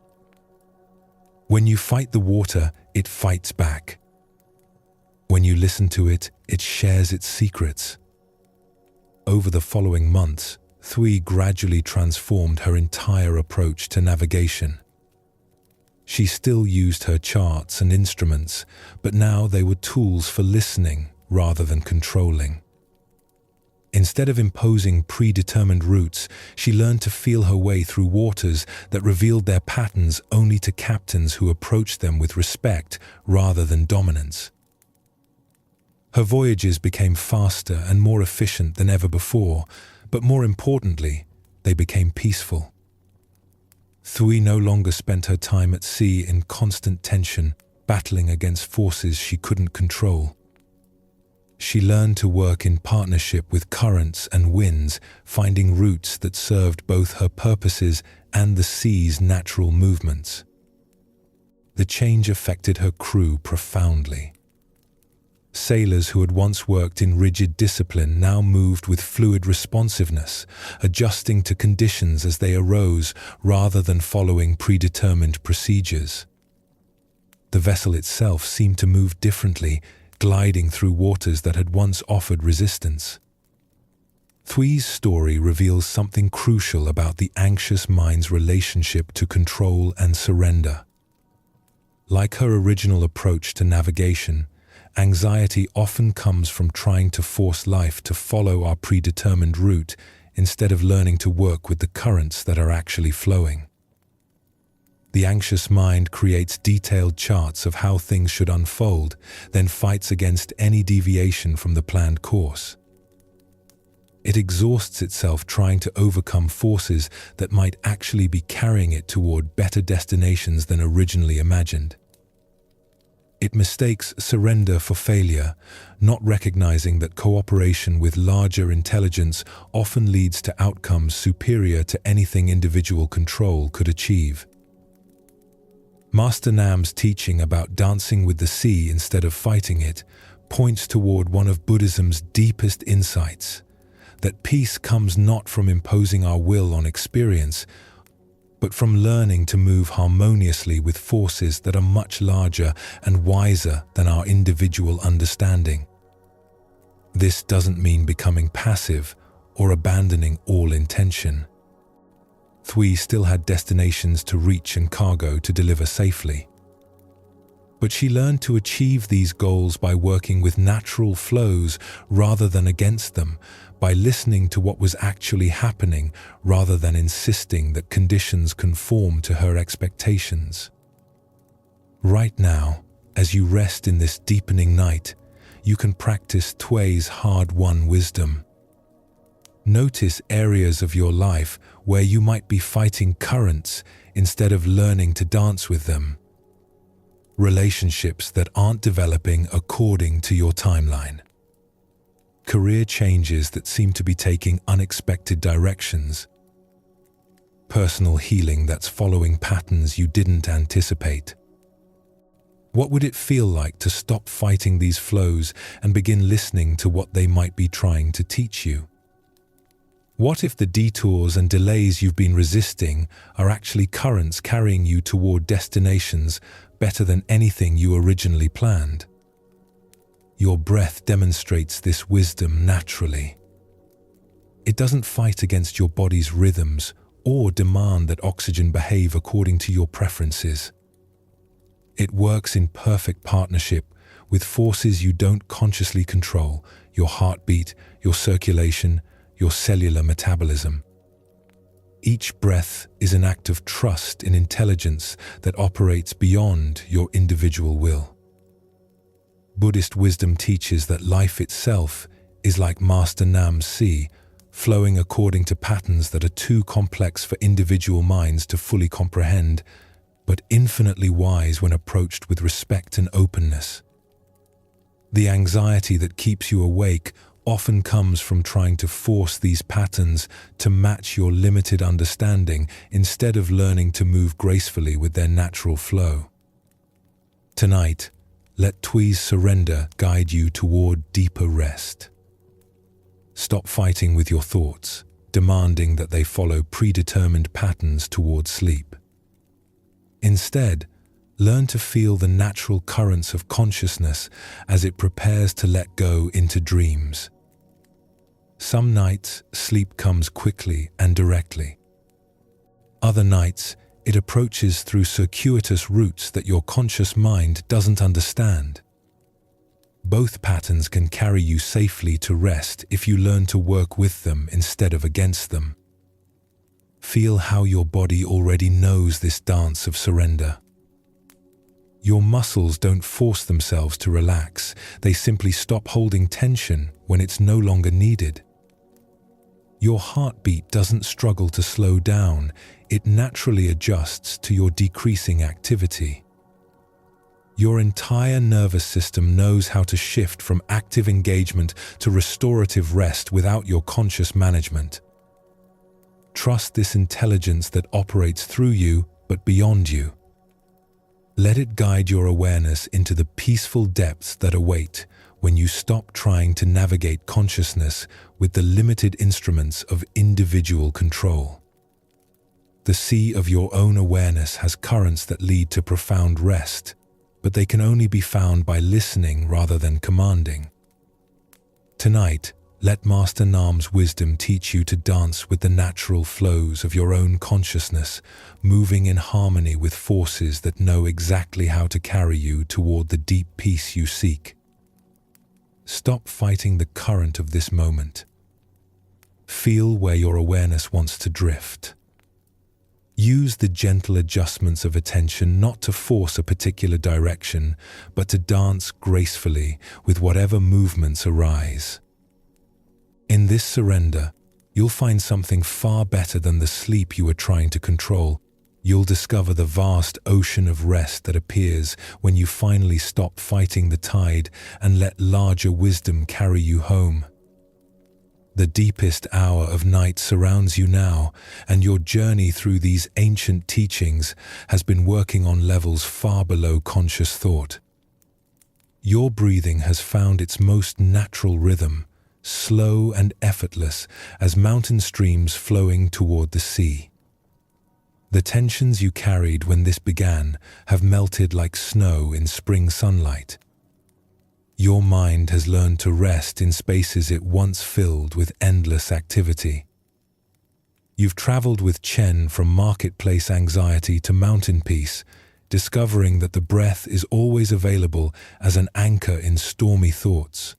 "When you fight the water, it fights back. When you listen to it, it shares its secrets." Over the following months, Thui gradually transformed her entire approach to navigation. She still used her charts and instruments, but now they were tools for listening rather than controlling. Instead of imposing predetermined routes, she learned to feel her way through waters that revealed their patterns only to captains who approached them with respect rather than dominance. Her voyages became faster and more efficient than ever before, but more importantly, they became peaceful. Thui no longer spent her time at sea in constant tension, battling against forces she couldn't control. She learned to work in partnership with currents and winds, finding routes that served both her purposes and the sea's natural movements. The change affected her crew profoundly. Sailors who had once worked in rigid discipline now moved with fluid responsiveness, adjusting to conditions as they arose rather than following predetermined procedures. The vessel itself seemed to move differently, gliding through waters that had once offered resistance. Thui's story reveals something crucial about the anxious mind's relationship to control and surrender. Like her original approach to navigation, anxiety often comes from trying to force life to follow our predetermined route instead of learning to work with the currents that are actually flowing. The anxious mind creates detailed charts of how things should unfold, then fights against any deviation from the planned course. It exhausts itself trying to overcome forces that might actually be carrying it toward better destinations than originally imagined. It mistakes surrender for failure, not recognizing that cooperation with larger intelligence often leads to outcomes superior to anything individual control could achieve. Master Nam's teaching about dancing with the sea instead of fighting it points toward one of Buddhism's deepest insights, that peace comes not from imposing our will on experience, but from learning to move harmoniously with forces that are much larger and wiser than our individual understanding. This doesn't mean becoming passive or abandoning all intention. Thui still had destinations to reach and cargo to deliver safely. But she learned to achieve these goals by working with natural flows rather than against them, by listening to what was actually happening rather than insisting that conditions conform to her expectations. Right now, as you rest in this deepening night, you can practice Tui's hard-won wisdom. Notice areas of your life where you might be fighting currents instead of learning to dance with them. Relationships that aren't developing according to your timeline. Career changes that seem to be taking unexpected directions. Personal healing that's following patterns you didn't anticipate. What would it feel like to stop fighting these flows and begin listening to what they might be trying to teach you? What if the detours and delays you've been resisting are actually currents carrying you toward destinations better than anything you originally planned? Your breath demonstrates this wisdom naturally. It doesn't fight against your body's rhythms or demand that oxygen behave according to your preferences. It works in perfect partnership with forces you don't consciously control: your heartbeat, your circulation, your cellular metabolism. Each breath is an act of trust in intelligence that operates beyond your individual will. Buddhist wisdom teaches that life itself is like Master Nam's sea, flowing according to patterns that are too complex for individual minds to fully comprehend, but infinitely wise when approached with respect and openness. The anxiety that keeps you awake often comes from trying to force these patterns to match your limited understanding instead of learning to move gracefully with their natural flow. Tonight, let Tui's surrender guide you toward deeper rest. Stop fighting with your thoughts, demanding that they follow predetermined patterns toward sleep. Instead, learn to feel the natural currents of consciousness as it prepares to let go into dreams. Some nights, sleep comes quickly and directly. Other nights, it approaches through circuitous routes that your conscious mind doesn't understand. Both patterns can carry you safely to rest if you learn to work with them instead of against them. Feel how your body already knows this dance of surrender. Your muscles don't force themselves to relax, they simply stop holding tension when it's no longer needed. Your heartbeat doesn't struggle to slow down, it naturally adjusts to your decreasing activity. Your entire nervous system knows how to shift from active engagement to restorative rest without your conscious management. Trust this intelligence that operates through you but beyond you. Let it guide your awareness into the peaceful depths that await when you stop trying to navigate consciousness with the limited instruments of individual control. The sea of your own awareness has currents that lead to profound rest, but they can only be found by listening rather than commanding. Tonight, let Master Nam's wisdom teach you to dance with the natural flows of your own consciousness, moving in harmony with forces that know exactly how to carry you toward the deep peace you seek. Stop fighting the current of this moment. Feel where your awareness wants to drift. Use the gentle adjustments of attention not to force a particular direction, but to dance gracefully with whatever movements arise. In this surrender, you'll find something far better than the sleep you are trying to control. You'll discover the vast ocean of rest that appears when you finally stop fighting the tide and let larger wisdom carry you home. The deepest hour of night surrounds you now, and your journey through these ancient teachings has been working on levels far below conscious thought. Your breathing has found its most natural rhythm, slow and effortless as mountain streams flowing toward the sea. The tensions you carried when this began have melted like snow in spring sunlight. Your mind has learned to rest in spaces it once filled with endless activity. You've traveled with Chen from marketplace anxiety to mountain peace, discovering that the breath is always available as an anchor in stormy thoughts.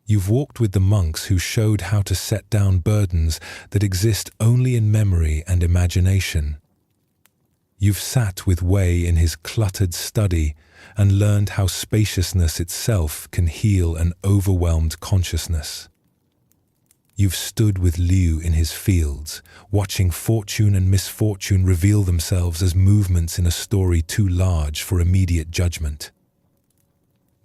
You've walked with the monks who showed how to set down burdens that exist only in memory and imagination. You've sat with Wei in his cluttered study and learned how spaciousness itself can heal an overwhelmed consciousness. You've stood with Liu in his fields, watching fortune and misfortune reveal themselves as movements in a story too large for immediate judgment.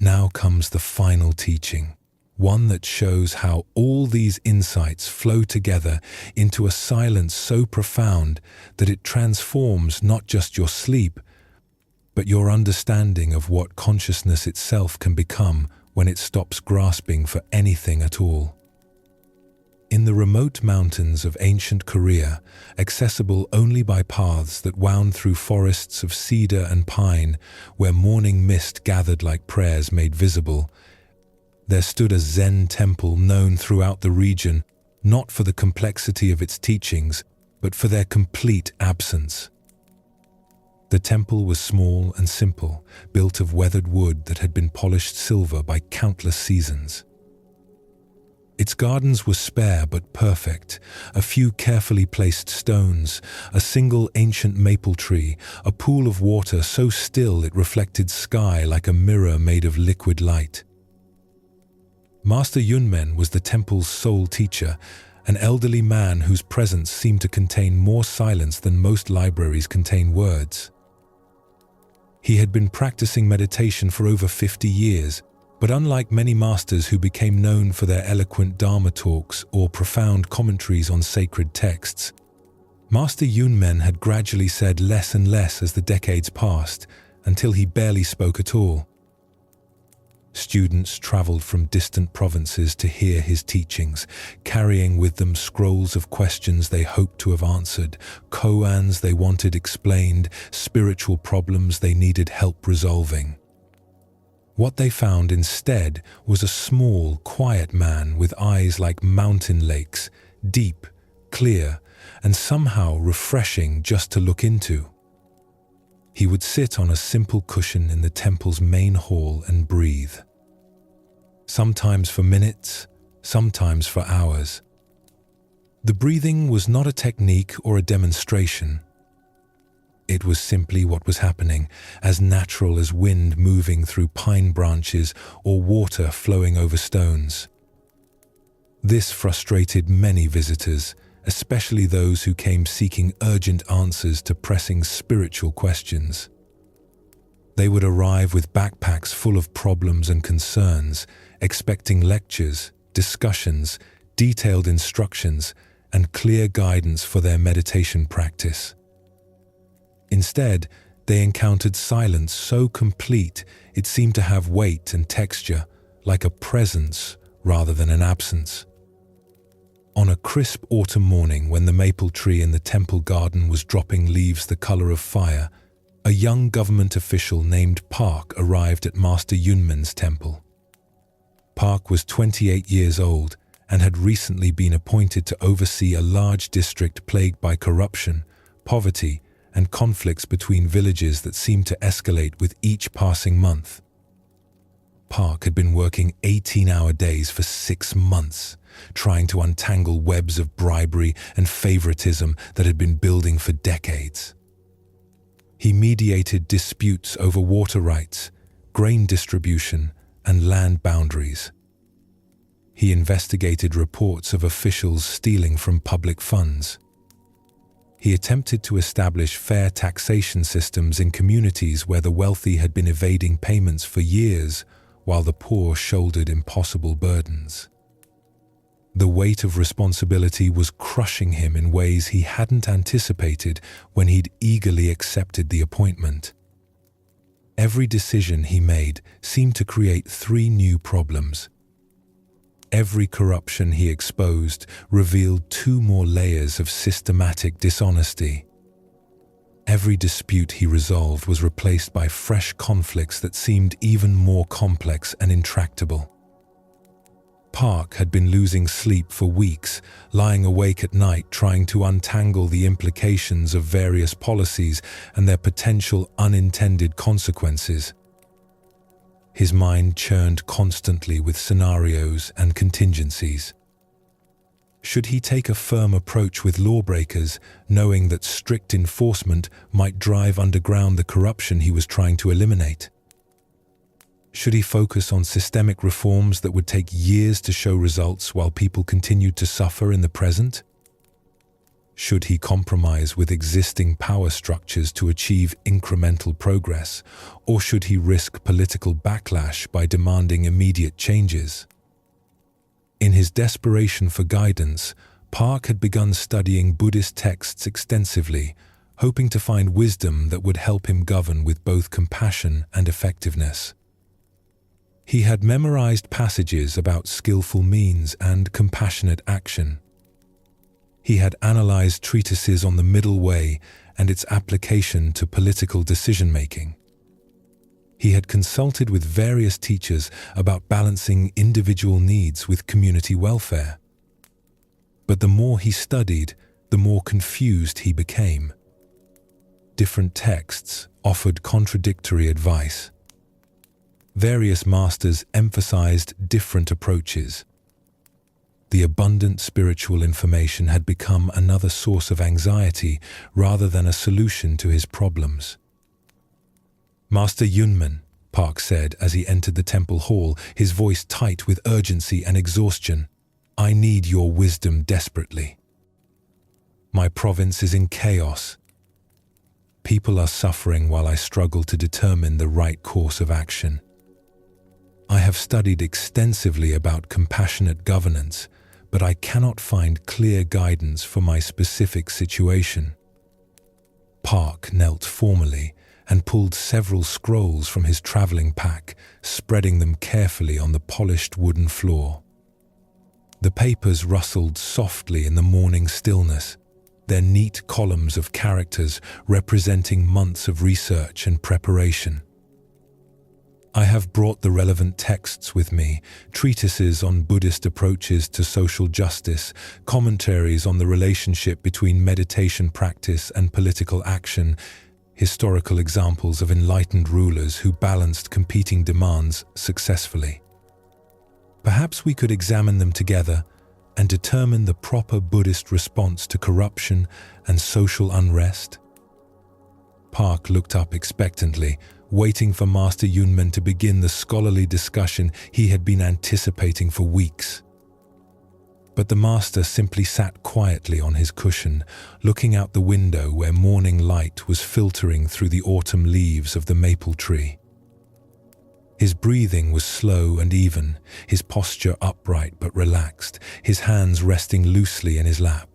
Now comes the final teaching, one that shows how all these insights flow together into a silence so profound that it transforms not just your sleep, but your understanding of what consciousness itself can become when it stops grasping for anything at all. In the remote mountains of ancient Korea, accessible only by paths that wound through forests of cedar and pine, where morning mist gathered like prayers made visible, there stood a Zen temple known throughout the region, not for the complexity of its teachings, but for their complete absence. The temple was small and simple, built of weathered wood that had been polished silver by countless seasons. Its gardens were spare but perfect, a few carefully placed stones, a single ancient maple tree, a pool of water so still it reflected sky like a mirror made of liquid light. Master Yunmen was the temple's sole teacher, an elderly man whose presence seemed to contain more silence than most libraries contain words. He had been practicing meditation for over 50 years, but unlike many masters who became known for their eloquent Dharma talks or profound commentaries on sacred texts, Master Yunmen had gradually said less and less as the decades passed, until he barely spoke at all. Students traveled from distant provinces to hear his teachings, carrying with them scrolls of questions they hoped to have answered, koans they wanted explained, spiritual problems they needed help resolving. What they found instead was a small, quiet man with eyes like mountain lakes, deep, clear, and somehow refreshing just to look into. He would sit on a simple cushion in the temple's main hall and breathe. Sometimes for minutes, sometimes for hours. The breathing was not a technique or a demonstration. It was simply what was happening, as natural as wind moving through pine branches or water flowing over stones. This frustrated many visitors, especially those who came seeking urgent answers to pressing spiritual questions. They would arrive with backpacks full of problems and concerns, expecting lectures, discussions, detailed instructions, and clear guidance for their meditation practice. Instead, they encountered silence so complete it seemed to have weight and texture, like a presence rather than an absence. On a crisp autumn morning when the maple tree in the temple garden was dropping leaves the color of fire, a young government official named Park arrived at Master Yunmen's temple. Park was 28 years old and had recently been appointed to oversee a large district plagued by corruption, poverty, and conflicts between villages that seemed to escalate with each passing month. Park had been working 18-hour days for 6 months, trying to untangle webs of bribery and favoritism that had been building for decades. He mediated disputes over water rights, grain distribution, and land boundaries. He investigated reports of officials stealing from public funds. He attempted to establish fair taxation systems in communities where the wealthy had been evading payments for years, while the poor shouldered impossible burdens. The weight of responsibility was crushing him in ways he hadn't anticipated when he'd eagerly accepted the appointment. Every decision he made seemed to create 3 new problems. Every corruption he exposed revealed 2 more layers of systematic dishonesty. Every dispute he resolved was replaced by fresh conflicts that seemed even more complex and intractable. Park had been losing sleep for weeks, lying awake at night trying to untangle the implications of various policies and their potential unintended consequences. His mind churned constantly with scenarios and contingencies. Should he take a firm approach with lawbreakers, knowing that strict enforcement might drive underground the corruption he was trying to eliminate? Should he focus on systemic reforms that would take years to show results while people continued to suffer in the present? Should he compromise with existing power structures to achieve incremental progress, or should he risk political backlash by demanding immediate changes? In his desperation for guidance, Park had begun studying Buddhist texts extensively, hoping to find wisdom that would help him govern with both compassion and effectiveness. He had memorized passages about skillful means and compassionate action. He had analyzed treatises on the middle way and its application to political decision-making. He had consulted with various teachers about balancing individual needs with community welfare. But the more he studied, the more confused he became. Different texts offered contradictory advice. Various masters emphasized different approaches. The abundant spiritual information had become another source of anxiety rather than a solution to his problems. "Master Yunmen," Park said as he entered the temple hall, his voice tight with urgency and exhaustion, "I need your wisdom desperately. My province is in chaos. People are suffering while I struggle to determine the right course of action. I have studied extensively about compassionate governance, but I cannot find clear guidance for my specific situation." Park knelt formally and pulled several scrolls from his traveling pack, spreading them carefully on the polished wooden floor. The papers rustled softly in the morning stillness, their neat columns of characters representing months of research and preparation. "I have brought the relevant texts with me, treatises on Buddhist approaches to social justice, commentaries on the relationship between meditation practice and political action, historical examples of enlightened rulers who balanced competing demands successfully. Perhaps we could examine them together and determine the proper Buddhist response to corruption and social unrest." Park looked up expectantly, waiting for Master Yunmen to begin the scholarly discussion he had been anticipating for weeks. But the master simply sat quietly on his cushion, looking out the window where morning light was filtering through the autumn leaves of the maple tree. His breathing was slow and even, his posture upright but relaxed, his hands resting loosely in his lap.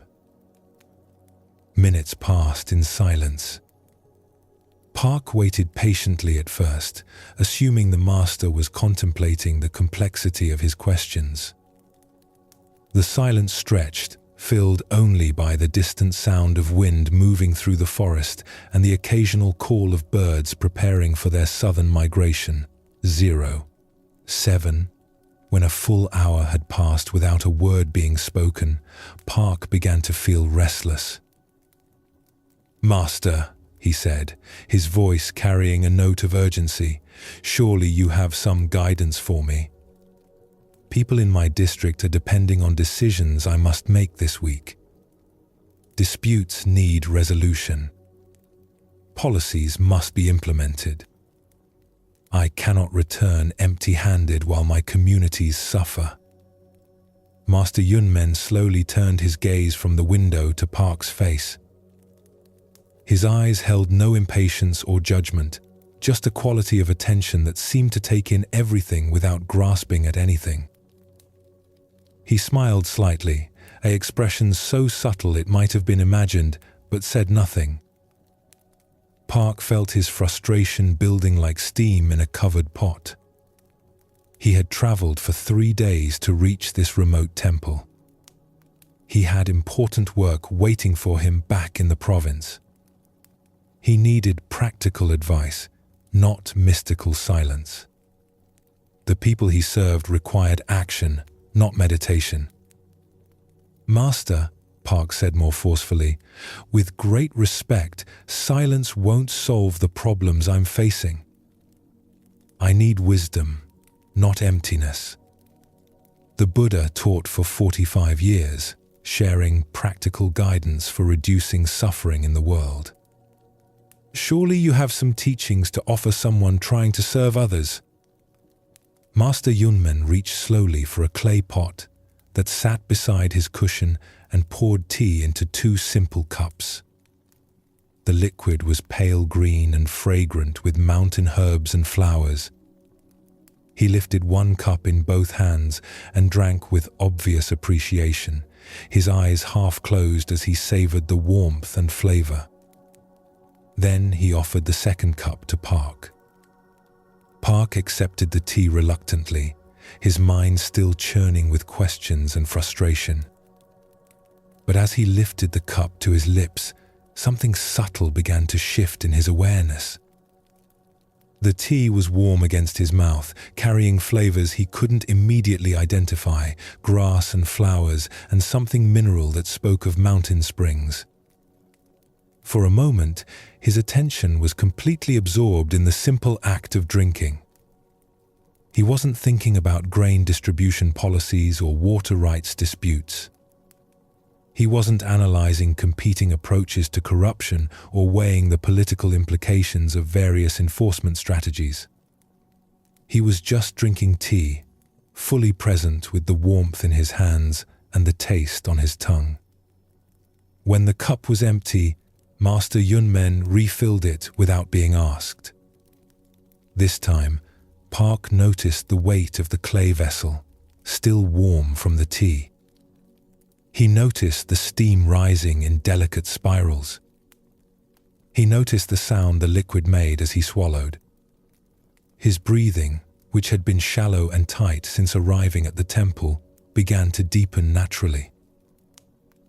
Minutes passed in silence. Park waited patiently at first, assuming the master was contemplating the complexity of his questions. The silence stretched, filled only by the distant sound of wind moving through the forest and the occasional call of birds preparing for their southern migration. 07. When a full hour had passed without a word being spoken, Park began to feel restless. "Master," he said, his voice carrying a note of urgency, "surely you have some guidance for me. People in my district are depending on decisions I must make this week. Disputes need resolution. Policies must be implemented. I cannot return empty-handed while my communities suffer." Master Yunmen slowly turned his gaze from the window to Park's face. His eyes held no impatience or judgment, just a quality of attention that seemed to take in everything without grasping at anything. He smiled slightly, an expression so subtle it might have been imagined, but said nothing. Park felt his frustration building like steam in a covered pot. He had traveled for 3 days to reach this remote temple. He had important work waiting for him back in the province. He needed practical advice, not mystical silence. The people he served required action, not meditation. "Master," Park said more forcefully, "with great respect, silence won't solve the problems I'm facing. I need wisdom, not emptiness." The Buddha taught for 45 years, sharing practical guidance for reducing suffering in the world. "Surely you have some teachings to offer someone trying to serve others." Master Yunmen reached slowly for a clay pot that sat beside his cushion and poured tea into 2 simple cups. The liquid was pale green and fragrant with mountain herbs and flowers. He lifted 1 cup in both hands and drank with obvious appreciation, his eyes half closed as he savored the warmth and flavor. Then he offered the second cup to Park. Park accepted the tea reluctantly, his mind still churning with questions and frustration. But as he lifted the cup to his lips, something subtle began to shift in his awareness. The tea was warm against his mouth, carrying flavors he couldn't immediately identify, grass and flowers, and something mineral that spoke of mountain springs. For a moment, his attention was completely absorbed in the simple act of drinking. He wasn't thinking about grain distribution policies or water rights disputes. He wasn't analyzing competing approaches to corruption or weighing the political implications of various enforcement strategies. He was just drinking tea, fully present with the warmth in his hands and the taste on his tongue. When the cup was empty, Master Yunmen refilled it without being asked. This time, Park noticed the weight of the clay vessel, still warm from the tea. He noticed the steam rising in delicate spirals. He noticed the sound the liquid made as he swallowed. His breathing, which had been shallow and tight since arriving at the temple, began to deepen naturally.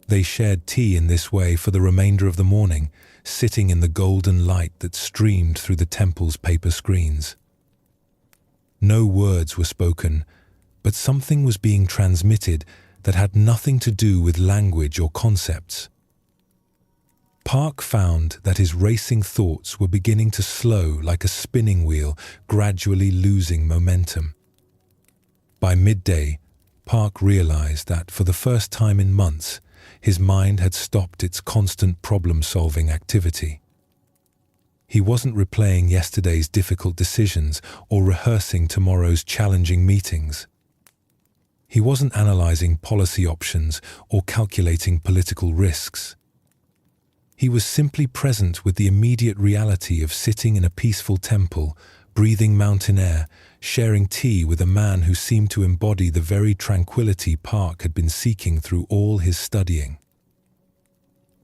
They shared tea in this way for the remainder of the morning, sitting in the golden light that streamed through the temple's paper screens. No words were spoken, but something was being transmitted that had nothing to do with language or concepts. Park found that his racing thoughts were beginning to slow like a spinning wheel, gradually losing momentum. By midday, Park realized that for the first time in months, his mind had stopped its constant problem-solving activity. He wasn't replaying yesterday's difficult decisions or rehearsing tomorrow's challenging meetings. He wasn't analyzing policy options or calculating political risks. He was simply present with the immediate reality of sitting in a peaceful temple, breathing mountain air, sharing tea with a man who seemed to embody the very tranquility Park had been seeking through all his studying.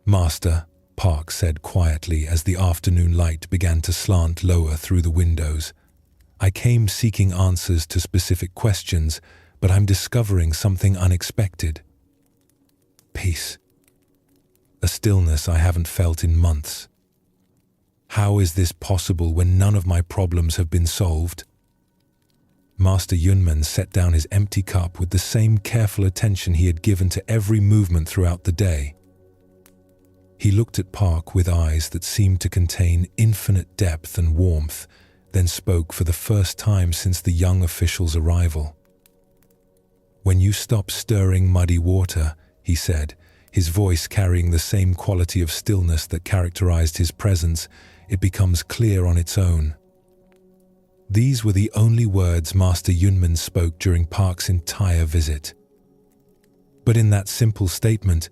"Master," Park said quietly as the afternoon light began to slant lower through the windows, "I came seeking answers to specific questions, but I'm discovering something unexpected. Peace. A stillness I haven't felt in months. How is this possible when none of my problems have been solved?" Master Yunmen set down his empty cup with the same careful attention he had given to every movement throughout the day. He looked at Park with eyes that seemed to contain infinite depth and warmth, then spoke for the first time since the young official's arrival. "When you stop stirring muddy water," he said, his voice carrying the same quality of stillness that characterized his presence, "it becomes clear on its own." These were the only words Master Yunmen spoke during Park's entire visit. But in that simple statement,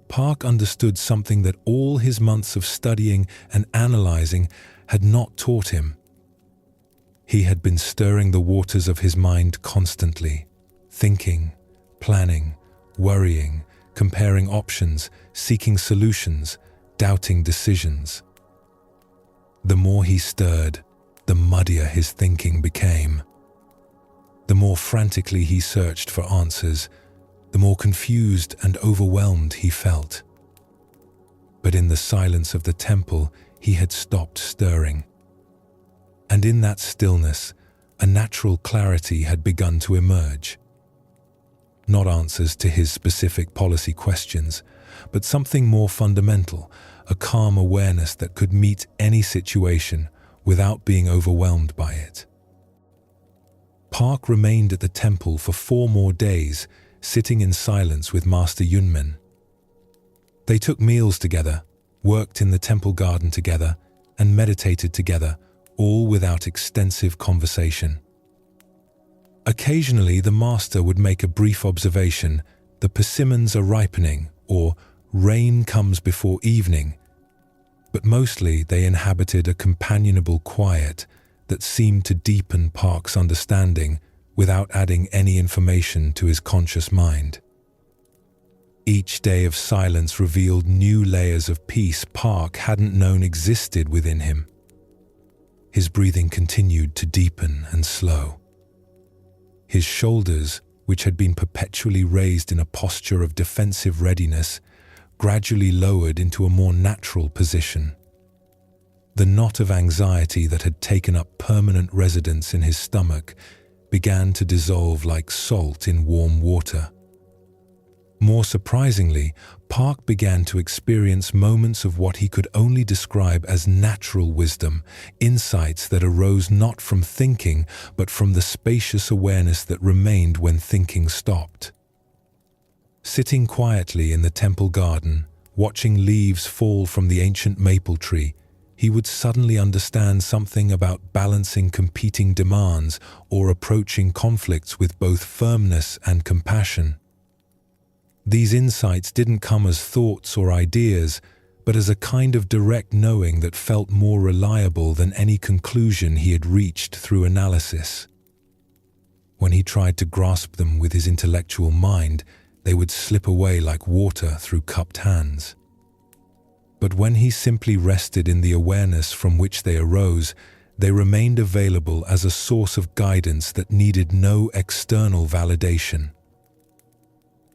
Park understood something that all his months of studying and analyzing had not taught him. He had been stirring the waters of his mind constantly, thinking, planning, worrying, comparing options, seeking solutions, doubting decisions. The more he stirred, the muddier his thinking became. The more frantically he searched for answers, the more confused and overwhelmed he felt. But in the silence of the temple, he had stopped stirring. And in that stillness, a natural clarity had begun to emerge. Not answers to his specific policy questions, but something more fundamental, a calm awareness that could meet any situation without being overwhelmed by it. Park remained at the temple for 4 more days, sitting in silence with Master Yunmen. They took meals together, worked in the temple garden together, and meditated together, all without extensive conversation. Occasionally, the master would make a brief observation, "The persimmons are ripening," or "Rain comes before evening," but mostly they inhabited a companionable quiet that seemed to deepen Park's understanding without adding any information to his conscious mind. Each day of silence revealed new layers of peace Park hadn't known existed within him. His breathing continued to deepen and slow. His shoulders, which had been perpetually raised in a posture of defensive readiness, gradually lowered into a more natural position. The knot of anxiety that had taken up permanent residence in his stomach began to dissolve like salt in warm water. More surprisingly, Park began to experience moments of what he could only describe as natural wisdom, insights that arose not from thinking, but from the spacious awareness that remained when thinking stopped. Sitting quietly in the temple garden, watching leaves fall from the ancient maple tree, he would suddenly understand something about balancing competing demands or approaching conflicts with both firmness and compassion. These insights didn't come as thoughts or ideas, but as a kind of direct knowing that felt more reliable than any conclusion he had reached through analysis. When he tried to grasp them with his intellectual mind, they would slip away like water through cupped hands. But when he simply rested in the awareness from which they arose, they remained available as a source of guidance that needed no external validation.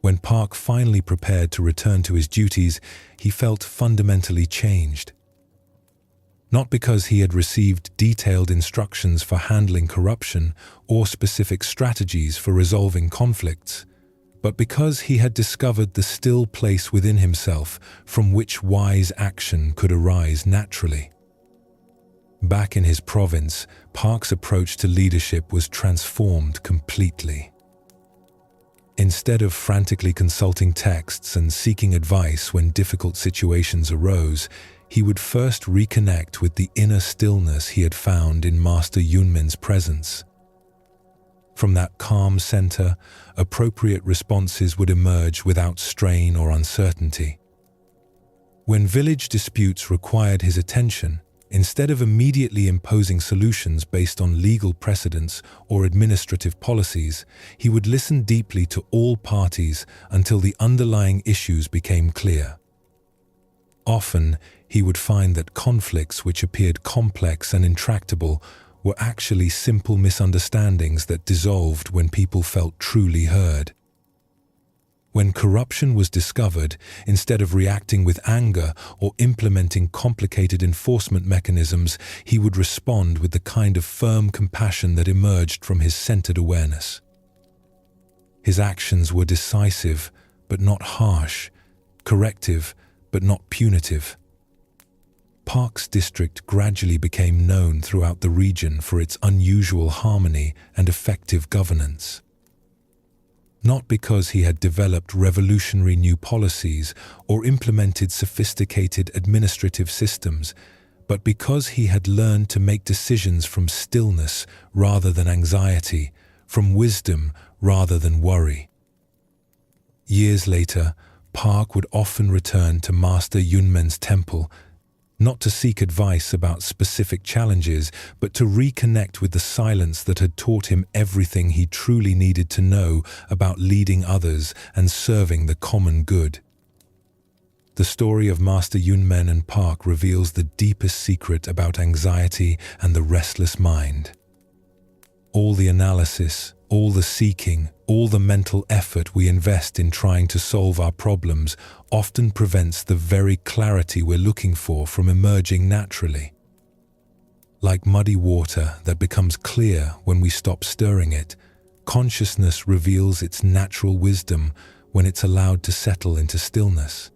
When Park finally prepared to return to his duties, he felt fundamentally changed. Not because he had received detailed instructions for handling corruption or specific strategies for resolving conflicts, but because he had discovered the still place within himself from which wise action could arise naturally. Back in his province, Park's approach to leadership was transformed completely. Instead of frantically consulting texts and seeking advice when difficult situations arose, he would first reconnect with the inner stillness he had found in Master Yunmen's presence. From that calm center, appropriate responses would emerge without strain or uncertainty. When village disputes required his attention, instead of immediately imposing solutions based on legal precedents or administrative policies, he would listen deeply to all parties until the underlying issues became clear. Often, he would find that conflicts which appeared complex and intractable were actually simple misunderstandings that dissolved when people felt truly heard. When corruption was discovered, instead of reacting with anger or implementing complicated enforcement mechanisms, he would respond with the kind of firm compassion that emerged from his centered awareness. His actions were decisive, but not harsh, corrective, but not punitive. Park's district gradually became known throughout the region for its unusual harmony and effective governance. Not because he had developed revolutionary new policies or implemented sophisticated administrative systems, but because he had learned to make decisions from stillness rather than anxiety, from wisdom rather than worry. Years later, Park would often return to Master Yunmen's temple, not to seek advice about specific challenges, but to reconnect with the silence that had taught him everything he truly needed to know about leading others and serving the common good. The story of Master Yunmen and Park reveals the deepest secret about anxiety and the restless mind. All the analysis, all the seeking, all the mental effort we invest in trying to solve our problems often prevents the very clarity we're looking for from emerging naturally. Like muddy water that becomes clear when we stop stirring it, consciousness reveals its natural wisdom when it's allowed to settle into stillness.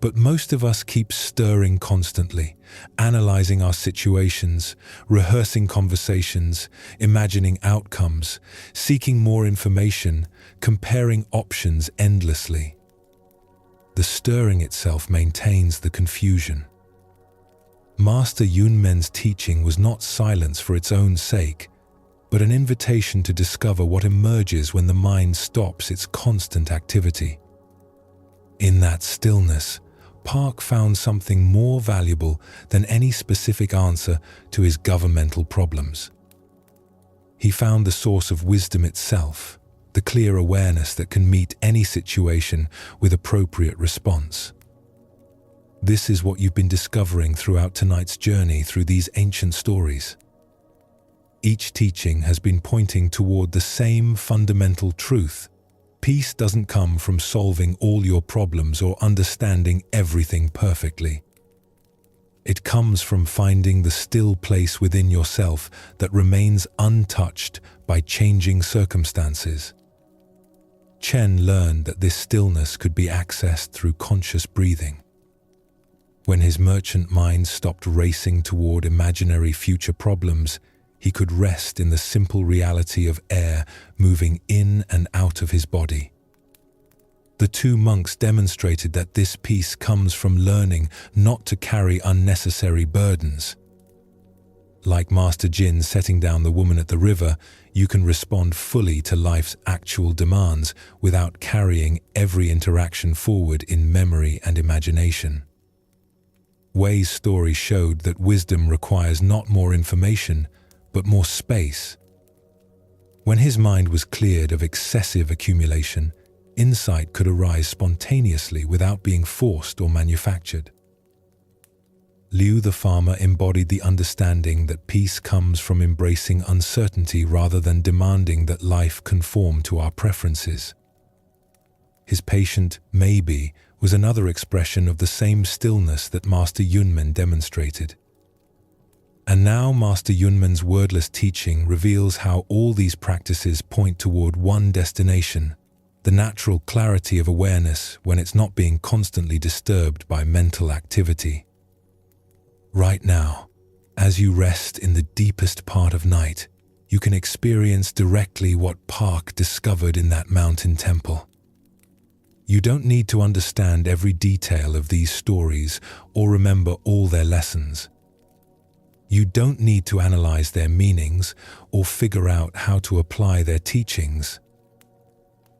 But most of us keep stirring constantly, analyzing our situations, rehearsing conversations, imagining outcomes, seeking more information, comparing options endlessly. The stirring itself maintains the confusion. Master Yunmen's teaching was not silence for its own sake, but an invitation to discover what emerges when the mind stops its constant activity. In that stillness, Park found something more valuable than any specific answer to his governmental problems. He found the source of wisdom itself, the clear awareness that can meet any situation with appropriate response. This is what you've been discovering throughout tonight's journey through these ancient stories. Each teaching has been pointing toward the same fundamental truth. Peace doesn't come from solving all your problems or understanding everything perfectly. It comes from finding the still place within yourself that remains untouched by changing circumstances. Chen learned that this stillness could be accessed through conscious breathing. When his merchant mind stopped racing toward imaginary future problems, he could rest in the simple reality of air moving in and out of his body. The two monks demonstrated that this peace comes from learning not to carry unnecessary burdens. Like Master Jin setting down the woman at the river, you can respond fully to life's actual demands without carrying every interaction forward in memory and imagination. Wei's story showed that wisdom requires not more information, but more space. When his mind was cleared of excessive accumulation, insight could arise spontaneously without being forced or manufactured. Liu the farmer embodied the understanding that peace comes from embracing uncertainty rather than demanding that life conform to our preferences. His patient maybe was another expression of the same stillness that Master Yunmen demonstrated. And now Master Yunmen's wordless teaching reveals how all these practices point toward one destination, the natural clarity of awareness when it's not being constantly disturbed by mental activity. Right now, as you rest in the deepest part of night, you can experience directly what Park discovered in that mountain temple. You don't need to understand every detail of these stories or remember all their lessons. You don't need to analyze their meanings or figure out how to apply their teachings.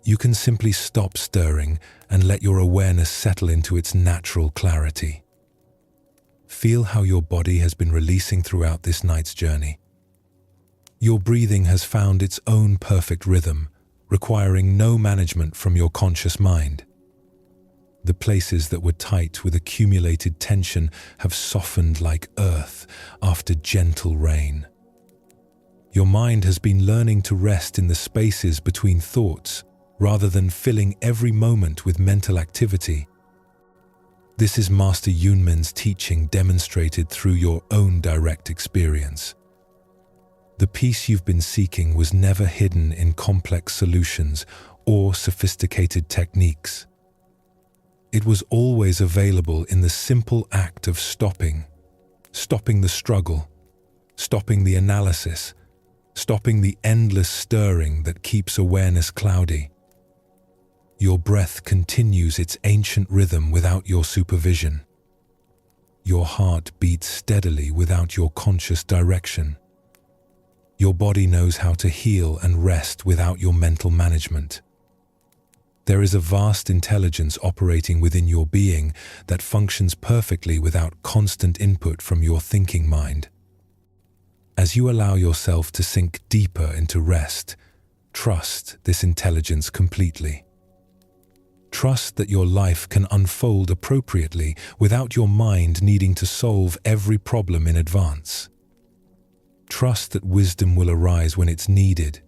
You can simply stop stirring and let your awareness settle into its natural clarity. Feel how your body has been releasing throughout this night's journey. Your breathing has found its own perfect rhythm, requiring no management from your conscious mind. The places that were tight with accumulated tension have softened like earth after gentle rain. Your mind has been learning to rest in the spaces between thoughts, rather than filling every moment with mental activity. This is Master Yunmen's teaching demonstrated through your own direct experience. The peace you've been seeking was never hidden in complex solutions or sophisticated techniques. It was always available in the simple act of stopping the struggle, stopping the analysis, stopping the endless stirring that keeps awareness cloudy. Your breath continues its ancient rhythm without your supervision. Your heart beats steadily without your conscious direction. Your body knows how to heal and rest without your mental management. There is a vast intelligence operating within your being that functions perfectly without constant input from your thinking mind. As you allow yourself to sink deeper into rest, trust this intelligence completely. Trust that your life can unfold appropriately without your mind needing to solve every problem in advance. Trust that wisdom will arise when it's needed,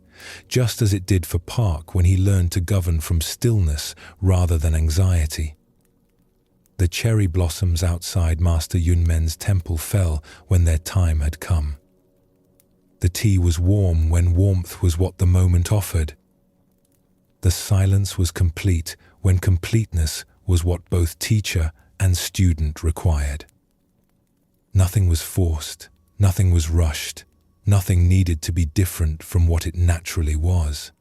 just as it did for Park when he learned to govern from stillness rather than anxiety. The cherry blossoms outside Master Yunmen's temple fell when their time had come. The tea was warm when warmth was what the moment offered. The silence was complete when completeness was what both teacher and student required. Nothing was forced, nothing was rushed, nothing needed to be different from what it naturally was.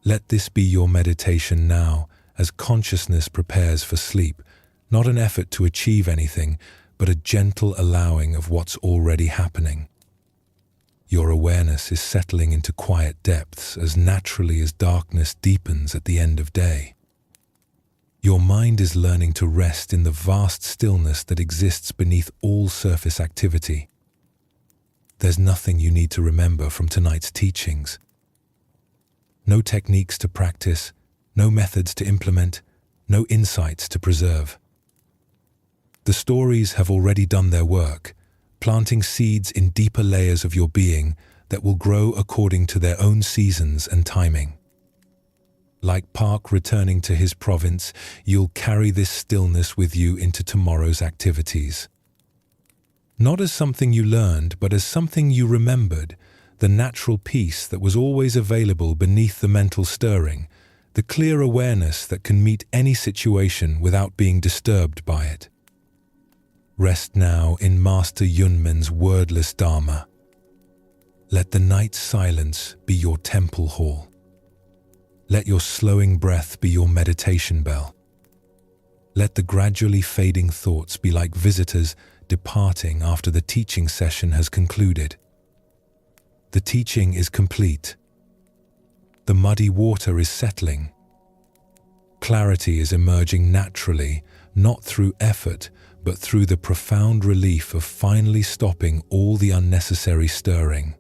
Let this be your meditation now as consciousness prepares for sleep, not an effort to achieve anything, but a gentle allowing of what's already happening. Your awareness is settling into quiet depths as naturally as darkness deepens at the end of day. Your mind is learning to rest in the vast stillness that exists beneath all surface activity. There's nothing you need to remember from tonight's teachings. No techniques to practice, no methods to implement, no insights to preserve. The stories have already done their work, planting seeds in deeper layers of your being that will grow according to their own seasons and timing. Like Park returning to his province, you'll carry this stillness with you into tomorrow's activities. Not as something you learned, but as something you remembered, the natural peace that was always available beneath the mental stirring, the clear awareness that can meet any situation without being disturbed by it. Rest now in Master Yunmen's wordless Dharma. Let the night's silence be your temple hall. Let your slowing breath be your meditation bell. Let the gradually fading thoughts be like visitors departing after the teaching session has concluded. The teaching is complete. The muddy water is settling. Clarity is emerging naturally, not through effort, but through the profound relief of finally stopping all the unnecessary stirring.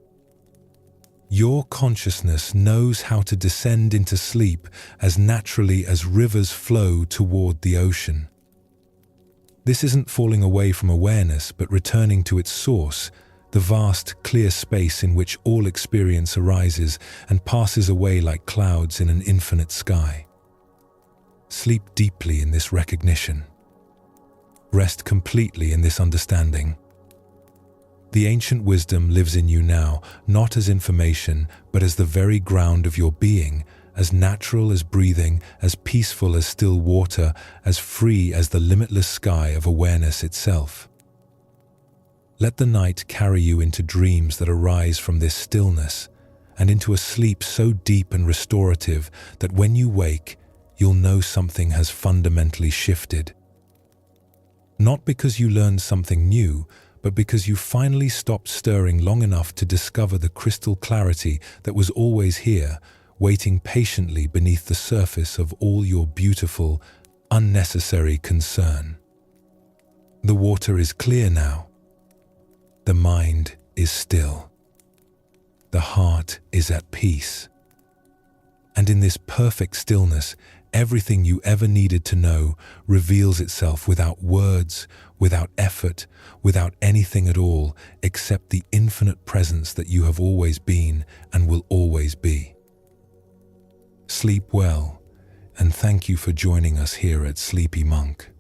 Your consciousness knows how to descend into sleep as naturally as rivers flow toward the ocean. This isn't falling away from awareness, but returning to its source, the vast, clear space in which all experience arises and passes away like clouds in an infinite sky. Sleep deeply in this recognition. Rest completely in this understanding. The ancient wisdom lives in you now, not as information, but as the very ground of your being, as natural as breathing, as peaceful as still water, as free as the limitless sky of awareness itself. Let the night carry you into dreams that arise from this stillness, and into a sleep so deep and restorative that when you wake, you'll know something has fundamentally shifted. Not because you learned something new, but because you finally stopped stirring long enough to discover the crystal clarity that was always here, waiting patiently beneath the surface of all your beautiful, unnecessary concern. The water is clear now. The mind is still. The heart is at peace. And in this perfect stillness, everything you ever needed to know reveals itself without words, without effort, without anything at all except the infinite presence that you have always been and will always be. Sleep well, and thank you for joining us here at Sleepy Monk.